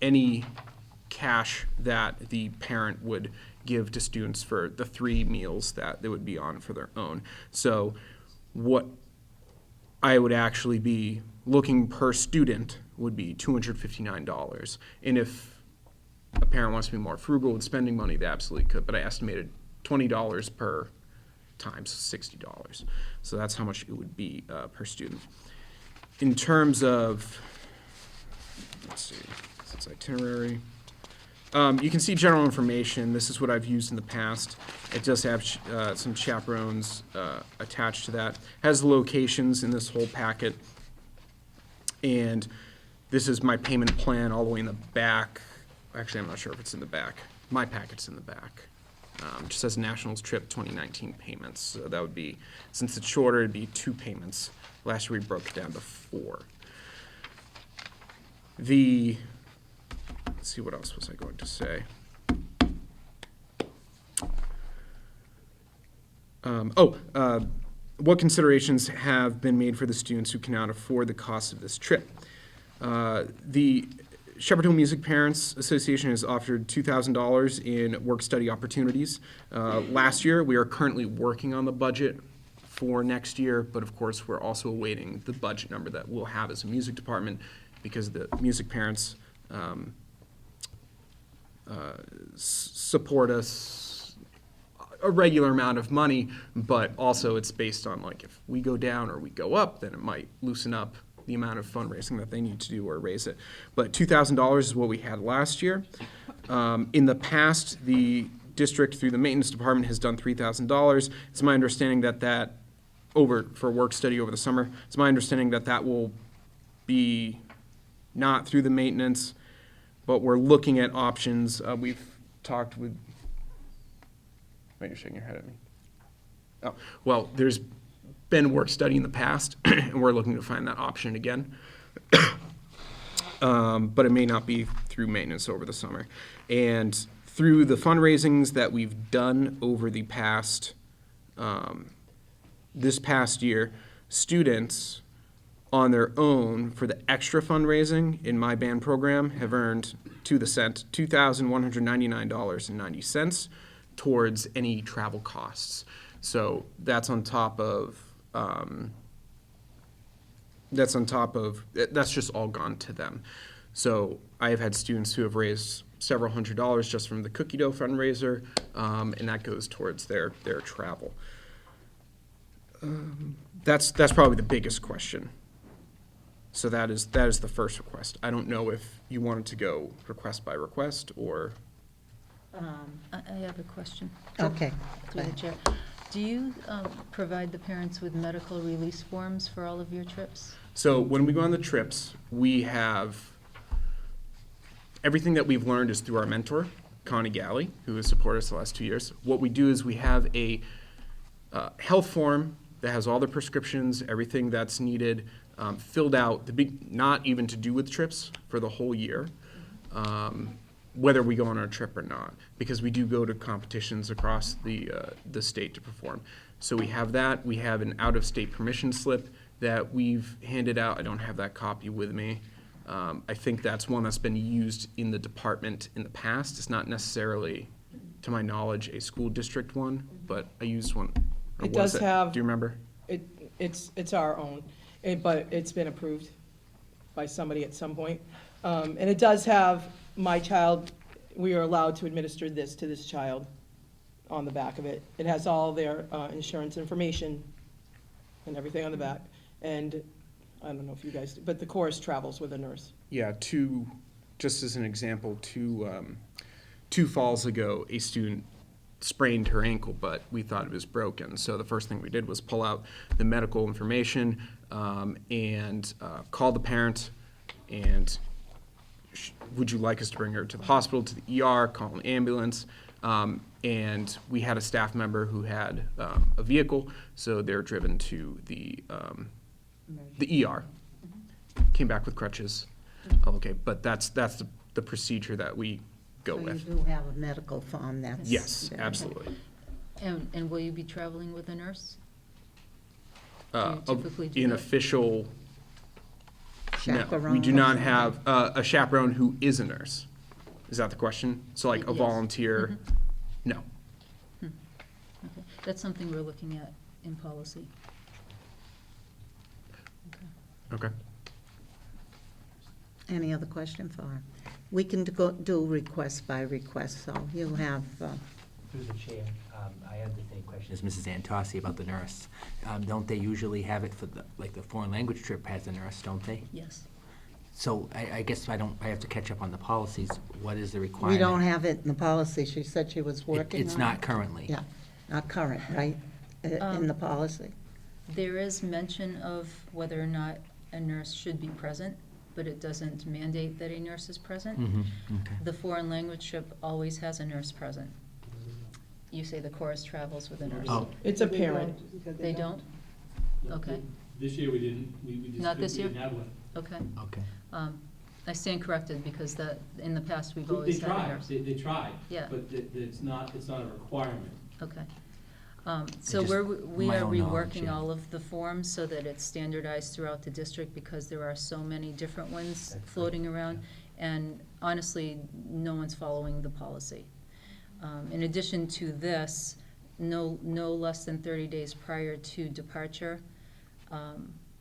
any cash that the parent would give to students for the 3 meals that they would be on for their own. So what I would actually be looking per student would be $259. And if a parent wants to be more frugal with spending money, they absolutely could, but I estimated $20 per times $60. So that's how much it would be per student. In terms of, let's see, this itinerary. You can see general information. This is what I've used in the past. It does have some chaperones attached to that. It has the locations in this whole packet. And this is my payment plan all the way in the back. Actually, I'm not sure if it's in the back. My packet's in the back. It just says Nationals Trip 2019 payments. So that would be, since it's shorter, it'd be 2 payments. Last year we broke it down to 4. Let's see, what else was I going to say? What considerations have been made for the students who cannot afford the cost of this trip? The Shepherd Hill Music Parents Association has offered $2,000 in work-study opportunities last year. We are currently working on the budget for next year, but of course, we're also awaiting the budget number that we'll have as a music department, because the music parents support us a regular amount of money, but also it's based on, like, if we go down or we go up, then it might loosen up the amount of fundraising that they need to do or raise it. But $2,000 is what we had last year. In the past, the district, through the maintenance department, has done $3,000. It's my understanding that for work study over the summer, it's my understanding that will be not through the maintenance, but we're looking at options. We've talked with, wait, you're shaking your head at me. Oh, well, there's been work study in the past, and we're looking to find that option again. But it may not be through maintenance over the summer. And through the fundraisings that we've done over the past, this past year, students on their own for the extra fundraising in my band program have earned, to the cent, $2,199.90 towards any travel costs. So that's on top of, that's just all gone to them. So I have had students who have raised several $100s just from the cookie dough fundraiser, and that goes towards their travel. That's probably the biggest question. So that is the first request. I don't know if you wanted to go request by request or. I have a question. Okay. Through the chair. Do you provide the parents with medical release forms for all of your trips? So when we go on the trips, we have everything that we've learned is through our mentor, Connie Galley, who has supported us the last 2 years. What we do is we have a health form that has all the prescriptions, everything that's needed, filled out, not even to do with trips, for the whole year, whether we go on our trip or not, because we do go to competitions across the state to perform. So we have that. We have an out-of-state permission slip that we've handed out. I don't have that copy with me. I think that's one that's been used in the department in the past. It's not necessarily, to my knowledge, a school district one, but I used one. It does have. Do you remember? It's our own, but it's been approved by somebody at some point. And it does have my child, we are allowed to administer this to this child on the back of it. It has all their insurance information and everything on the back. And I don't know if you guys, but the chorus travels with a nurse. Yeah, just as an example, two falls ago, a student sprained her ankle, but we thought it was broken. So the first thing we did was pull out the medical information and call the parent and would you like us to bring her to the hospital, to the ER, call an ambulance? And we had a staff member who had a vehicle, so they're driven to the ER. Came back with crutches. Okay, but that's the procedure that we go with. So you do have a medical form that's. Yes, absolutely. And will you be traveling with a nurse? An official. Chaperone. No, we do not have a chaperone who is a nurse. Is that the question? So like a volunteer? No. Okay. That's something we're looking at in policy. Okay. Any other question for her? We can do request by request, so you'll have. Through the chair, I had the same question as Mrs. Antossi about the nurse. Don't they usually have it for the foreign language trip has a nurse, don't they? Yes. So I guess I have to catch up on the policies. What is the requirement? We don't have it in the policy. She said she was working on it. It's not currently. Yeah, not current, right, in the policy. There is mention of whether or not a nurse should be present, but it doesn't mandate that a nurse is present. Okay. The foreign language trip always has a nurse present. You say the chorus travels with a nurse. Oh. It's a parent. They don't? Okay. This year we didn't, we just. Not this year? We didn't have one. Okay. Okay. I stand corrected because in the past, we've always had a nurse. They tried. Yeah. But it's not a requirement. Okay. So just we my are own knowledge, reworking yeah. all of the forms so that it's standardized throughout the district because there are so many different ones floating around. And honestly, no one's following the policy. In addition to this, no less than 30 days prior to departure,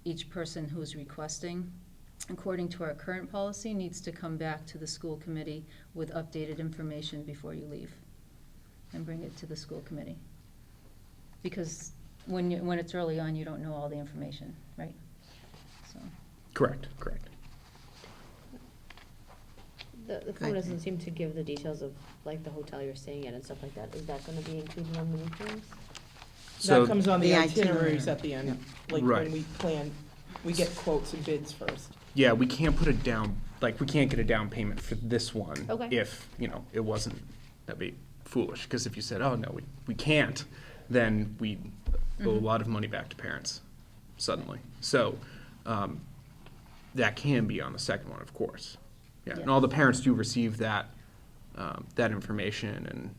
each person who's requesting, according to our current policy, needs to come back to the school committee with updated information before you leave and bring it to the school committee. Because when it's early on, you don't know all the information, right? So. Correct. The form doesn't seem to give the details of, like, the hotel you're staying at and stuff like that. Is that gonna be included on the new forms? That comes on the The itineraries itinerary. at the end, like Right. when we plan, we get quotes and bids first. Yeah, we can't put it down, like, we can't get a down payment for this one. Okay. If, it wasn't, that'd be foolish, because if you said, oh, no, we can't, then we owe a lot of money back to parents suddenly. So, that can be on the second one, of course. Yeah, and all the parents do receive that, that information, and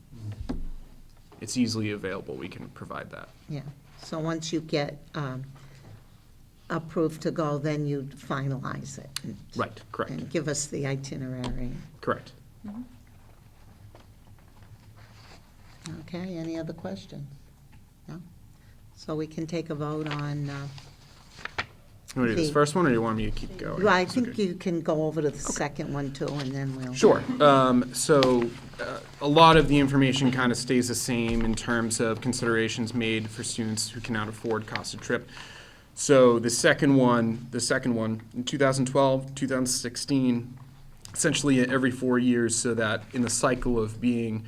it's easily available. We can provide that. Yeah, so once you get approved to go, then you'd finalize it. Right, correct. And give us the itinerary. Correct. Okay, any other questions? No? So we can take a vote on, You want to do this the- first one, or you want me to keep going? well, I It's think okay. you can go over to the second one too, and then we'll. Sure. A lot of the information kind of stays the same in terms of considerations made for students who cannot afford cost of trip. So the second one, in 2012, 2016, essentially every 4 years, so that in the cycle of being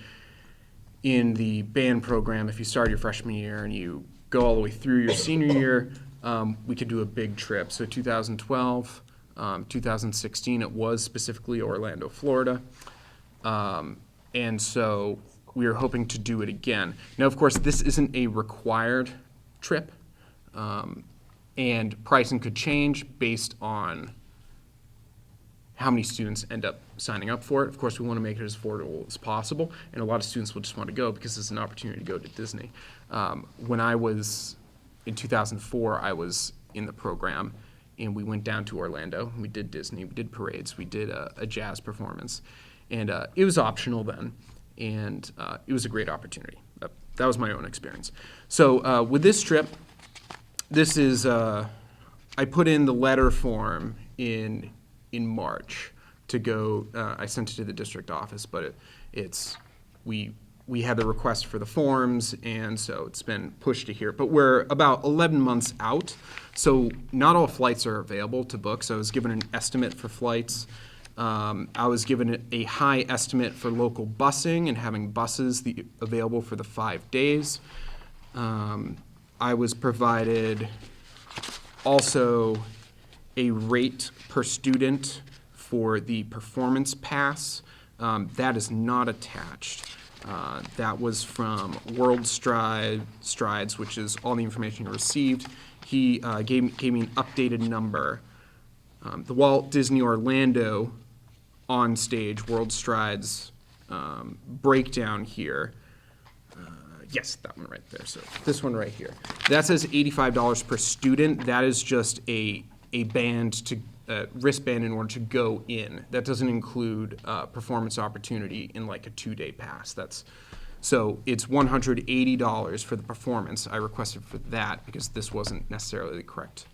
in the band program, if you start your freshman year and you go all the way through your senior year, we could do a big trip. So 2012, 2016, it was specifically Orlando, Florida. And so we are hoping to do it again. Now, of course, this isn't a required trip, and pricing could change based on how many students end up signing up for it. Of course, we want to make it as affordable as possible, and a lot of students will just want to go because it's an opportunity to go to Disney. When I was in 2004, I was in the program, and we went down to Orlando. We did Disney, we did parades, we did a jazz performance, and it was optional then, and it was a great opportunity. That was my own experience. So with this trip, this is, I put in the letter form in March to go, I sent it to the district office, but we had the request for the forms, and so it's been pushed to here. But we're about 11 months out, so not all flights are available to book. So I was given an estimate for flights. I was given a high estimate for local busing and having buses available for the 5 days. I was provided also a rate per student for the performance pass. That is not attached. That was from World Strides, which is all the information you received. He gave me an updated number. The Walt Disney Orlando on stage World Strides breakdown here. Yes, that one right there. So this one right here. That says $85 per student. That is just a wristband in order to go in. That doesn't include performance opportunity in like a 2-day pass. So it's $180 for the performance. I requested for that because this wasn't necessarily the correct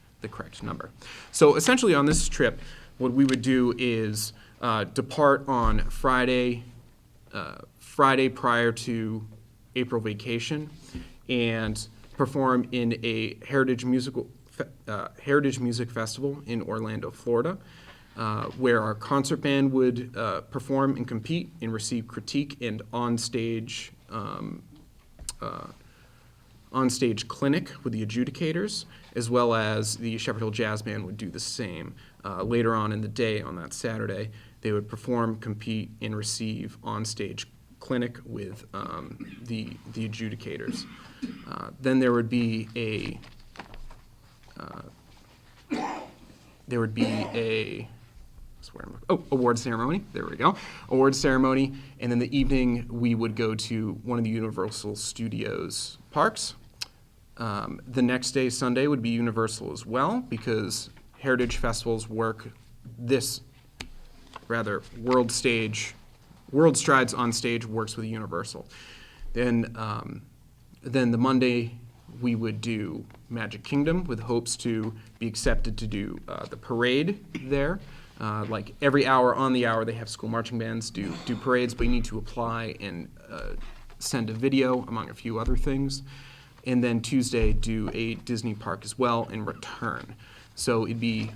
number. So essentially on this trip, what we would do is depart on Friday prior to April vacation, and perform in a Heritage Music Festival in Orlando, Florida, where our concert band would perform and compete and receive critique and on-stage clinic with the adjudicators, as well as the Shepherd Hill Jazz Band would do the same. Later on in the day, on that Saturday, they would perform, compete, and receive on-stage clinic with the adjudicators. Then there would be a award ceremony. There we go. Award ceremony. And then the evening, we would go to one of the Universal Studios parks. The next day, Sunday, would be Universal as well, because Heritage Festivals work World Strides on Stage works with Universal. Then the Monday, we would do Magic Kingdom with hopes to be accepted to do the parade there. Like every hour on the hour, they have school marching bands do parades, but you need to apply and send a video, among a few other things. And then Tuesday, do a Disney park as well and return. So it'd be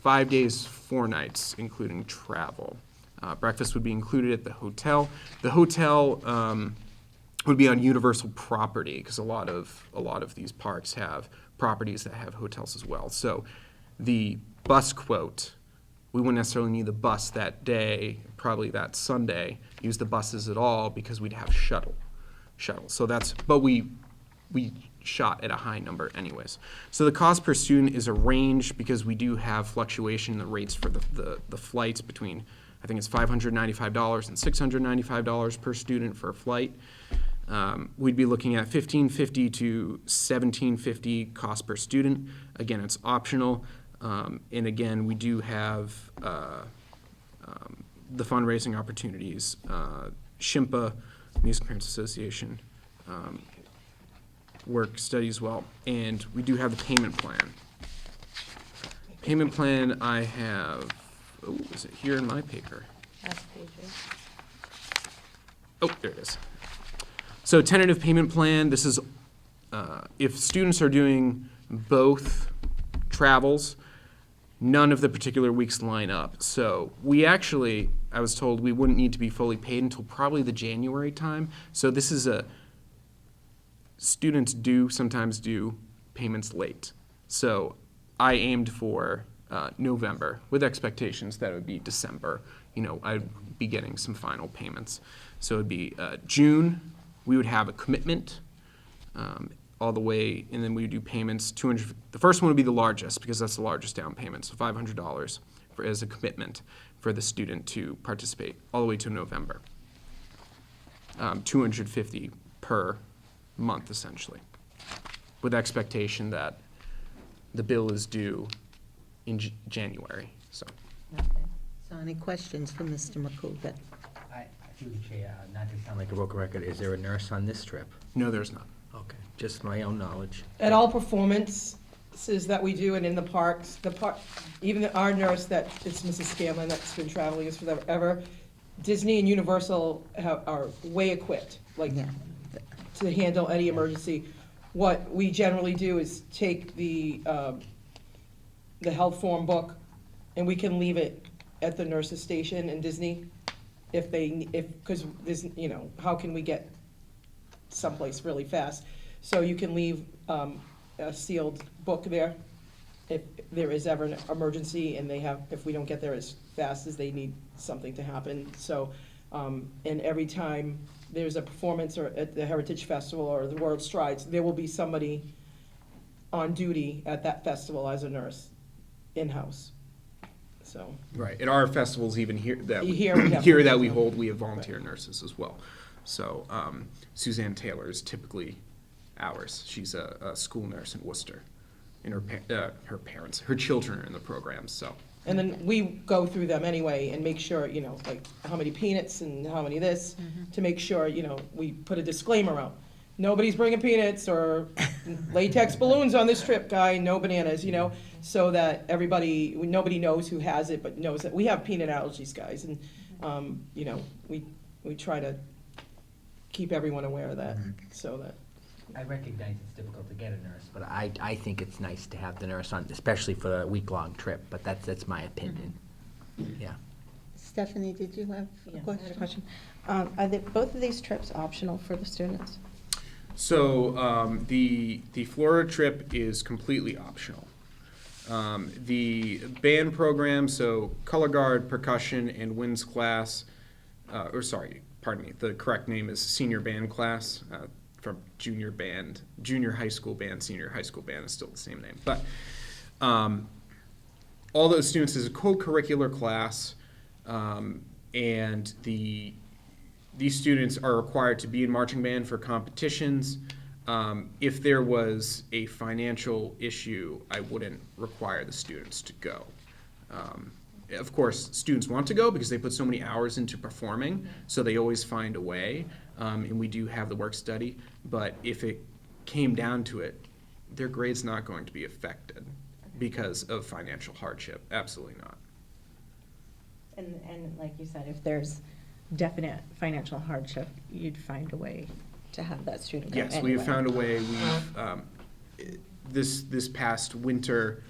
5 days, 4 nights, including travel. Breakfast would be included at the hotel. The hotel would be on Universal property, because a lot of these parks have properties that have hotels as well. So the bus quote, we wouldn't necessarily need the bus that day, probably that Sunday, use the buses at all, because we'd have shuttle. So but we shot at a high number anyways. So the cost per student is a range, because we do have fluctuation in the rates for the flights between, I think it's $595 and $695 per student for a flight. We'd be looking at $1,550 to $1,750 cost per student. Again, it's optional. And again, we do have the fundraising opportunities, SHIMPA, Music Parents Association, work studies well, and we do have the payment plan. Payment plan I have, is it here in my paper? Last pages. Oh, there it is. So tentative payment plan, this is, if students are doing both travels, none of the particular weeks line up. So we actually, I was told we wouldn't need to be fully paid until probably the January time. So this is students sometimes do payments late. So I aimed for November with expectations that it would be December. I'd be getting some final payments. So it'd be June, we would have a commitment all the way, and then we would do payments, $200. The first one would be the largest, because that's the largest down payment, so $500 as a commitment for the student to participate all the way to November. $250 per month, essentially, with expectation that the bill is due in January. So any questions for Mr. McCool? Through the chair, not to sound like a broken record, is there a nurse on this trip? No, there's not. Okay, just my own knowledge. At all performances that we do and in the parks, even our nurse it's Mrs. Scanlon that's been traveling us forever, Disney and Universal are way equipped, to handle any emergency. What we generally do is take the health form book, and we can leave it at the nurse's station in Disney because there's, how can we get someplace really fast? So you can leave a sealed book there if there is ever an emergency, and if we don't get there as fast as they need something to happen. So, and every time there's a performance or at the Heritage Festival or the World Strides, there will be somebody on duty at that festival as a nurse, in-house. So. Right, at our festivals, even here that we hold, we have volunteer nurses as well. So Suzanne Taylor is typically ours. She's a school nurse in Worcester, and her children are in the program. So. And then we go through them anyway and make sure, like how many peanuts and how many this, to make sure, we put a disclaimer out. Nobody's bringing peanuts or latex balloons on this trip, guy, no bananas, so that nobody knows who has it, but knows that we have peanut allergies, guys. And, we try to keep everyone aware of that, so that. I recognize it's difficult to get a nurse, but I think it's nice to have the nurse on, especially for a week-long trip, but that's my opinion. Yeah. Stephanie, did you have a question? I had a question. Are both of these trips optional for the students? So the Florida trip is completely optional. The band program, so color guard, percussion, and winds class, the correct name is senior band class, from junior high school band, senior high school band is still the same name. But all those students is a co-curricular class, and these students are required to be in marching band for competitions. If there was a financial issue, I wouldn't require the students to go. Of course, students want to go because they put so many hours into performing, so they always find a way, and we do have the work study, but if it came down to it, their grade's not going to be affected because of financial hardship. Absolutely not. And like you said, if there's definite financial hardship, you'd find a way to have that student go Yes, we've anyway. found a way. We've, this past winter,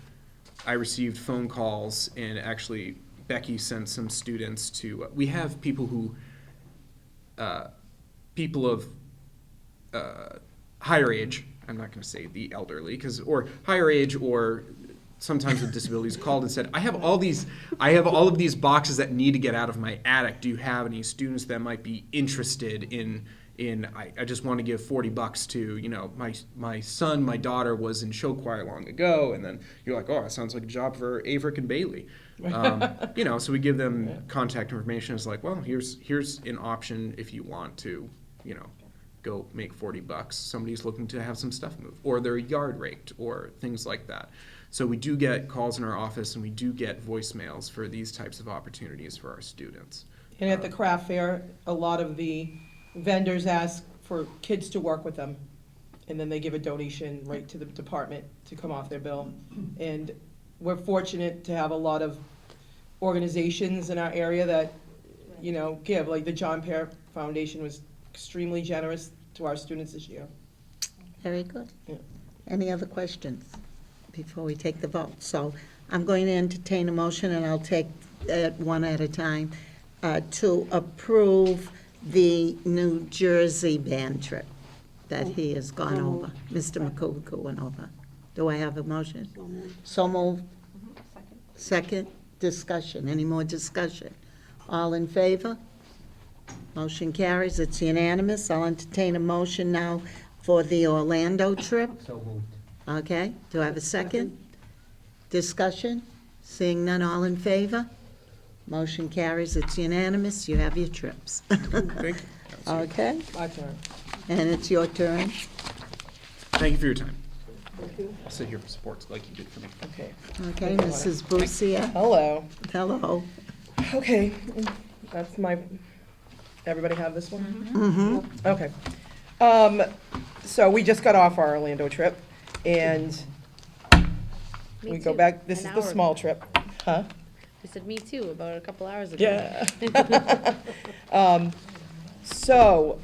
I received phone calls, and actually Becky sent some students to, we have people who, people of higher age, I'm not going to say the elderly, or higher age, or sometimes with disabilities, called and said, I have all of these boxes that need to get out of my attic. Do you have any students that might be interested in I just want to give $40 to, my son, my daughter was in show choir long ago, and then you're like, oh, that sounds like a job for Averick and Bailey. So we give them contact information. It's like, well, here's an option if you want to, go make $40. Somebody's looking to have some stuff moved, or their yard raked, or things like that. So we do get calls in our office, and we do get voicemails for these types of opportunities for our students. And at the craft fair, a lot of the vendors ask for kids to work with them, and then they give a donation right to the department to come off their bill. And we're fortunate to have a lot of organizations in our area that, give, like the John Pear Foundation was extremely generous to our students this year. Very good. Yeah. Any other questions before we take the vote? So I'm going to entertain a motion, and I'll take it one at a time, to approve the New Jersey band trip that he has gone over. Mr. McCool went over. Do I have a motion? So moved. Second. Discussion. Any more discussion? All in favor? Motion carries. It's unanimous. I'll entertain a motion now for the Orlando trip. So moved. Okay. Do I have a second? Discussion? Seeing none, all in favor? Motion carries. It's unanimous. You have your trips. Thank you. Okay. My turn. And it's your turn. Thank you for your time. I'll sit here for support like you did for me. Okay. Okay, Mrs. Bucia. Hello. Hello. Okay, that's everybody have this one? Mm-hmm. Okay. So we just got off our Orlando trip, and Me we go too, back, this an is the hour small ago. trip. Huh? I said me too, about a couple hours ago. Yeah. So,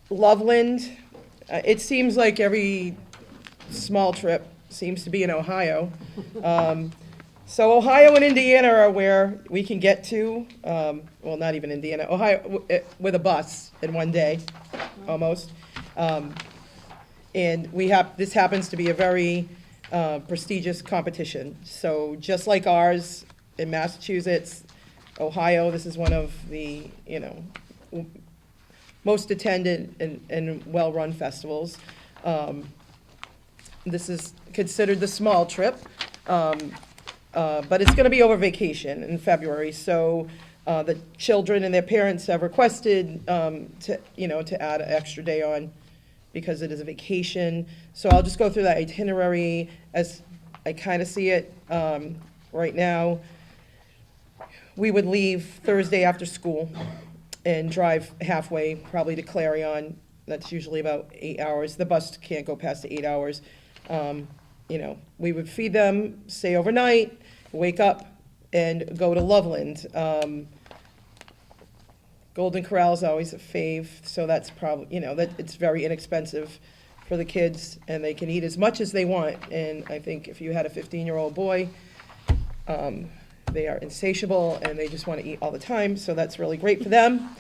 Loveland, it seems like every small trip seems to be in Ohio. So Ohio and Indiana are where we can get to, well, not even Indiana, Ohio, with a bus in one day, almost. And this happens to be a very prestigious competition. So just like ours in Massachusetts, Ohio, this is one of the, most attended and well-run festivals. This is considered the small trip, but it's going to be over vacation in February. So the children and their parents have requested to add an extra day on because it is a vacation. So I'll just go through that itinerary as I kind of see it right now. We would leave Thursday after school and drive halfway, probably to Clarion. That's usually about 8 hours. The bus can't go past the 8 hours. We would feed them, stay overnight, wake up, and go to Loveland. Golden Corral is always a fave, so that's probably, that it's very inexpensive for the kids, and they can eat as much as they want. And I think if you had a 15-year-old boy, they are insatiable, and they just want to eat all the time, so that's really great for them.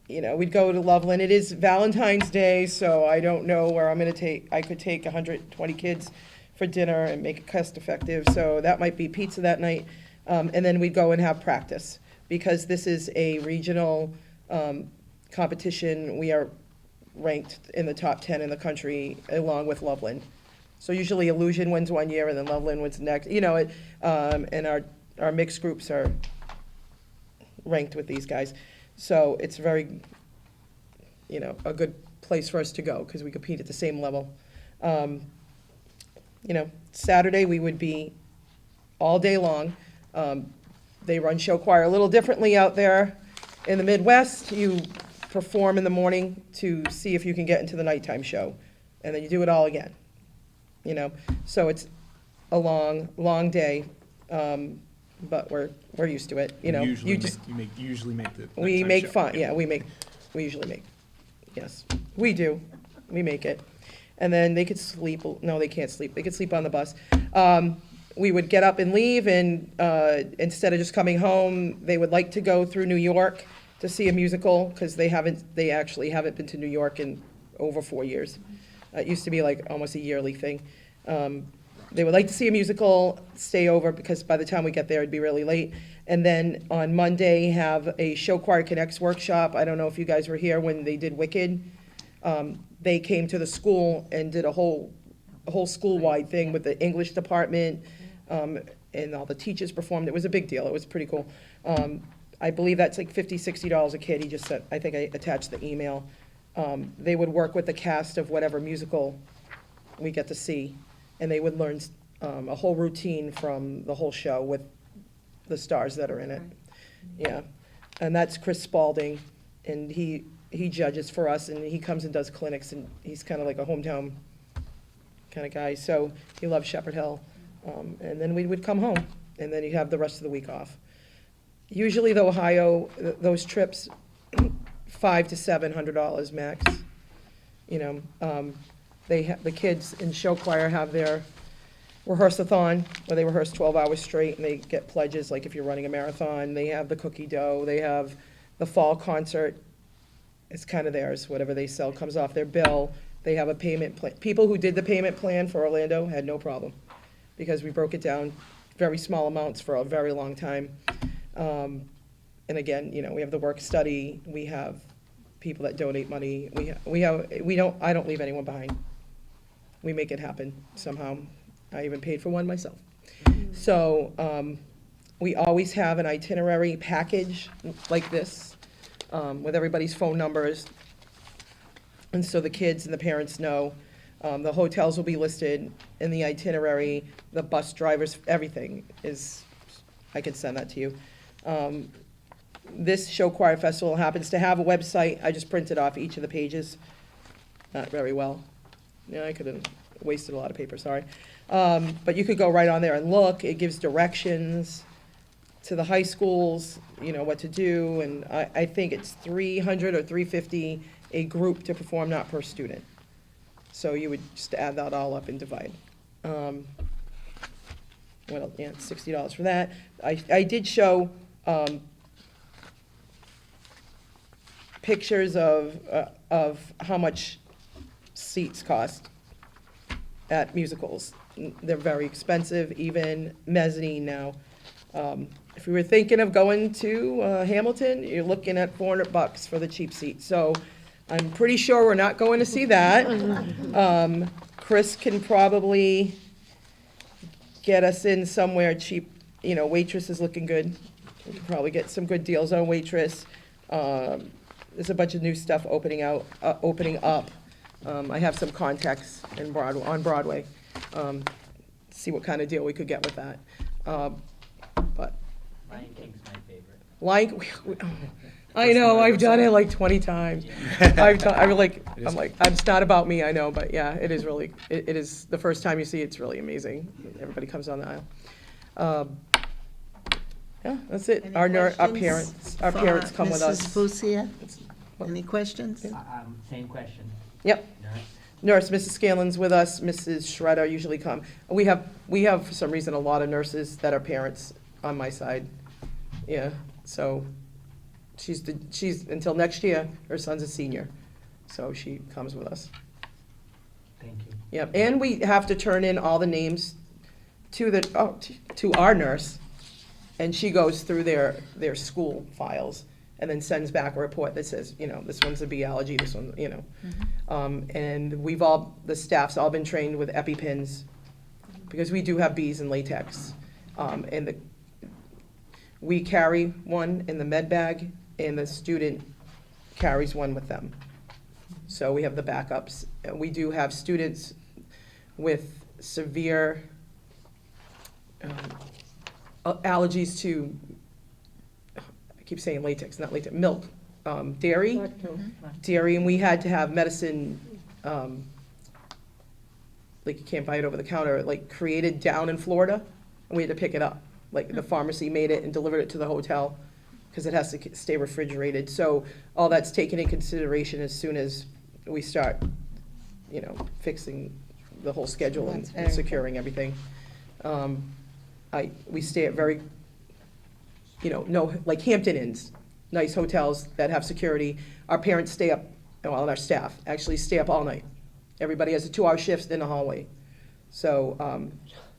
We'd go to Loveland. It is Valentine's Day, so I don't know where I could take 120 kids for dinner and make it cost effective, so that might be pizza that night. And then we'd go and have practice, because this is a regional competition. We are ranked in the top 10 in the country, along with Loveland. So usually Illusion wins one year and then Loveland wins the next, you know, and our mixed groups are ranked with these guys. So it's very, you know, a good place for us to go because we compete at the same level. You know, Saturday we would be all day long. They run show choir a little differently out there in the Midwest. You perform in the morning to see if you can get into the nighttime show, and then you do it all again. You know, so it's a long, long day, but we're used to it. You know, Usually you make- just usually make the we nighttime make show. fun. Yeah, we usually make. Yes, we do. We make it, and then they could sleep. No, they can't sleep. They could sleep on the bus. We would get up and leave, and instead of just coming home, they would like to go through New York to see a musical because they actually haven't been to New York in over 4 years. It used to be like almost a yearly thing. They would like to see a musical, stay over because by the time we get there, it'd be really late. And then on Monday, have a Show Choir Connects workshop. I don't know if you guys were here when they did Wicked. They came to the school and did a whole school-wide thing with the English department, and all the teachers performed. It was a big deal. It was pretty cool. I believe that's like $50, $60 a kid. He just said, I think I attached the email. They would work with the cast of whatever musical we get to see, and they would learn a whole routine from the whole show with the stars that are in it. Yeah, and that's Chris Spalding, and he judges for us, and he comes and does clinics, and he's kind of like a hometown kind of guy, so he loves Shepherd Hill. And then we would come home, and then you have the rest of the week off. Usually the Ohio, those trips, $500 to $700 max. You know, the kids in show choir have their rehearse-a-thon, where they rehearse 12 hours straight, and they get pledges, like if you're running a marathon. They have the cookie dough, they have the fall concert. It's kind of theirs, whatever they sell comes off their bill. They have a payment plan. People who did the payment plan for Orlando had no problem, because we broke it down very small amounts for a very long time. And again, you know, we have the work study, we have people that donate money, I don't leave anyone behind. We make it happen somehow. I even paid for one myself. So, we always have an itinerary package like this, with everybody's phone numbers. And so the kids and the parents know. The hotels will be listed in the itinerary, the bus drivers, everything is, I can send that to you. This Show Choir Festival happens to have a website. I just printed off each of the pages. Not very well. Yeah, I could have wasted a lot of paper, sorry. But you could go right on there and look. It gives directions to the high schools, you know, what to do. And I think it's $300 or $350 a group to perform, not per student. So you would just add that all up and divide. What else? Yeah, $60 for that. I did show pictures of how much seats cost at musicals. They're very expensive, even mezzanine now. If we were thinking of going to Hamilton, you're looking at $400 for the cheap seat. So I'm pretty sure we're not going to see that. Chris can probably get us in somewhere cheap. You know, Waitress is looking good. We can probably get some good deals on Waitress. There's a bunch of new stuff opening up. I have some contacts on Broadway. See what kind of deal we could get with that. But Lion King's my favorite. I know, I've done it like 20 times. It's not about me, I know, but yeah, it is really, it is, the first time you see it, it's really amazing. Everybody comes down the aisle. Yeah, that's it. Any Our questions parents for come with us. Mrs. Fusia? Any questions? Same question. Yep. Nurse? Nurse, Mrs. Scanlon's with us, Mrs. Shredder usually come. We have, for some reason, a lot of nurses that are parents on my side. Yeah, so she's, until next year, her son's a senior, so she comes with us. Thank you. Yep, and we have to turn in all the names to our nurse, and she goes through their school files and then sends back a report that says, this one's a B allergy, this one, and the staff's all been trained with EpiPens, because we do have bees in latex. We carry one in the med bag, and the student carries one with them. So we have the backups. And we do have students with severe allergies to, I keep saying latex, not latex, milk, dairy, and we had to have medicine, like you can't buy it over the counter, like created down in Florida, and we had to pick it up. Like the pharmacy made it and delivered it to the hotel, because it has to stay refrigerated. So all that's taken in consideration as soon as we start, fixing the whole schedule and securing everything. We stay at very, like Hampton Inns, nice hotels that have security. Our parents stay up, and our staff actually stay up all night. Everybody has a 2-hour shifts in the hallway. So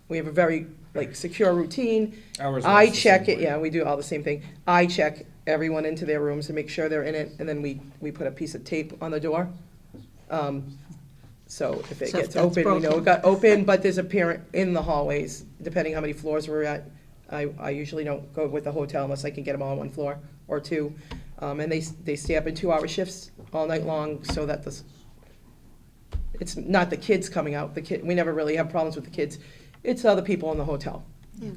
we have a very secure routine. I check it, yeah, we do all the same thing. I check everyone into their rooms and make sure they're in it, and then we put a piece of tape on the door. So if it gets open, we know it got open, but there's a parent in the hallways, depending how many floors we're at. I usually don't go with the hotel unless I can get them all on one floor or two. And they stay up in 2-hour shifts all night long, so that it's not the kids coming out. We never really have problems with the kids. It's other people in the hotel,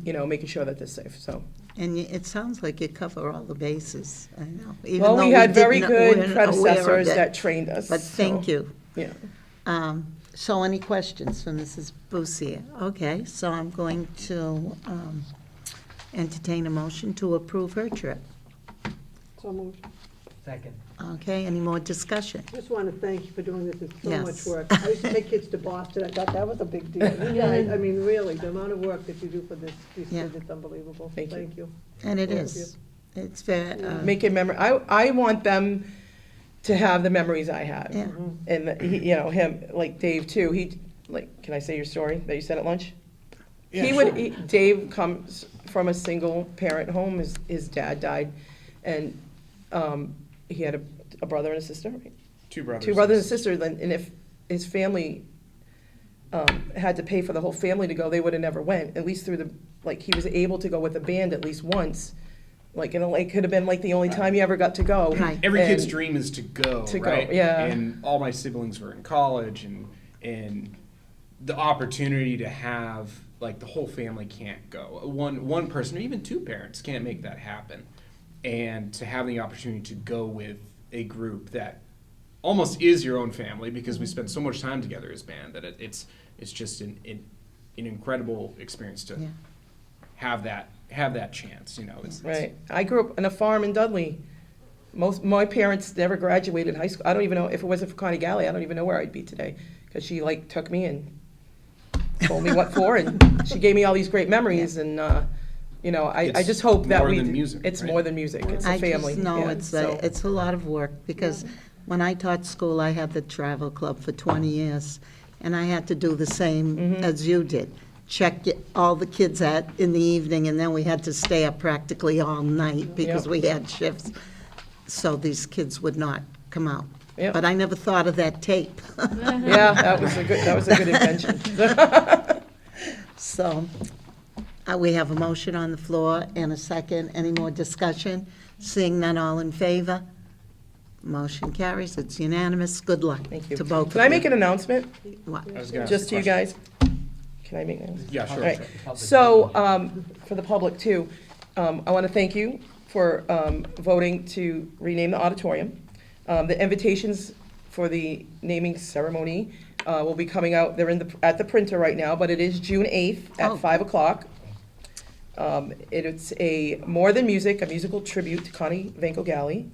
making sure that they're safe, so. And it sounds like you cover all the bases, I know. Well, we had very good predecessors that trained us. But thank you. Yeah. So any questions for Mrs. Boussier? Okay, so I'm going to entertain a motion to approve her trip. So moved. Second. Okay, any more discussion? Just want to thank you for doing this. It's so Yes. much work. I used to take kids to Boston. I thought that was a big deal. You guys, I mean, really, the amount of work that you do for these Yeah. kids, it's unbelievable. Thank you. And it Thank is. It's very, Make it I want them to have the memories I have. Yeah. And him, like Dave too, can I say your story that you said at lunch? Yeah, Dave comes from a single parent home. His dad died, and he had a brother and a sister, right? Two brothers. Two brothers and sisters, and if his family had to pay for the whole family to go, they would have never went, at least through he was able to go with the band at least once. It could have been the only time you ever got to go. Right. Every kid's dream is to go, right? Yeah. And all my siblings were in college, and the opportunity to have the whole family can't go. One person, or even two parents, can't make that happen. And to have the opportunity to go with a group that almost is your own family, because we spend so much time together as band, that it's just an incredible experience to have that chance. Right. I grew up on a farm in Dudley. My parents never graduated high school. I don't even know if it wasn't for Connie Galley. I don't even know where I'd be today, because she took me and told me what for, and she gave me all these great memories. And I just hope that more than music, it's right? more than music. It's a I family. just know Yeah, it's a lot of work, because when I taught school, I had the travel club for 20 years, and I had to do the same as you did. Check all the kids in the evening, and then we had to stay up practically all night because we had shifts, so these kids would not come out. Yep. But I never thought of that tape. Yeah, that was a good invention. So, we have a motion on the floor and a second. Any more discussion? Seeing none, all in favor? Motion carries. It's unanimous. Good luck Thank you. to both of you. Can I make an announcement? What? I was gonna ask Just a to you question. guys? Can I make an announcement? Yeah, sure. All right. So, for the public too, I want to thank you for voting to rename the auditorium. The invitations for the naming ceremony will be coming out. They're at the printer right now, but it is June 8th at 5 o'clock. It's a More Than Music, a musical tribute to Connie Vanko Galley.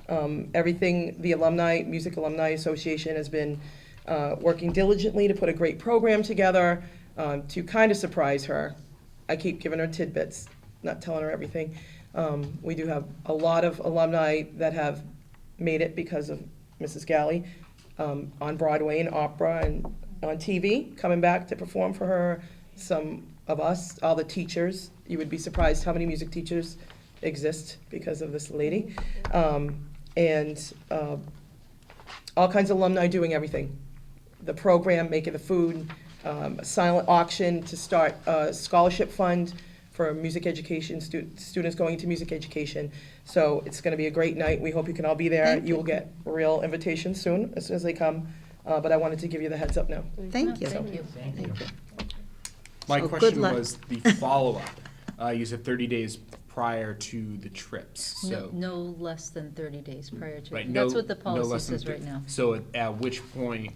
Everything, the Music Alumni Association has been working diligently to put a great program together to kind of surprise her. I keep giving her tidbits, not telling her everything. We do have a lot of alumni that have made it because of Mrs. Galley on Broadway and opera and on TV, coming back to perform for her. Some of us, all the teachers, you would be surprised how many music teachers exist because of this lady. And all kinds of alumni doing everything. The program, making the food, a silent auction to start a scholarship fund for music education, students going into music education. So it's going to be a great night. We hope you can all be there. Thank You you. will get real invitations soon, as soon as they come. But I wanted to give you the heads up now. Thank you. Thank you. Thank you. My So good question luck. was the follow-up. You said 30 days prior to the trips, so. No less than 30 days prior to. Right, That's no- what the no policy less than says right now. So at which point,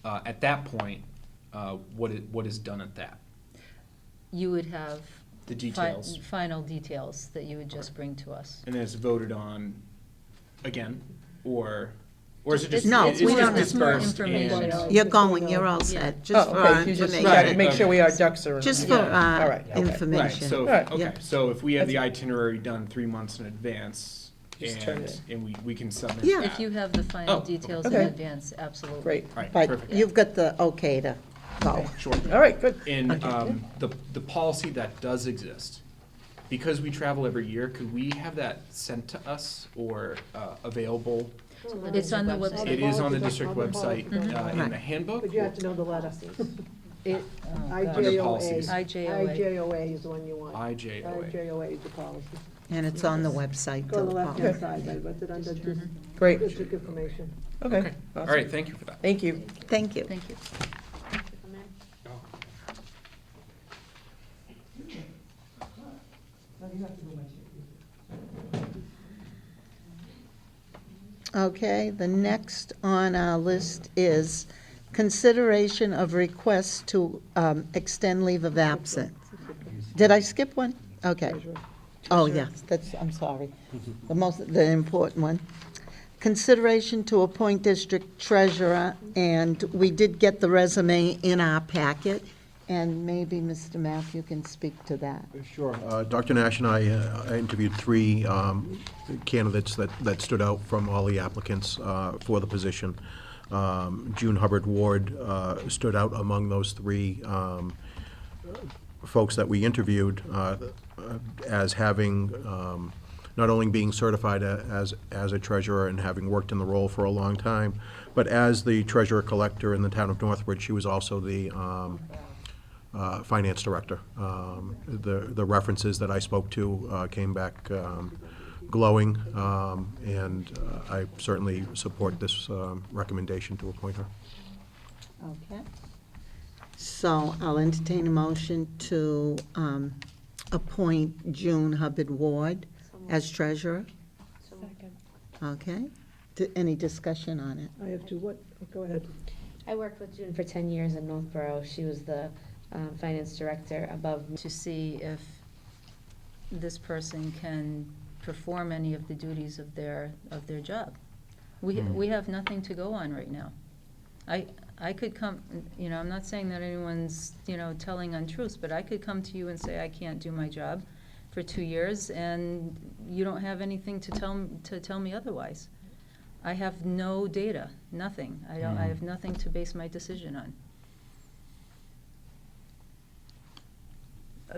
at that point, what is done at that? You would have. The details. Final details that you would just bring to us. And then it's voted on again, or is it just? No, it's we just don't. It's more dispersed and- information. You're going, you're all set, just Oh, for okay, our you just information. gotta make sure our ducks are in. Just for Yeah. All our right, okay. Right, information. so, Right. okay, Yeah. so if we have the itinerary done 3 months in advance, Just turn it and we can submit Yeah. that. If you have the final Oh, details in okay. advance, absolutely. Great. All right, But perfect. you've got the okay to go. Sure. All right, good. And the policy that does exist, because we travel every year, could we have that sent to us or available? It's on the website. It is on the district website in Right. the handbook? But you have to know the letter. It, Under policies. IJOA. IJOA is the one you want. IJOA. IJOA is the policy. And it's on the website. Go on the too, Paul. left-hand side, I wrote it under Great. district information. Okay. Okay, all Awesome. right, thank you for that. Thank you. Thank you. Thank you. Okay, the next on our list is consideration of requests to extend leave of absence. Did I skip one? Okay. Oh, yes, that's, I'm sorry. The important one. Consideration to appoint district treasurer, and we did get the resume in our packet, and maybe Mr. Matthew can speak to that. Sure. Dr. Nash and I interviewed 3 candidates that stood out from all the applicants for the position. June Hubbard Ward stood out among those 3 folks that we interviewed as having, not only being certified as a treasurer and having worked in the role for a long time, but as the treasurer-collector in the town of Northbridge, she was also the finance director. The references that I spoke to came back glowing, and I certainly support this recommendation to appoint her. Okay. So I'll entertain a motion to appoint June Hubbard Ward as treasurer. Okay. Any discussion on it? I have to, what, go ahead. I worked with June for 10 years in Northborough. She was the finance director above me. To see if this person can perform any of the duties of their job. We have nothing to go on right now. I could come, I'm not saying that anyone's, telling untruths, but I could come to you and say I can't do my job for 2 years, and you don't have anything to tell me otherwise. I have no data, nothing. I have nothing to base my decision on.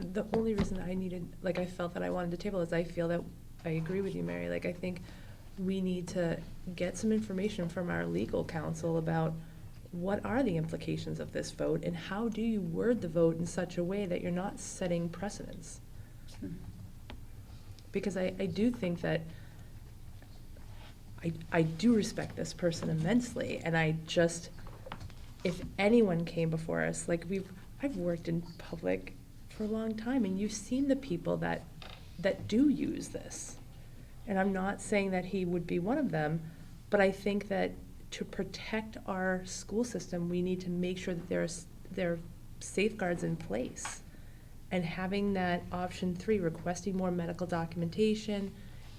The only reason I felt that I wanted to table is I feel that I agree with you, Mary. I think we need to get some information from our legal counsel about what are the implications of this vote and how do you word the vote in such a way that you're not setting precedents. Because I do think that I do respect this person immensely, and if anyone came before us, I've worked in public for a long time, and you've seen the people that do use this. And I'm not saying that he would be one of them, but I think that to protect our school system, we need to make sure that there are safeguards in place. And having that option 3, requesting more medical documentation,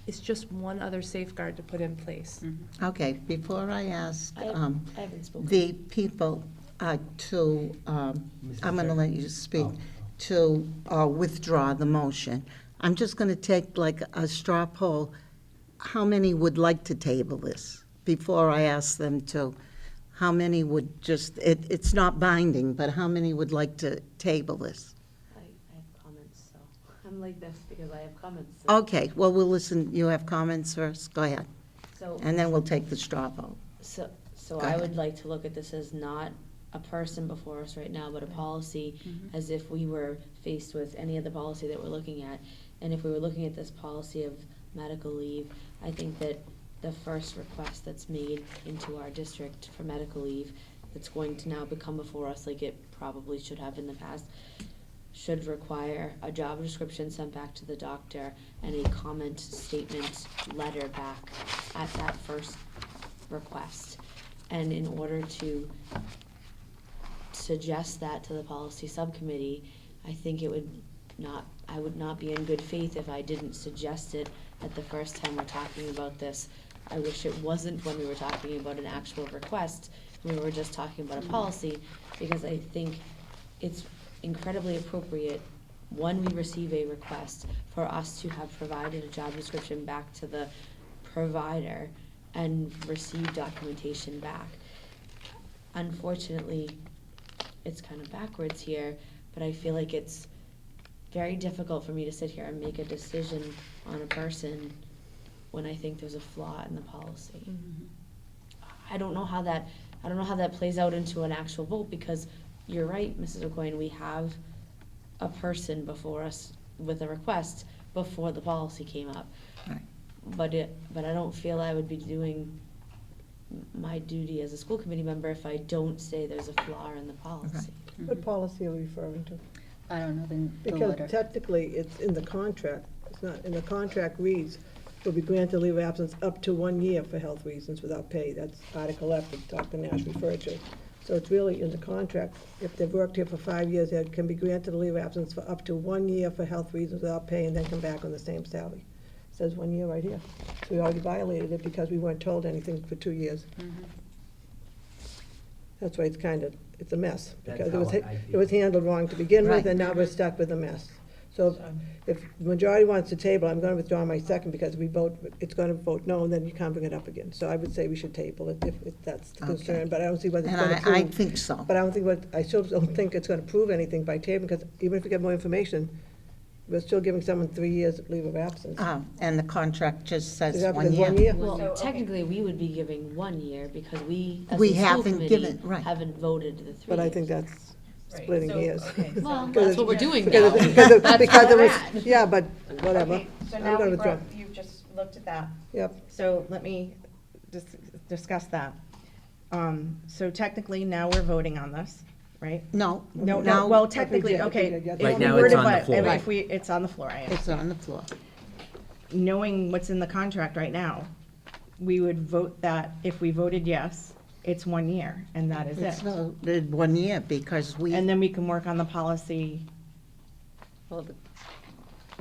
is just one other safeguard to put in place. Okay, before I ask I haven't spoken. the people to, I'm going to let you speak, to withdraw the motion, I'm just going to take like a straw poll. How many would like to table this before I ask them to? How many would just, it's not binding, but how many would like to table this? I have comments, so I'm like this because I have comments. Okay, well, we'll listen, you have comments first, go ahead. So, And then we'll take the straw vote. so Go I ahead. would like to look at this as not a person before us right now, but a policy, as if we were faced with any other policy that we're looking at. And if we were looking at this policy of medical leave, I think that the first request that's made into our district for medical leave, that's going to now become before us like it probably should have in the past, should require a job description sent back to the doctor and a comment statement letter back at that first request. And in order to suggest that to the policy subcommittee, I think I would not be in good faith if I didn't suggest it at the first time we're talking about this. I wish it wasn't when we were talking about an actual request, we were just talking about a policy, because I think it's incredibly appropriate when we receive a request for us to have provided a job description back to the provider and receive documentation back. Unfortunately, it's kind of backwards here, but I feel like it's very difficult for me to sit here and make a decision on a person when I think there's a flaw in the policy. I don't know how that plays out into an actual vote, because you're right, Mrs. O'Coin, we have a person before us with a request before the policy came up. Right. But I don't feel I would be doing my duty as a school committee member if I don't say there's a flaw in the policy. What policy are we referring to? I don't know the Because letter. technically, it's in the contract. It's not, in the contract reads, will be granted leave of absence up to 1 year for health reasons without pay. That's Article F that Dr. Nash referred to. So it's really in the contract. If they've worked here for 5 years, they can be granted a leave of absence for up to 1 year for health reasons without pay, and then come back on the same salary. It says 1 year right here. So we already violated it because we weren't told anything for 2 years. That's why it's a mess, That's because how I it was handled wrong to begin with, Right. and now we're stuck with a mess. So if the majority wants to table, I'm gonna withdraw my second, because it's gonna vote no, and then you can't bring it up again. So I would say we should table it if that's the concern, Okay. but I don't see what it's And gonna prove. I think so. But I still don't think it's gonna prove anything by tabling, because even if we get more information, we're still giving someone 3 years of leave of absence. And the contract just says Is that 1 because year. 1 year? Well, technically, we would be giving 1 year because we, as We a school haven't committee, given- right. haven't voted the 3 years. But I think that's splitting hairs. Well, Because that's what we're doing now. because it That's because where it was, we're at. yeah, but whatever. Okay, so I'm now gonna we withdraw. you've just looked at that. Yep. So let me discuss that. So technically, now we're voting on this, right? No, No, now well, technically, okay. Right if we now worded it's on the what- floor. If we, it's on the floor, I am. it's on the floor. Knowing what's in the contract right now, we would vote that, if we voted yes, it's 1 year, and that is It's it. no, the 1 year, because we, And then we can work on the policy, Well,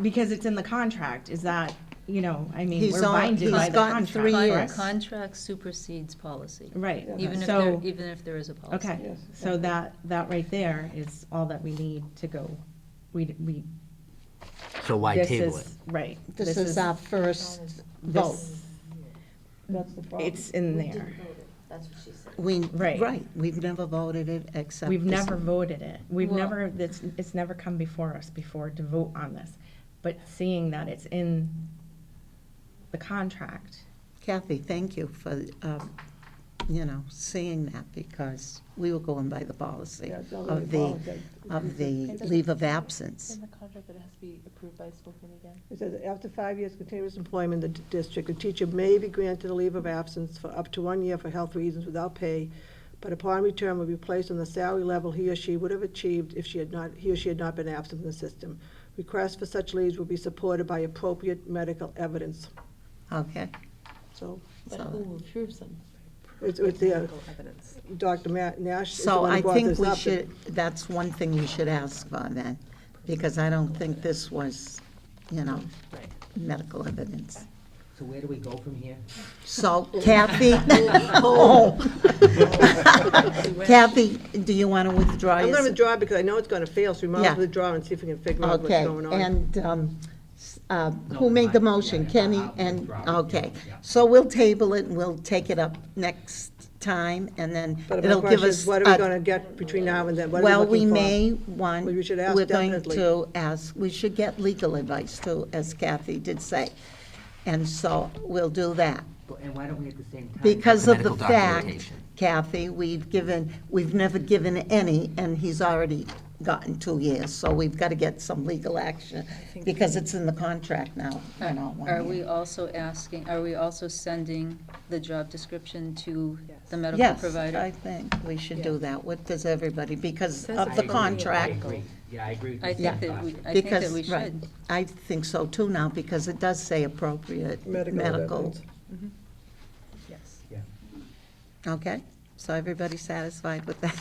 because it's in the contract, is that, I mean, He's we're on- binded by he's the gotten contract, 3 years. correct? contract supersedes policy, Right, even so, if there is a policy. okay, Yes. so that right there is all that we need to go. We, So why this table is, it? right. this is our first vote. That's the problem. It's in there. That's what she said. Right. We've never voted it except. We've this- never voted it. We've Well- never, it's never come before us before to vote on this. But seeing that it's in the contract, Kathy, thank you for, seeing that, because we were going by the policy Yeah, it's not of really the, policy. of the leave of absence. In the contract that it has to be approved by the school committee again? It says, after 5 years continuous employment in the district, a teacher may be granted a leave of absence for up to 1 year for health reasons without pay, but upon return will be placed on the salary level he or she would have achieved if he or she had not been absent from the system. Requests for such leaves will be supported by appropriate medical evidence. Okay, So But So- who approves them? it's Dr. Nash is the so one I who brought think this we up. should, that's one thing we should ask for then, because I don't think this was, medical evidence. So where do we go from here? So Kathy, oh. Kathy, do you want to withdraw I'm your? going to withdraw because I know it's going to fail, so we might as Yeah. well withdraw and see if we can figure out what's Okay, going on. and Who made the motion? Kenny and, okay. So we'll table it and we'll take it up next time and then But my it'll give question us. is, what are we gonna get between now and then? What are Well, we looking for? may want, Well, we should ask we're going definitely. to ask, we should get legal advice too, as Kathy did say. And so we'll do that. And why don't we at the same time? Because get of the medical fact, documentation? Kathy, we've never given any, and he's already gotten 2 years, so we've got to get some legal action, because it's in the contract now, you know, 1 Are year. we also sending the job description to the medical Yes, provider? I think we should do that. What does everybody, because Says of it's the appropriate. contract. I agree. Yeah, I agree. I Yeah. think that we Because, should. right, I think so too now, because it does say appropriate Medical medical. evidence. Yes. Okay, so everybody satisfied with that?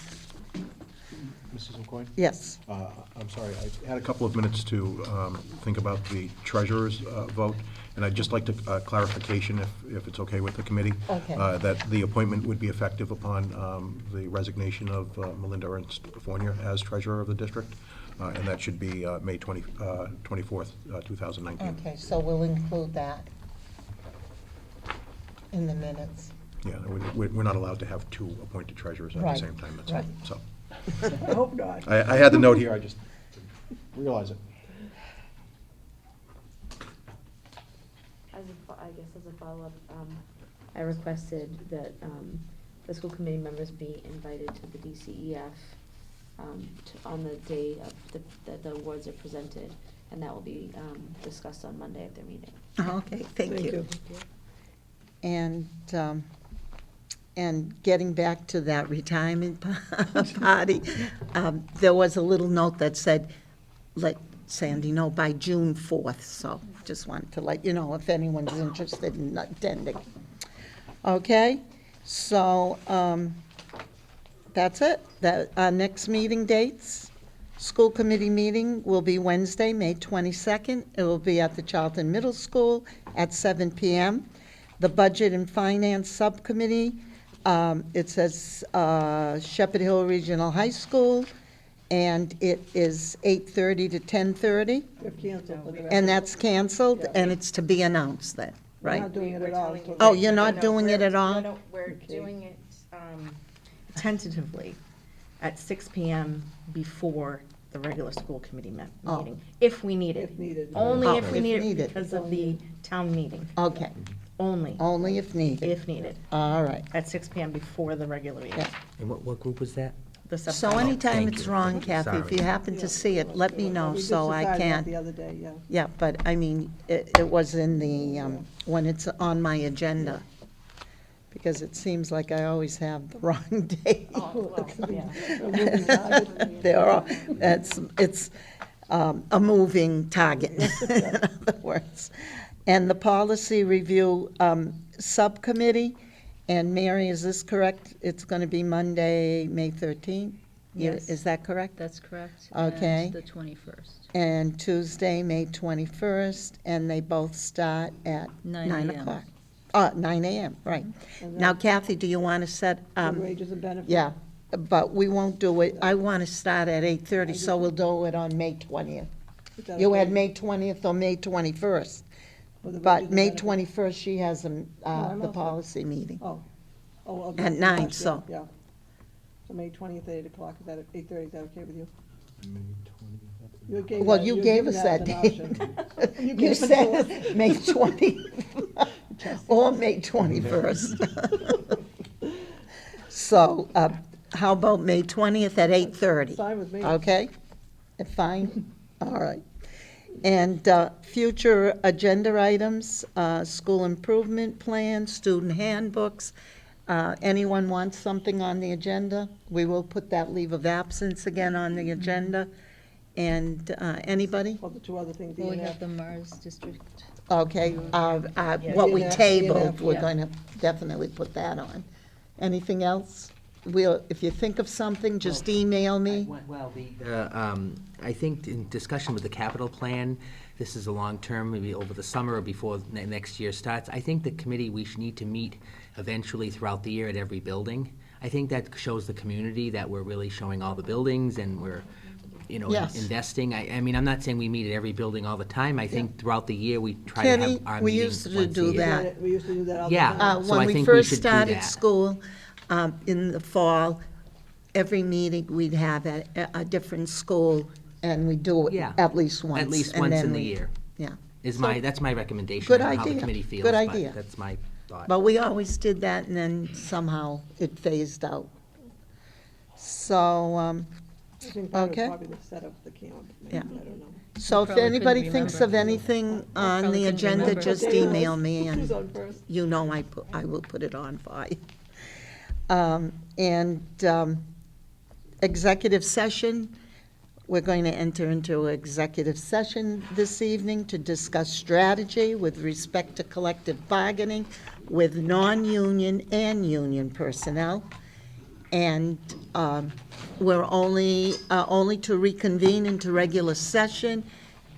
Mrs. McCoy? Yes. I'm sorry, I had a couple of minutes to think about the treasurer's vote, and I'd just like to clarification, if it's okay with the committee. Okay. That the appointment would be effective upon the resignation of Melinda Ernst Fournier as treasurer of the district, and that should be May 24th, 2019. Okay, so we'll include that in the minutes. Yeah, we're not allowed to have two appointed treasurers at the Right, same time, that's all, right. so. I hope not. I had the note here, I just didn't realize it. I guess as a follow-up, I requested that the school committee members be invited to the DCEF on the day of that the awards are presented, and that will be discussed on Monday at their meeting. Okay, thank you. And getting back to that retirement party, there was a little note that said, let Sandy know by June 4th, so just wanted to let you know if anyone's interested in attending. Okay, so that's it. Our next meeting dates, school committee meeting will be Wednesday, May 22nd. It will be at the Charlton Middle School at 7 p.m. The Budget and Finance Subcommittee, it says Shepherd Hill Regional High School, and it is 8:30 to 10:30, We've canceled for the rest and of that's canceled, and it's to be announced then, We're right? not doing it at all. Oh, you're not doing it at all? No, we're doing it tentatively at 6 p.m. before the regular school committee Oh. meeting, if we need it. If needed. Only Oh, if we if need it needed. because of the town meeting, Okay, only, only if needed. if needed, All right. at 6 p.m. before the regular meeting. Yeah. And what group was that? The So subcommittee. anytime thank it's you. wrong, Kathy, if Sorry. you happen to see it, let me know We just so I decided that can. the other day, yeah. Yeah, but I mean, it was in the, when it's on my agenda, because it seems like I always have the wrong date. There are, it's a moving target, in other words. And the policy review subcommittee, and Mary, is this correct? It's going to be Monday, May 13th? Yes. Is that correct? That's correct. Okay. And the 21st. And Tuesday, May 21st, and they both start at 9 9 a.m. o'clock. 9 a.m., right. And Now then Kathy, do you want to set, the wages and benefits. yeah, but we won't do it, I want to start at 8:30, so we'll do it on May 20th. Is that You okay? had May 20th or May 21st, For the wages but and May benefits. 21st, she has I'm the all set. policy meeting. Oh. Oh, At 9, so. Yeah. So May 20th at 8 o'clock, is that at 8:30, is that okay with you? Well, you gave us that date. You said May 20th or May 21st. So how about May 20th at 8:30? Fine with me. Okay? Fine? All right. And future agenda items, school improvement plan, student handbooks. Anyone wants something on the agenda? We will put that leave of absence again on the agenda. And anybody? Well, the two other things, Well, we ENF. have the Mars District. Okay, what we ENF, tabled, we're yeah. going to definitely put that on. Anything else? If you think of something, just email me. Well, I think in discussion with the capital plan, this is a long-term, maybe over the summer or before next year starts. I think the committee, we should need to meet eventually throughout the year at every building. I think that shows the community that we're really showing all the buildings and we're Yes. investing. I mean, I'm not saying we meet at every building all the time. I think throughout the year, we try to Kenny, have our we meetings used to once a do year. that. We used to do that all the Yeah. time. So I When we think we first should do started that. school, in the fall, every meeting we'd have at a different school, and we do it Yeah. at least once. At least and once then in the we- year. Yeah. That's my recommendation. Good I don't know how idea. the committee feels, Good but idea. that's my thought. But we always did that, and then somehow it phased out. So, I think that was okay. probably the setup of the camp, maybe, Yeah. I don't know. So if Probably couldn't anybody thinks of remember. anything on probably the couldn't agenda, remember. just What day it email was? me, Who's and on first? you know I will put it on for you. Executive session, we're going to enter into executive session this evening to discuss strategy with respect to collective bargaining with non-union and union personnel. And we're only to reconvene into regular session,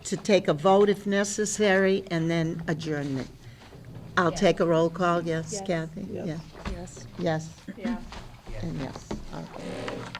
to take a vote if necessary, and then adjournment. I'll take a roll call, yes, Yes. Kathy? Yes. Yeah. Yes. Yes, Yeah. and yes, okay.